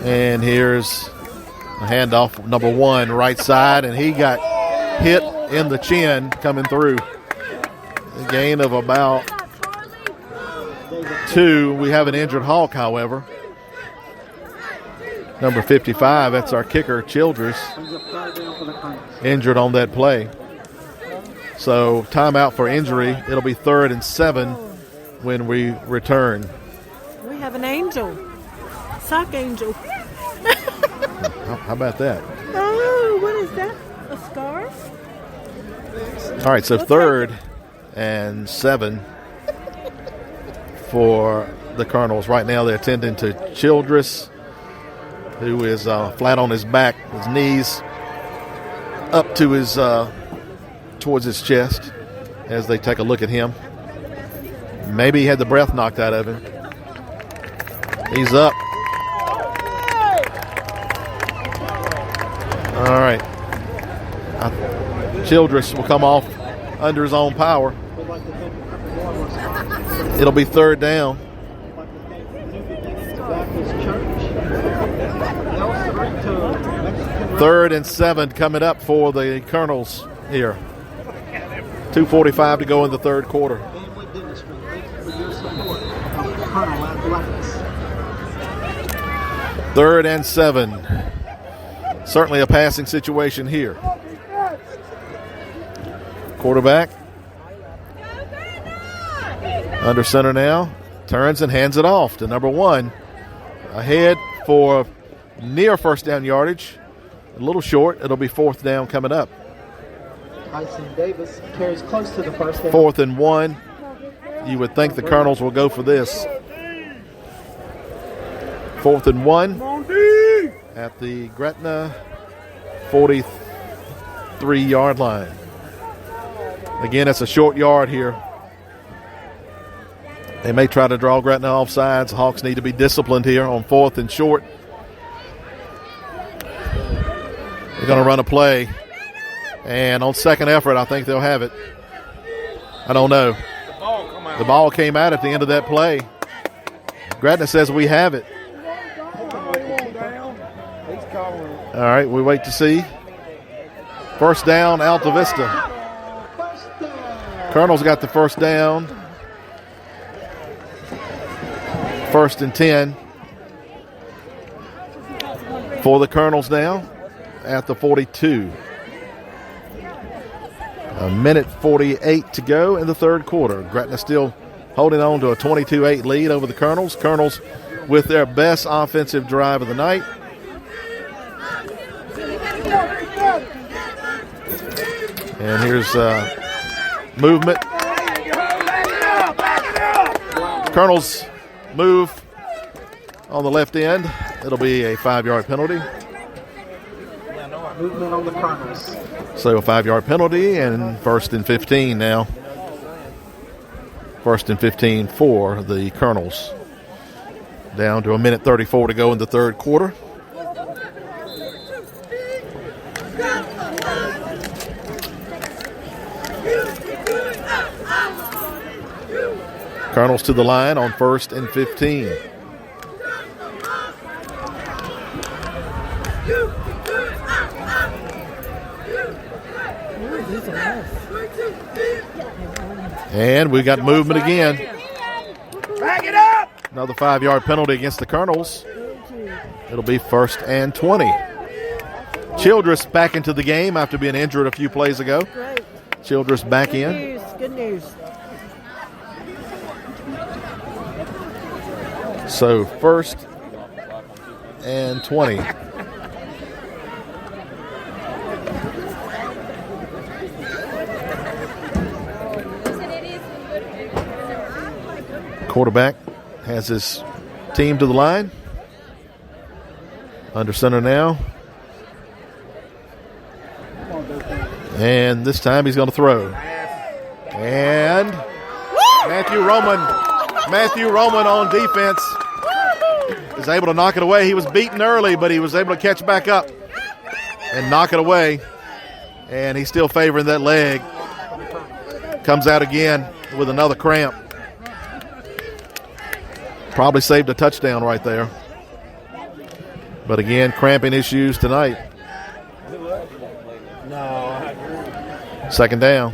Speaker 1: And here's a handoff, number 1, right side, and he got hit in the chin coming through. A gain of about 2. We have an injured Hawk, however. Number 55, that's our kicker, Childress, injured on that play. So timeout for injury. It'll be 3rd and 7 when we return.
Speaker 2: We have an angel. Sock angel.
Speaker 1: How about that?
Speaker 2: Oh, what is that? A scarf?
Speaker 1: All right, so 3rd and 7 for the Colonels. Right now they're attending to Childress, who is flat on his back, his knees up to his towards his chest as they take a look at him. Maybe he had the breath knocked out of him. He's up. All right. Childress will come off under his own power. It'll be 3rd down. 3rd and 7 coming up for the Colonels here. 2:45 to go in the third quarter. 3rd and 7. Certainly a passing situation here. Quarterback under center now. Turns and hands it off to number 1. Ahead for near first down yardage. A little short. It'll be 4th down coming up.
Speaker 3: Tyson Davis carries close to the first down.
Speaker 1: 4th and 1. You would think the Colonels will go for this. 4th and 1 at the Gretna 43-yard line. Again, it's a short yard here. They may try to draw Gretna off sides. Hawks need to be disciplined here on 4th and short. They're going to run a play. And on second effort, I think they'll have it. I don't know. The ball came out at the end of that play. Gretna says we have it. All right, we wait to see. First down, Alta Vista. Colonels got the first down. 1st and 10 for the Colonels now at the 42. A minute 48 to go in the third quarter. Gretna still holding on to a 22-8 lead over the Colonels. Colonels with their best offensive drive of the night. And here's movement. Colonels move on the left end. It'll be a 5-yard penalty.
Speaker 3: Movement on the Colonels.
Speaker 1: So a 5-yard penalty and 1st and 15 now. 1st and 15 for the Colonels. Down to a minute 34 to go in the third quarter. Colonels to the line on 1st and 15. And we got movement again.
Speaker 3: Back it up!
Speaker 1: Another 5-yard penalty against the Colonels. It'll be 1st and 20. Childress back into the game after being injured a few plays ago.
Speaker 2: Great.
Speaker 1: Childress back in.
Speaker 2: Good news.
Speaker 1: So 1st and 20. Quarterback has his team to the line. Under center now. And this time he's going to throw. And Matthew Roman on defense is able to knock it away. He was beaten early, but he was able to catch back up and knock it away. And he's still favoring that leg. Comes out again with another cramp. Probably saved a touchdown right there. But again, cramping issues tonight. Second down.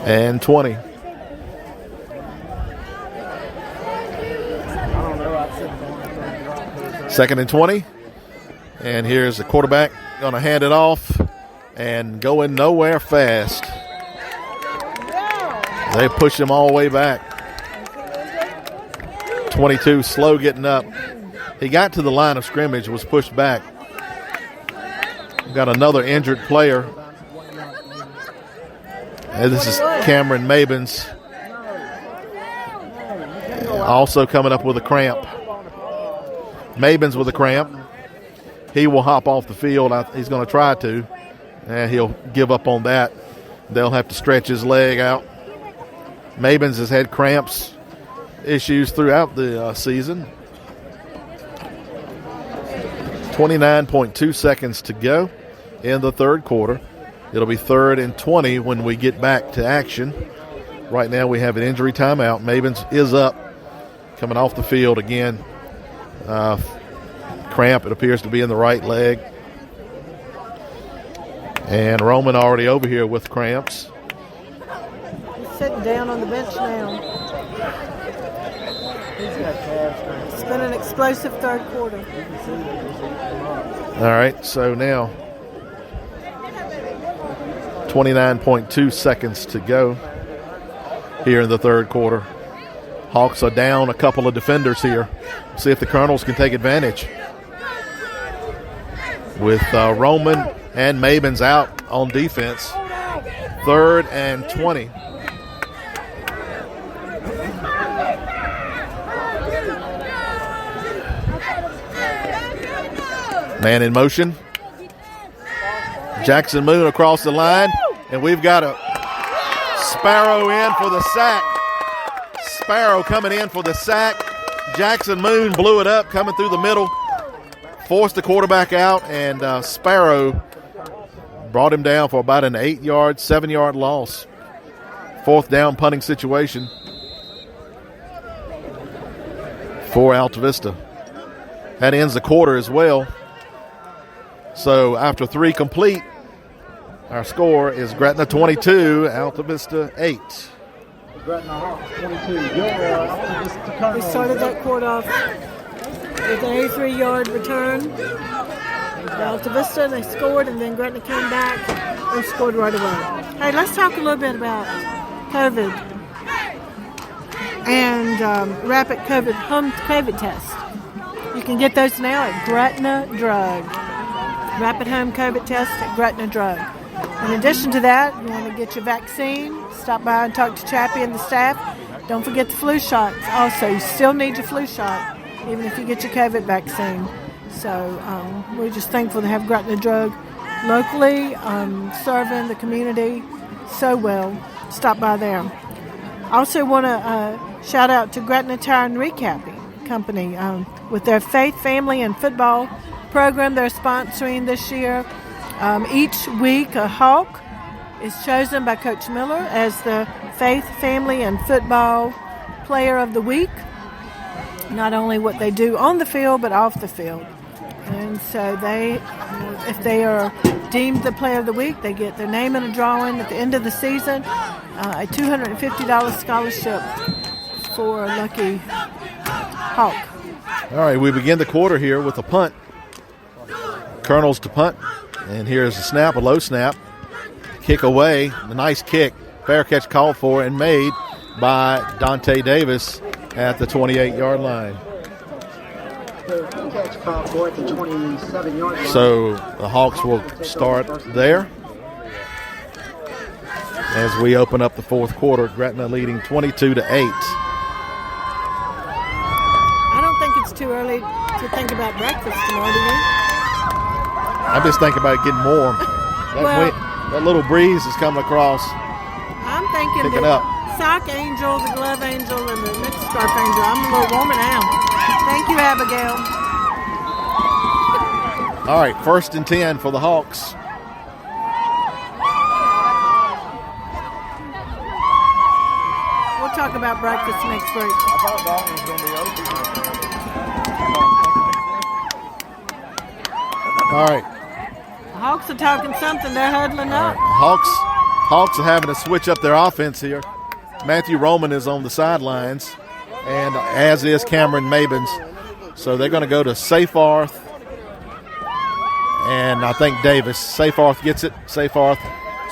Speaker 1: And 20. Second and 20. And here's the quarterback going to hand it off and going nowhere fast. They push him all the way back. 22, slow getting up. He got to the line of scrimmage, was pushed back. We've got another injured player. And this is Cameron Mabins. Also coming up with a cramp. Mabins with a cramp. He will hop off the field. He's going to try to. And he'll give up on that. They'll have to stretch his leg out. Mabins has had cramps issues throughout the season. 29.2 seconds to go in the third quarter. It'll be 3rd and 20 when we get back to action. Right now we have an injury timeout. Mabins is up, coming off the field again. Cramp, it appears to be in the right leg. And Roman already over here with cramps.
Speaker 2: He's sitting down on the bench now. It's been an explosive third quarter.
Speaker 1: All right, so now 29.2 seconds to go here in the third quarter. Hawks are down a couple of defenders here. See if the Colonels can take advantage. With Roman and Mabins out on defense. 3rd and 20. Man in motion. Jackson Moon across the line. And we've got a Sparrow in for the sack. Sparrow coming in for the sack. Jackson Moon blew it up, coming through the middle. Forced the quarterback out, and Sparrow brought him down for about an 8-yard, 7-yard loss. 4th down punting situation for Alta Vista. That ends the quarter as well. So after 3 complete, our score is Gretna 22, Alta Vista 8.
Speaker 3: Gretna Hawks 22. Alta Vista Colonels.
Speaker 2: We started that quarter off with an 83-yard return. Alta Vista, they scored, and then Gretna came back and scored right away. Hey, let's talk a little bit about COVID and rapid home COVID test. You can get those now at Gretna Drug. Rapid home COVID test at Gretna Drug. In addition to that, you want to get your vaccine, stop by and talk to Chappie and the staff. Don't forget the flu shots. Also, you still need your flu shot, even if you get your COVID vaccine. So we're just thankful to have Gretna Drug locally, serving the community so well. Stop by there. I also want to shout out to Gretna Tire and Recapping Company with their Faith, Family, and Football program they're sponsoring this year. Each week, a Hawk is chosen by Coach Miller as the Faith, Family, and Football Player of the Week. Not only what they do on the field, but off the field. And so if they are deemed the Player of the Week, they get their name in a drawing at the end of the season, a $250 scholarship for Lucky Hawk.
Speaker 1: All right, we begin the quarter here with a punt. Colonels to punt. And here's a snap, a low snap. Kick away, a nice kick. Fair catch called for and made by Dante Davis at the 28-yard line.
Speaker 3: Catch called for at the 27-yard line.
Speaker 1: So the Hawks will start there. As we open up the fourth quarter, Gretna leading 22-8.
Speaker 2: I don't think it's too early to think about breakfast tomorrow, do you?
Speaker 1: I'm just thinking about getting warm. That little breeze is coming across.
Speaker 2: I'm thinking
Speaker 1: Picking
Speaker 2: the
Speaker 1: up.
Speaker 2: sock angel, the glove angel, and the next scarf angel. I'm a little warmer now. Thank you, Abigail.
Speaker 1: All right, 1st and 10 for the Hawks.
Speaker 2: We'll talk about breakfast next week.
Speaker 5: I thought Dalton was going to be open.
Speaker 1: All right.
Speaker 2: The Hawks are talking something. They're huddling up.
Speaker 1: Hawks are having to switch up their offense here. Matthew Roman is on the sidelines, and as is Cameron Mabins. So they're going to go to Seyfarth, and I think Davis. Seyfarth gets it. Seyfarth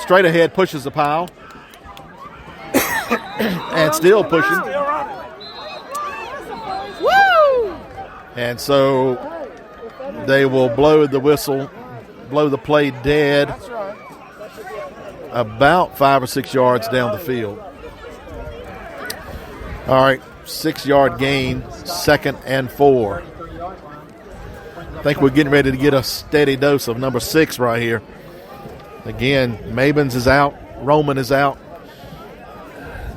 Speaker 1: straight ahead, pushes the pile, and still pushing.
Speaker 2: Woo!
Speaker 1: And so they will blow the whistle, blow the play dead about 5 or 6 yards down the field. All right, 6-yard gain, 2nd and 4. I think we're getting ready to get a steady dose of number 6 right here. Again, Mabins is out, Roman is out,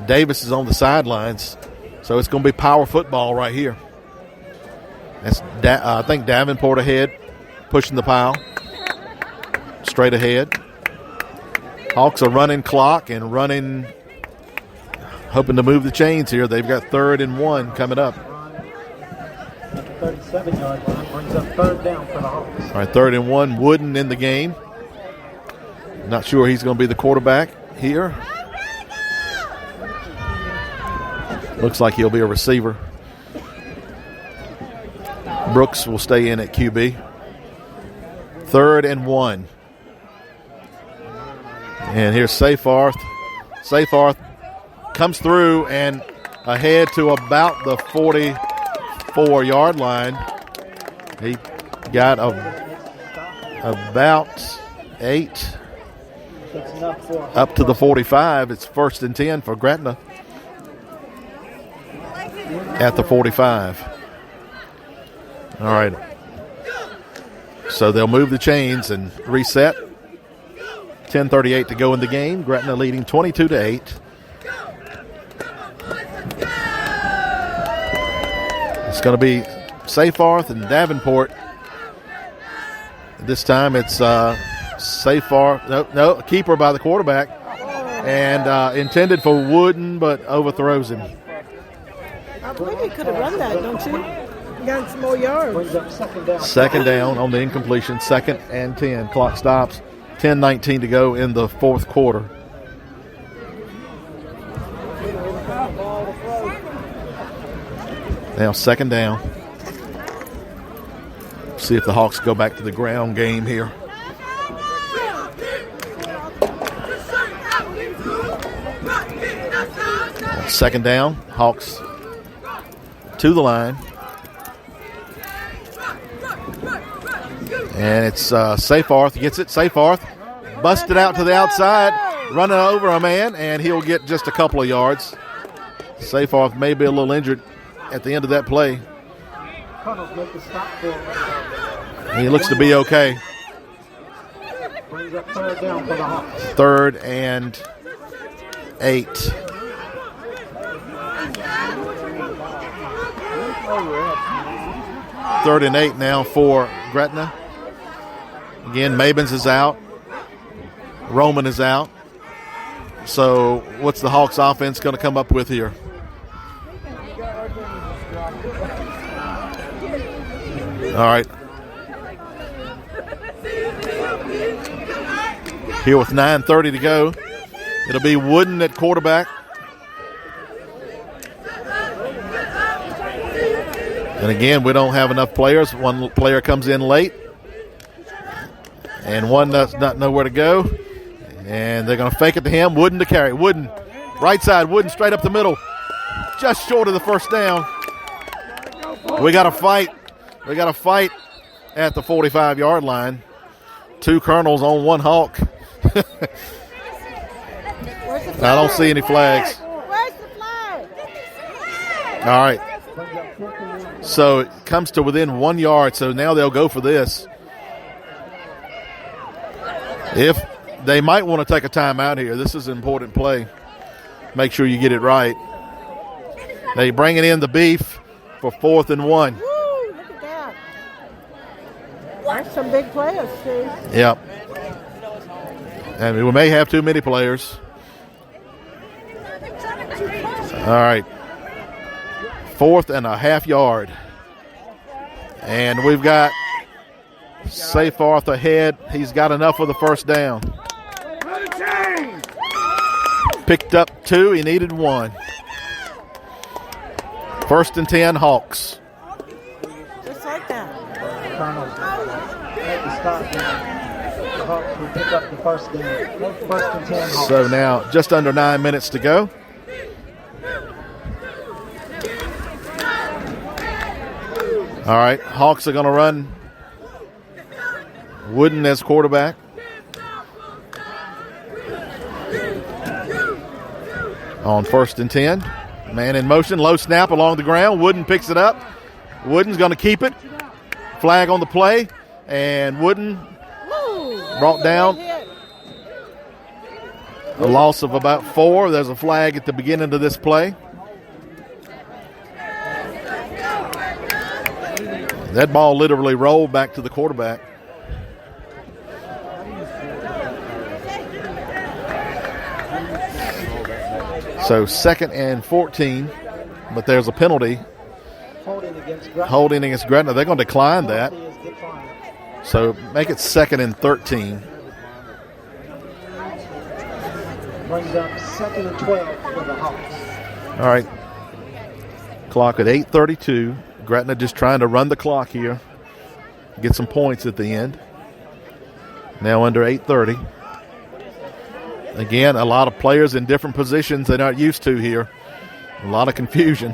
Speaker 1: Davis is on the sidelines, so it's going to be power football right here. That's I think Davenport ahead, pushing the pile, straight ahead. Hawks are running clock and running, hoping to move the chains here. They've got 3rd and 1 coming up.
Speaker 3: At the 37-yard line, brings up 3rd down for the Hawks.
Speaker 1: All right, 3rd and 1, Wooden in the game. Not sure he's going to be the quarterback here. Looks like he'll be a receiver. Brooks will stay in at QB. 3rd and 1. And here's Seyfarth. Seyfarth comes through and ahead to about the 44-yard line. He got about 8 up to the 45. It's 1st and 10 for Gretna at the 45. All right. So they'll move the chains and reset. 10:38 to go in the game. Gretna leading 22-8. It's going to be Seyfarth and Davenport. This time it's Seyfarth. No, keeper by the quarterback. And intended for Wooden, but overthrows him.
Speaker 2: I believe he could have run that, don't you? Got some more yards.
Speaker 3: Brings up 2nd down.
Speaker 1: 2nd down on the incompletion. 2nd and 10. Clock stops. 10:19 to go in the fourth quarter. Now 2nd down. See if the Hawks go back to the ground game here. Second down. Hawks to the line. And it's Seyfarth gets it. Seyfarth busted out to the outside, running over a man, and he'll get just a couple of yards. Seyfarth may be a little injured at the end of that play.
Speaker 3: Colonels make the stop for
Speaker 1: He looks to be okay.
Speaker 3: Brings up 3rd down for the Hawks.
Speaker 1: 3rd and 8. Third and 8 now for Gretna. Again, Mabins is out. Roman is out. So what's the Hawks offense going to come up with here? All right. Here with 9:30 to go. It'll be Wooden at quarterback. And again, we don't have enough players. One player comes in late, and one does not know where to go. And they're going to fake it to him. Wooden to carry. Wooden, right side. Wooden straight up the middle. Just short of the first down. We got to fight. We got to fight at the 45-yard line. 2 Colonels on 1 Hawk. I don't see any flags.
Speaker 2: Where's the flag?
Speaker 1: All right. So it comes to within 1 yard, so now they'll go for this. If they might want to take a timeout here. This is an important play. Make sure you get it right. They bring it in the beef for 4th and 1.
Speaker 2: Woo, look at that. That's some big players, Steve.
Speaker 1: Yep. And we may have too many players. All right. 4th and a half yard. And we've got Seyfarth ahead. He's got enough for the first down. Picked up 2. He needed 1. 1st and 10 Hawks.
Speaker 2: Just like that.
Speaker 3: Colonels at the stop. The Hawks will pick up the first down. 1st and 10 Hawks.
Speaker 1: So now just under 9 minutes to go. All right, Hawks are going to run Wooden as quarterback. On 1st and 10. Man in motion, low snap along the ground. Wooden picks it up. Wooden's going to keep it. Flag on the play. And Wooden brought down. A loss of about 4. There's a flag at the beginning of this play. That ball literally rolled back to the quarterback. So 2nd and 14, but there's a penalty. Holding against Gretna. They're going to decline that. So make it 2nd and 13.
Speaker 3: Brings up 2nd and 12 for the Hawks.
Speaker 1: All right. Clock at 8:32. Gretna just trying to run the clock here. Get some points at the end. Now under 8:30. Again, a lot of players in different positions they're not used to here. A lot of confusion.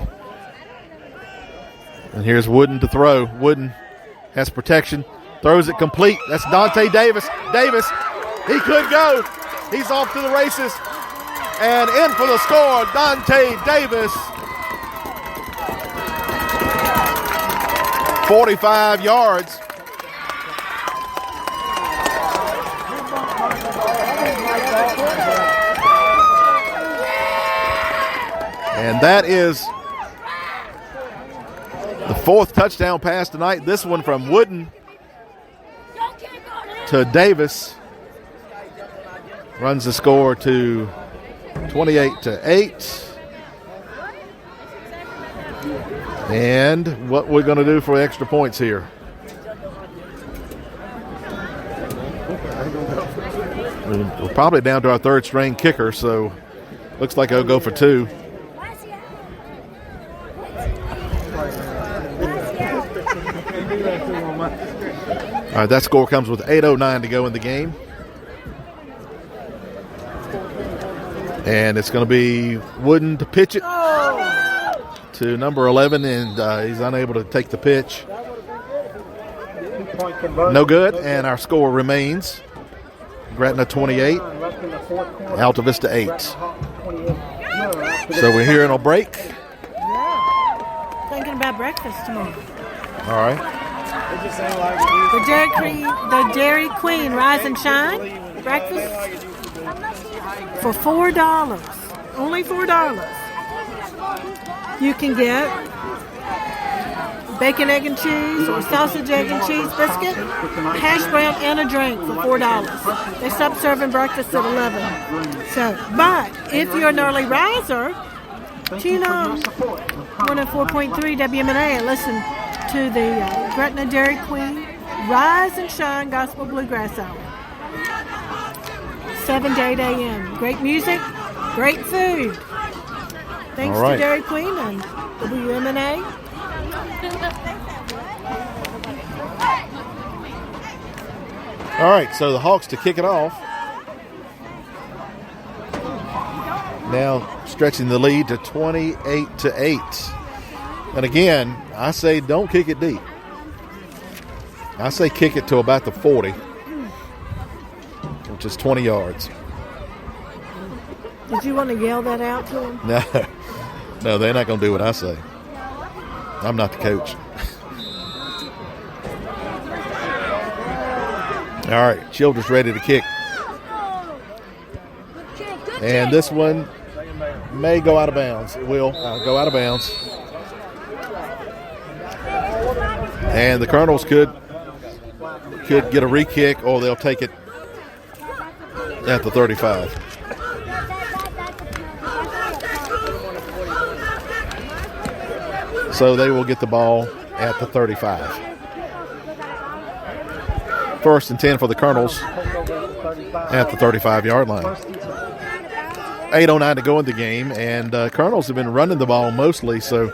Speaker 1: And here's Wooden to throw. Wooden has protection. Throws it complete. That's Dante Davis. Davis, he could go. He's off to the races. And in for the score, Dante Davis. 45 yards. And that is the 4th touchdown pass tonight. This one from Wooden to Davis. Runs the score to 28-8. And what we're going to do for extra points here. We're probably down to our 3rd string kicker, so looks like he'll go for 2. All right, that score comes with 8:09 to go in the game. And it's going to be Wooden to pitch it to number 11, and he's unable to take the pitch. No good, and our score remains Gretna 28, Alta Vista 8. So we're here in a break.
Speaker 2: Yeah. Thinking about breakfast tomorrow.
Speaker 1: All right.
Speaker 2: The Dairy Queen Rise and Shine breakfast for $4. Only $4. You can get bacon, egg, and cheese or sausage, egg, and cheese biscuit, hash brown, and a drink for $4. They stop serving breakfast at 11. So, but if you're an early riser, tune on 104.3 WMNA and listen to the Gretna Dairy Queen Rise and Shine Gospel Bluegrass Hour. 7 to 8 a.m. Great music, great food. Thanks to Dairy Queen and WMNA
Speaker 1: All right, so the Hawks to kick it off. Now stretching the lead to 28-8. And again, I say don't kick it deep. I say kick it to about the 40, which is 20 yards.
Speaker 2: Did you want to yell that out to them?
Speaker 1: No, they're not going to do what I say. I'm not the coach. All right, Childress ready to kick. And this one may go out of bounds. It will go out of bounds. And the Colonels could get a re-kick, or they'll take it at the 35. So they will get the ball at the 35. First and 10 for the Colonels at the 35-yard line. 8:09 to go in the game, and Colonels have been running the ball mostly, so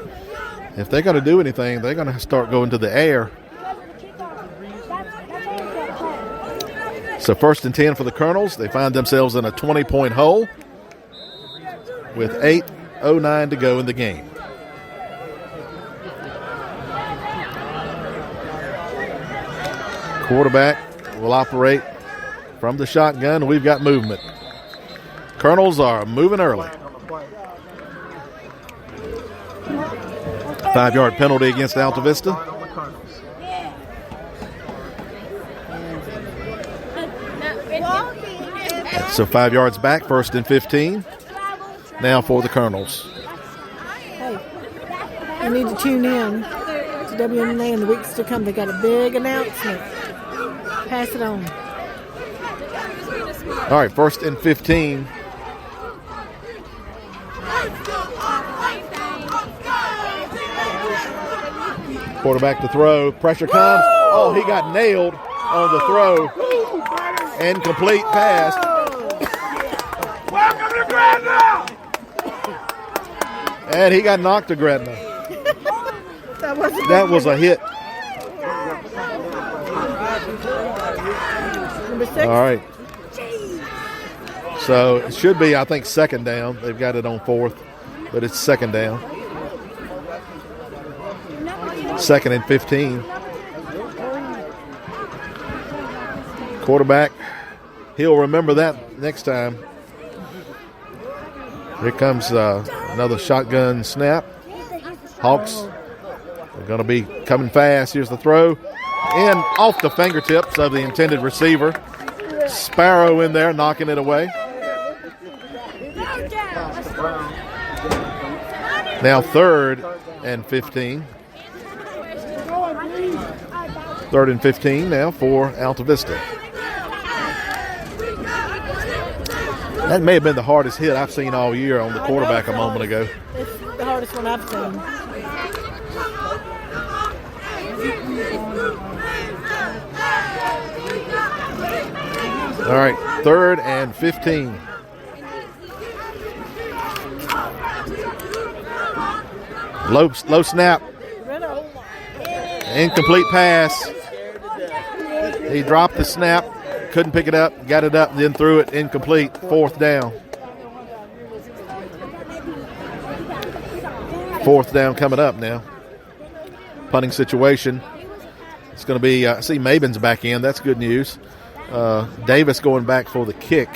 Speaker 1: if they're going to do anything, they're going to start going to the air. So first and 10 for the Colonels. They find themselves in a 20-point hole with 8:09 to go in the game. Quarterback will operate from the shotgun. We've got movement. Colonels are moving early. 5-yard penalty against Alta Vista. So 5 yards back, first and 15. Now for the Colonels.
Speaker 2: Hey, you need to tune in to WMNA in the weeks to come. They got a big announcement. Pass it on.
Speaker 1: All right, first and 15. Quarterback to throw. Pressure comes. Oh, he got nailed on the throw. Incomplete pass.
Speaker 6: Welcome to Gretna!
Speaker 1: And he got knocked to Gretna. That was a hit.
Speaker 2: Number 6.
Speaker 1: All right. So it should be, I think, second down. They've got it on fourth, but it's second down. Second and 15. Quarterback, he'll remember that next time. Here comes another shotgun snap. Hawks are going to be coming fast. Here's the throw. In off the fingertips of the intended receiver. Sparrow in there knocking it away. Now third and 15. Third and 15 now for Alta Vista. That may have been the hardest hit I've seen all year on the quarterback a moment ago.
Speaker 2: It's the hardest one I've seen.
Speaker 1: All right, third and 15. Low snap. Incomplete pass. He dropped the snap, couldn't pick it up, got it up, then threw it incomplete. Fourth down. Fourth down coming up now. Punting situation. It's going to be, I see Mabin's back in. That's good news. Davis going back for the kick.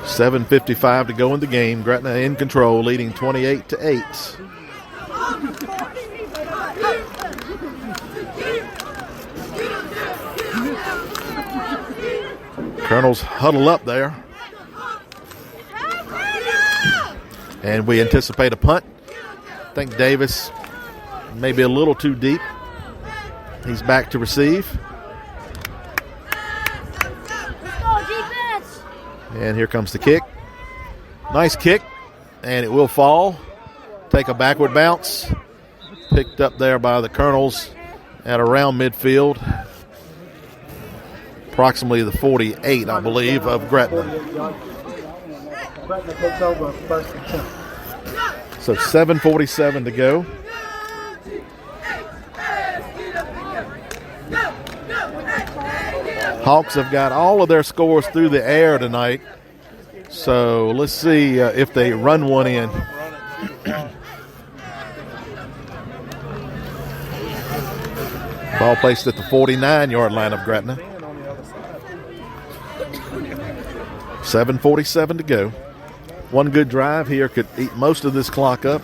Speaker 1: .7:55 to go in the game. Gretna in control, leading 28-8. Colonels huddle up there. And we anticipate a punt. I think Davis may be a little too deep. He's back to receive. And here comes the kick. Nice kick. And it will fall. Take a backward bounce. Picked up there by the Colonels at around midfield. approximately the 48, I believe, of Gretna.
Speaker 3: 48 yards. Gretna takes over first and 10.
Speaker 1: So 7:47 to go. Hawks have got all of their scores through the air tonight. So let's see if they run one in. Ball placed at the 49-yard line of Gretna. 7:47 to go. One good drive here could eat most of this clock up.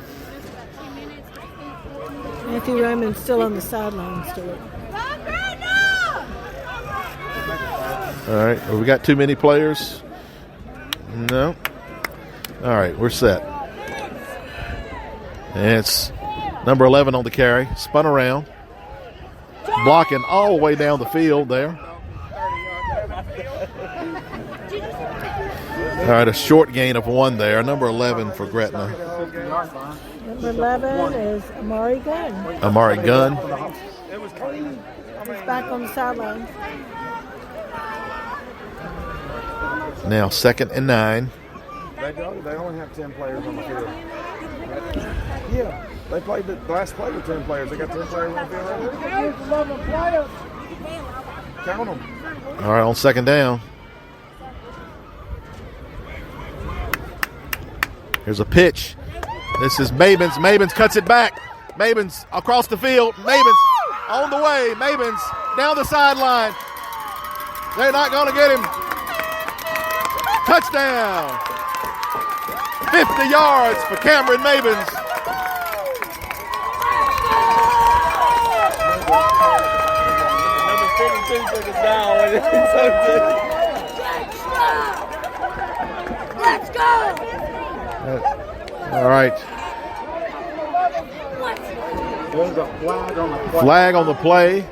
Speaker 2: Matthew Raymond's still on the sidelines, Stuart.
Speaker 1: All right, have we got too many players? No. All right, we're set. And it's number 11 on the carry. Spun around. Blocking all the way down the field there. All right, a short gain of 1 there. Number 11 for Gretna.
Speaker 2: Number 11 is Amari Gunn.
Speaker 1: Amari Gunn.
Speaker 2: He's back on the sidelines.
Speaker 1: Now 2nd and 9.
Speaker 5: They only have 10 players on the field. Yeah, they played the last play with 10 players. They got 10 players on the field right there. Count them.
Speaker 1: All right, on 2nd down. Here's a pitch. This is Mabins. Mabins cuts it back. Mabins across the field. Mabins on the way. Mabins down the sideline. They're not going to get him. Touchdown. 50 yards for Cameron Mabins.
Speaker 6: Number 52 took us down.
Speaker 4: Let's go!
Speaker 1: All right.
Speaker 3: There's a flag on the play.
Speaker 1: Flag on the play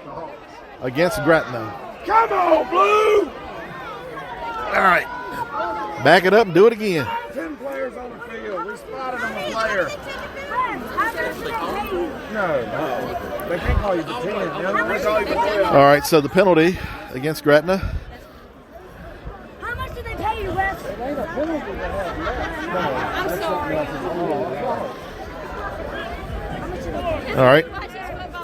Speaker 1: against Gretna.
Speaker 5: Come on, Blue!
Speaker 1: All right. Back it up and do it again.
Speaker 5: 10 players on the field. We spotted on the player. No. They can't call you the 10. They call you the 12.
Speaker 1: All right, so the penalty against Gretna.
Speaker 4: How much did they pay you, Wes? I'm sorry.
Speaker 1: All right.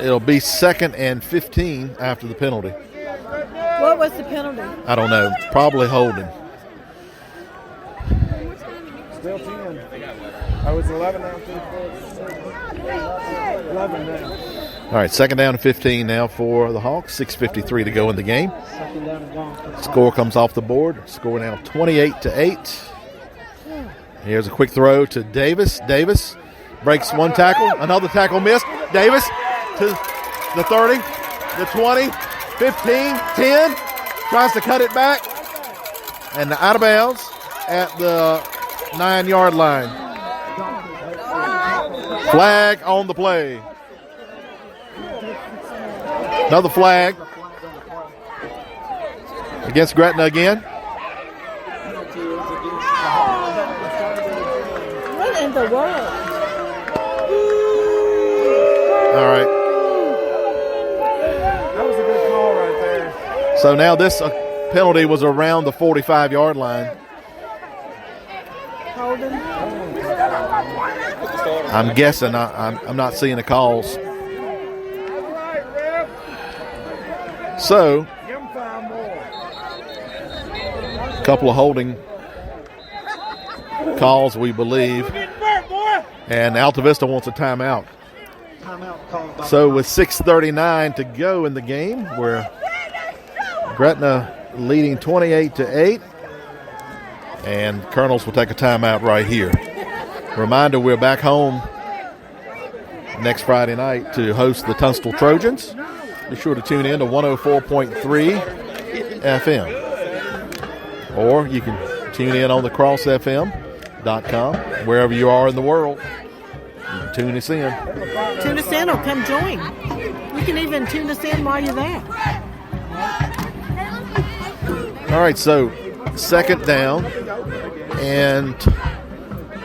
Speaker 1: It'll be 2nd and 15 after the penalty.
Speaker 2: What was the penalty?
Speaker 1: I don't know. Probably holding.
Speaker 5: Still 10. I was 11 now. 11 now.
Speaker 1: All right, 2nd down and 15 now for the Hawks. 6:53 to go in the game.
Speaker 3: Second down and long.
Speaker 1: Score comes off the board. Score now 28-8. Here's a quick throw to Davis. Davis breaks one tackle. Another tackle missed. Davis to the 30, the 20, 15, 10. Tries to cut it back. And out of bounds at the 9-yard line. Flag on the play. Another flag against Gretna again.
Speaker 2: What in the world?
Speaker 1: All right.
Speaker 5: That was a good call right there.
Speaker 1: So now this penalty was around the 45-yard line.
Speaker 2: Holding.
Speaker 1: I'm guessing. I'm not seeing the calls. So,
Speaker 5: Give them 5 more.
Speaker 1: a couple of holding calls, we believe. And Alta Vista wants a timeout.
Speaker 3: Timeout called by
Speaker 1: So with 6:39 to go in the game, we're Gretna leading 28-8. And Colonels will take a timeout right here. Reminder, we're back home next Friday night to host the Tunstall Trojans. Be sure to tune in to 104.3 FM. Or you can tune in on the crossfm.com, wherever you are in the world. You can tune us in.
Speaker 2: Tune us in or come join. You can even tune us in while you're there.
Speaker 1: All right, so 2nd down and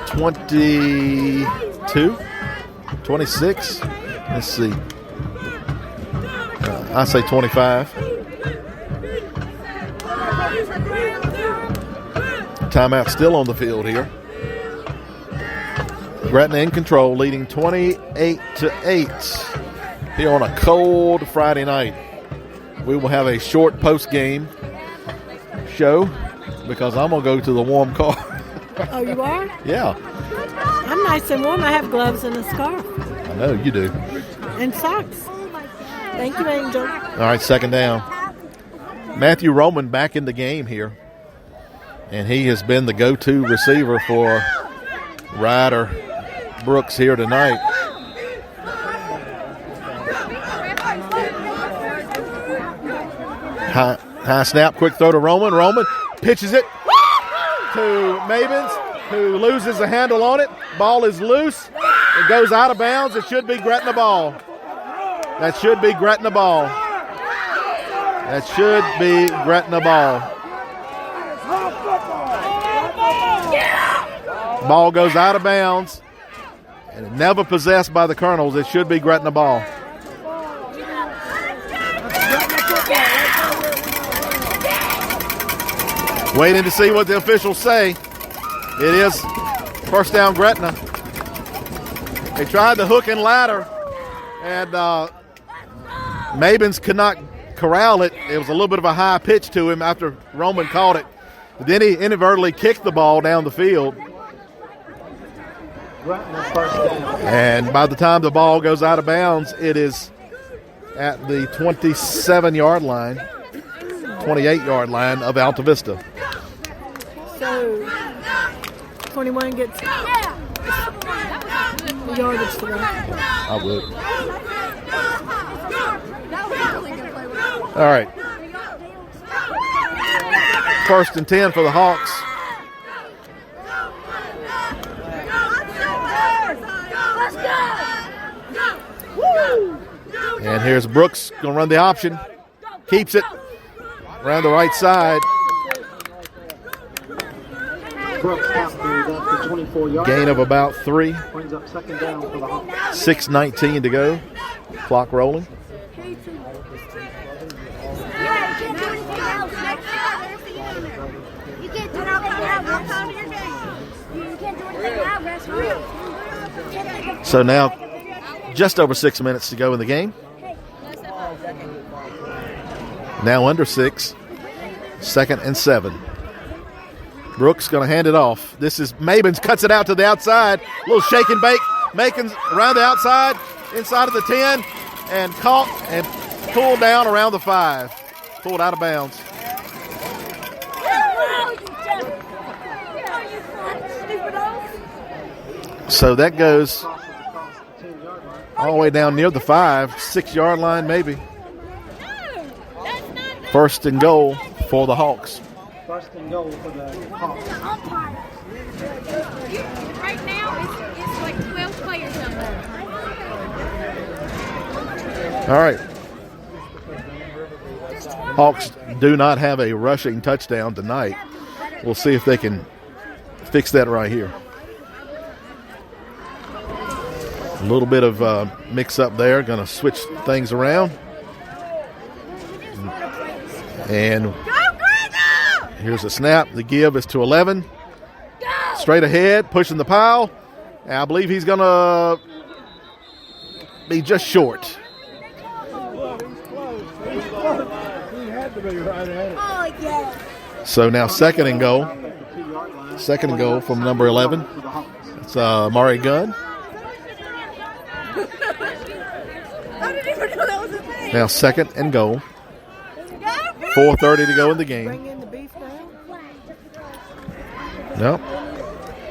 Speaker 1: 22, 26. Let's see. I say 25. Timeout still on the field here. Gretna in control, leading 28-8 here on a cold Friday night. We will have a short post-game show because I'm going to go to the warm car.
Speaker 2: Oh, you are?
Speaker 1: Yeah.
Speaker 2: I'm nice and warm. I have gloves and a scarf.
Speaker 1: I know you do.
Speaker 2: And socks. Thank you, Angel.
Speaker 1: All right, second down. Matthew Roman back in the game here. And he has been the go-to receiver for Ryder Brooks here tonight. High snap, quick throw to Roman. Roman pitches it to Mabins, who loses the handle on it. Ball is loose. It goes out of bounds. It should be Gretna ball. That should be Gretna ball. That should be Gretna ball. Ball goes out of bounds. And never possessed by the Colonels. It should be Gretna ball. Waiting to see what the officials say. It is first down Gretna. They tried the hook and ladder, and Mabins could not corral it. It was a little bit of a high pitch to him after Roman caught it. But then he inadvertently kicked the ball down the field. And by the time the ball goes out of bounds, it is at the 27-yard line, 28-yard line of Alta Vista.
Speaker 2: So, 21 gets the yardage to that.
Speaker 1: I would. All right. First and 10 for the Hawks. And here's Brooks going to run the option. Keeps it around the right side. Gain of about 3.
Speaker 3: Brings up second down for the Hawks.
Speaker 1: 6:19 to go. Clock rolling. So now just over 6 minutes to go in the game. Now under 6. 2nd and 7. Brooks going to hand it off. This is Mabins, cuts it out to the outside. A little shake and bake. Macon's around the outside, inside of the 10, and caught and pulled down around the 5. Pulled out of bounds. So that goes all the way down near the 5, 6-yard line maybe. First and goal for the Hawks.
Speaker 3: First and goal for the Hawks.
Speaker 4: Right now, it's like 12 players on there.
Speaker 1: All right. Hawks do not have a rushing touchdown tonight. We'll see if they can fix that right here. A little bit of mix-up there. Going to switch things around. And here's a snap. The give is to 11. Straight ahead, pushing the pile. And I believe he's going to be just short. So now second and goal. Second and goal from number 11. It's Mari Gunn. Now second and goal. 4:30 to go in the game. Nope.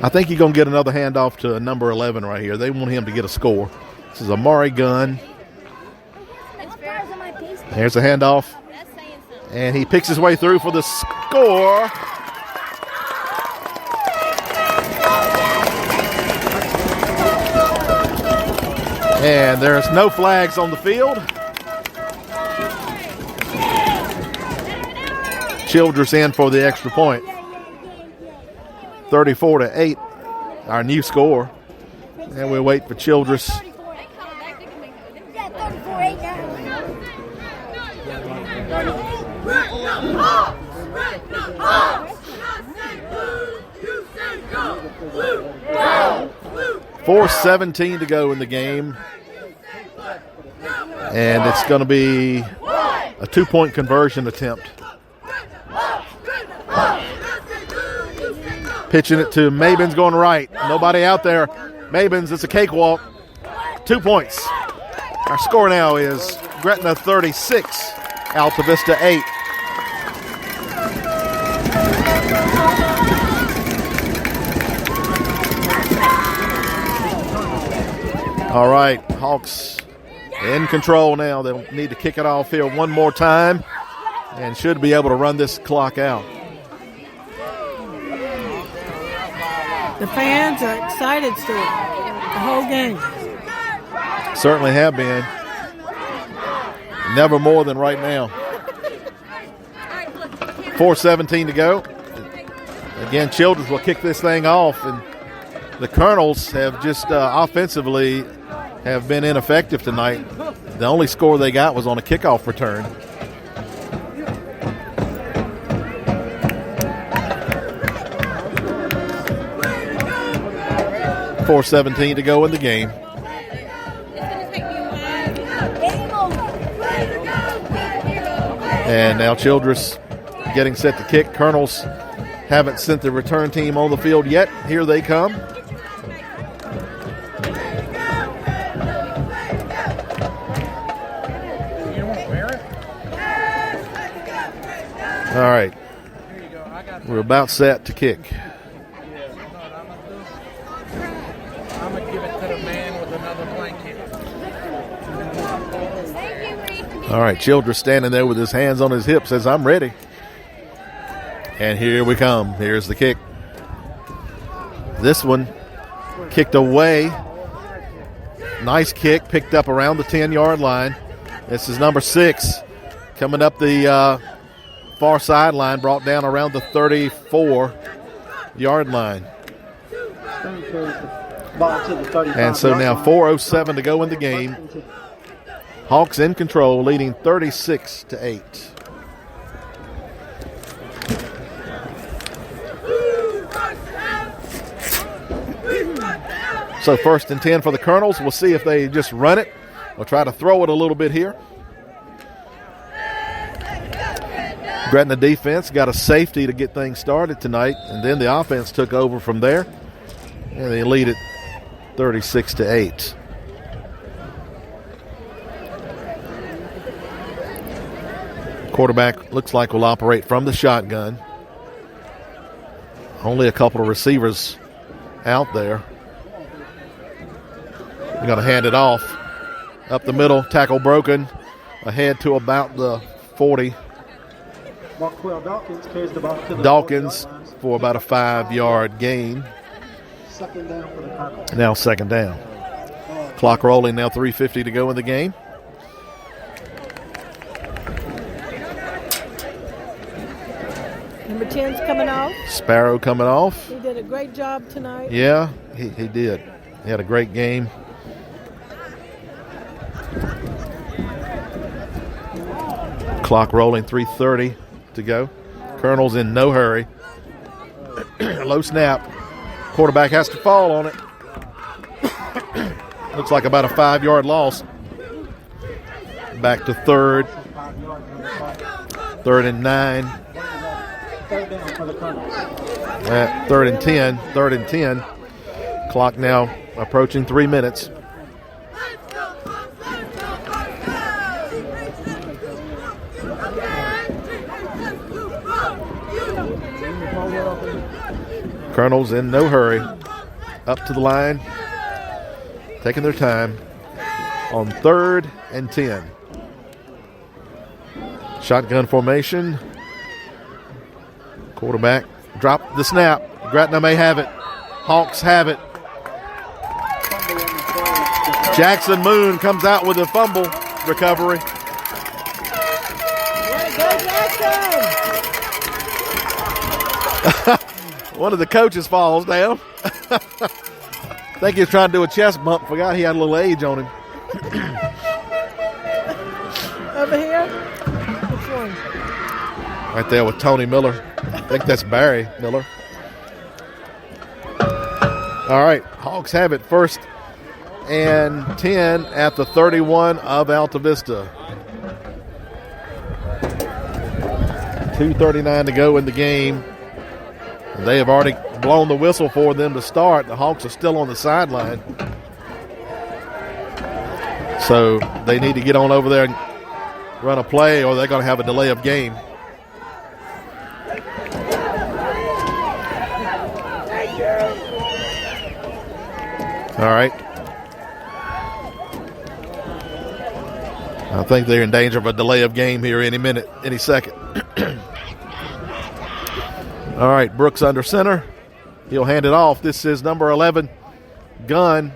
Speaker 1: I think you're going to get another handoff to number 11 right here. They want him to get a score. This is Amari Gunn. There's a handoff. And he picks his way through for the score. And there's no flags on the field. Childress in for the extra point. 34-8, our new score. And we'll wait for Childress. 4:17 to go in the game. And it's going to be a 2-point conversion attempt. Pitching it to Mabins, going right. Nobody out there. Mabins, it's a cakewalk. 2 points. Our score now is Gretna 36, Alta Vista 8. All right, Hawks in control now. They'll need to kick it off here one more time and should be able to run this clock out.
Speaker 2: The fans are excited still, the whole game.
Speaker 1: Certainly have been. Never more than right now. 4:17 to go. Again, Childress will kick this thing off, and the Colonels have just offensively have been ineffective tonight. The only score they got was on a kickoff return. .417 to go in the game. And now Childress getting set to kick. Colonels haven't sent the return team on the field yet. Here they come. All right. We're about set to kick.
Speaker 6: I'm going to give it to the man with another blanket.
Speaker 1: All right, Childress standing there with his hands on his hips, says, I'm ready. And here we come. Here's the kick. This one kicked away. Nice kick, picked up around the 10-yard line. This is number 6. Coming up the far sideline, brought down around the 34-yard line. And so now 4:07 to go in the game. Hawks in control, leading 36-8. So 1st and 10 for the Colonels. We'll see if they just run it. We'll try to throw it a little bit here. Gretna defense got a safety to get things started tonight, and then the offense took over from there, and they lead it 36-8. Quarterback looks like will operate from the shotgun. Only a couple of receivers out there. They're going to hand it off. Up the middle, tackle broken. Ahead to about the 40.
Speaker 3: Dawkins carries the ball to the
Speaker 1: Dawkins for about a 5-yard gain.
Speaker 3: Second down for the Colonels.
Speaker 1: Now second down. Clock rolling, now 3:50 to go in the game.
Speaker 2: Number 10's coming off.
Speaker 1: Sparrow coming off.
Speaker 2: He did a great job tonight.
Speaker 1: Yeah, he did. He had a great game. Clock rolling, 3:30 to go. Colonel's in no hurry. Low snap. Quarterback has to fall on it. Looks like about a 5-yard loss. Back to 3rd. 3rd and 9.
Speaker 3: Third down for the Colonels.
Speaker 1: 3rd and 10. 3rd and 10. Clock now approaching 3 minutes. Colonels in no hurry. Up to the line. Taking their time. On 3rd and 10. Shotgun formation. Quarterback dropped the snap. Gretna may have it. Hawks have it. Jackson Moon comes out with a fumble recovery. One of the coaches falls down. I think he was trying to do a chest bump. Forgot he had a little age on him.
Speaker 2: Over here? Which one?
Speaker 1: Right there with Tony Miller. I think that's Barry Miller. All right, Hawks have it 1st and 10 at the 31 of Alta Vista. 2:39 to go in the game. They have already blown the whistle for them to start. The Hawks are still on the sideline. So they need to get on over there and run a play, or they're going to have a delay of game. All right. I think they're in danger of a delay of game here any minute, any second. All right, Brooks under center. He'll hand it off. This is number 11, Gunn,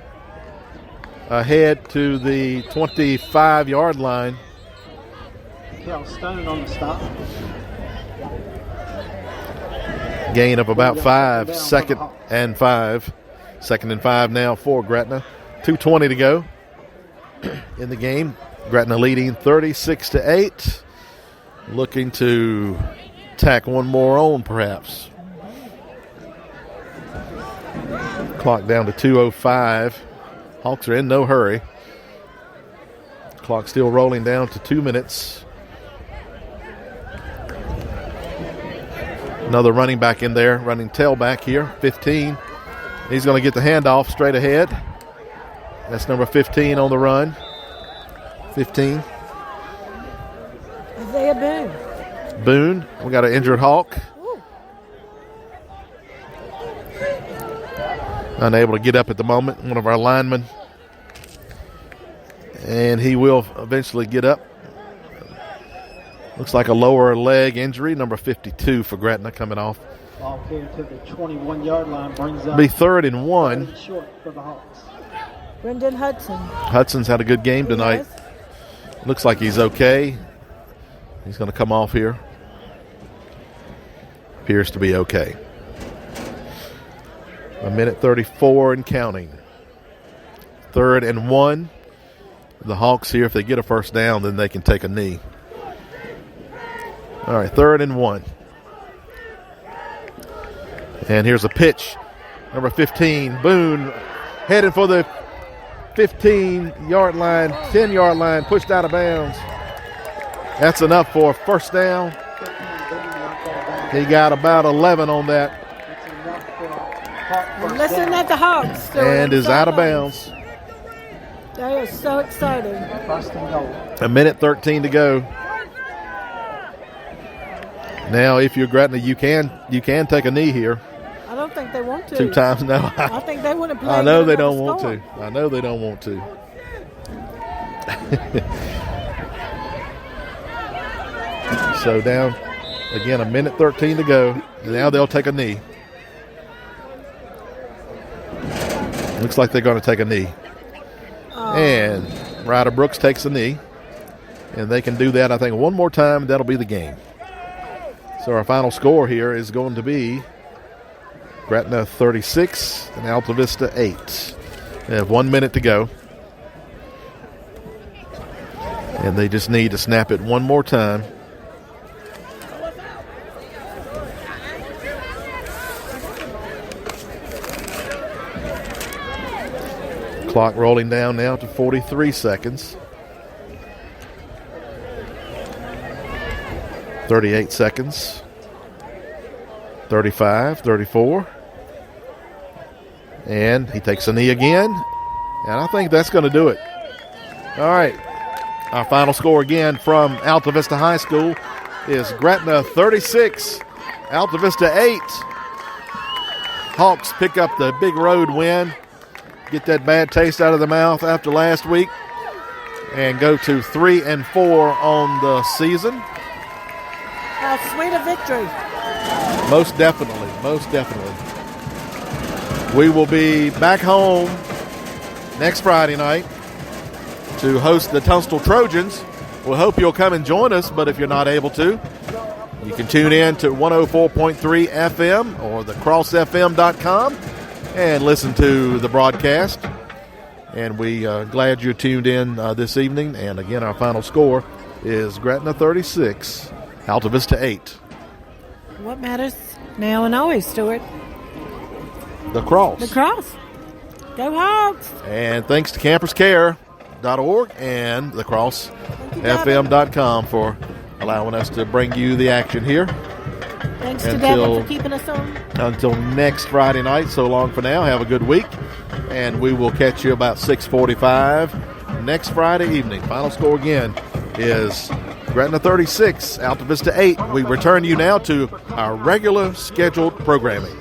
Speaker 1: ahead to the 25-yard line.
Speaker 3: Cal Stone on the stop.
Speaker 1: Gain of about 5, 2nd and 5. 2nd and 5 now for Gretna. 2:20 to go in the game. Gretna leading 36-8. Looking to tack one more on, perhaps. Clock down to 2:05. Hawks are in no hurry. Clock still rolling down to 2 minutes. Another running back in there, running tailback here, 15. He's going to get the handoff straight ahead. That's number 15 on the run. 15.
Speaker 2: Isaiah Boone.
Speaker 1: Boone. We got an injured Hawk. Unable to get up at the moment. One of our linemen. And he will eventually get up. Looks like a lower leg injury. Number 52 for Gretna coming off.
Speaker 3: Ball carried to the 21-yard line. Brings up.
Speaker 1: Be 3rd and 1.
Speaker 3: Short for the Hawks.
Speaker 2: Brendan Hudson.
Speaker 1: Hudson's had a good game tonight. Looks like he's okay. He's going to come off here. Appears to be okay. 1:34 and counting. 3rd and 1. The Hawks here, if they get a first down, then they can take a knee. All right, 3rd and 1. And here's a pitch. Number 15, Boone, heading for the 15-yard line, 10-yard line, pushed out of bounds. That's enough for a first down. He got about 11 on that.
Speaker 2: And listen at the Hawks.
Speaker 1: And is out of bounds.
Speaker 2: They are so excited.
Speaker 3: 1st and goal.
Speaker 1: 1:13 to go. Now, if you're Gretna, you can take a knee here.
Speaker 2: I don't think they want to.
Speaker 1: 2 times now.
Speaker 2: I think they want to play.
Speaker 1: I know they don't want to. I know they don't want to. So down again, 1:13 to go. Now they'll take a knee. Looks like they're going to take a knee. And Ryder Brooks takes a knee. And they can do that, I think, one more time. That'll be the game. So our final score here is going to be Gretna 36 and Alta Vista 8. They have 1 minute to go. And they just need to snap it one more time. Clock rolling down now to 43 seconds. 38 seconds. 35, 34. And he takes a knee again. And I think that's going to do it. All right. Our final score again from Alta Vista High School is Gretna 36, Alta Vista 8. Hawks pick up the big road win. Get that bad taste out of the mouth after last week. And go to 3-4 on the season.
Speaker 2: How sweet a victory.
Speaker 1: Most definitely. Most definitely. We will be back home next Friday night to host the Tunstall Trojans. We hope you'll come and join us, but if you're not able to, you can tune in to 104.3 FM or thecrossfm.com and listen to the broadcast. And we glad you're tuned in this evening. And again, our final score is Gretna 36, Alta Vista 8.
Speaker 2: What matters now and always, Stuart?
Speaker 1: The Cross.
Speaker 2: The Cross. Go Hawks.
Speaker 1: And thanks to camperscare.org and thecrossfm.com for allowing us to bring you the action here.
Speaker 2: Thanks to Devin for keeping us on.
Speaker 1: Until next Friday night, so long for now. Have a good week. And we will catch you about 6:45 next Friday evening. Final score again is Gretna 36, Alta Vista 8. We return you now to our regular scheduled programming.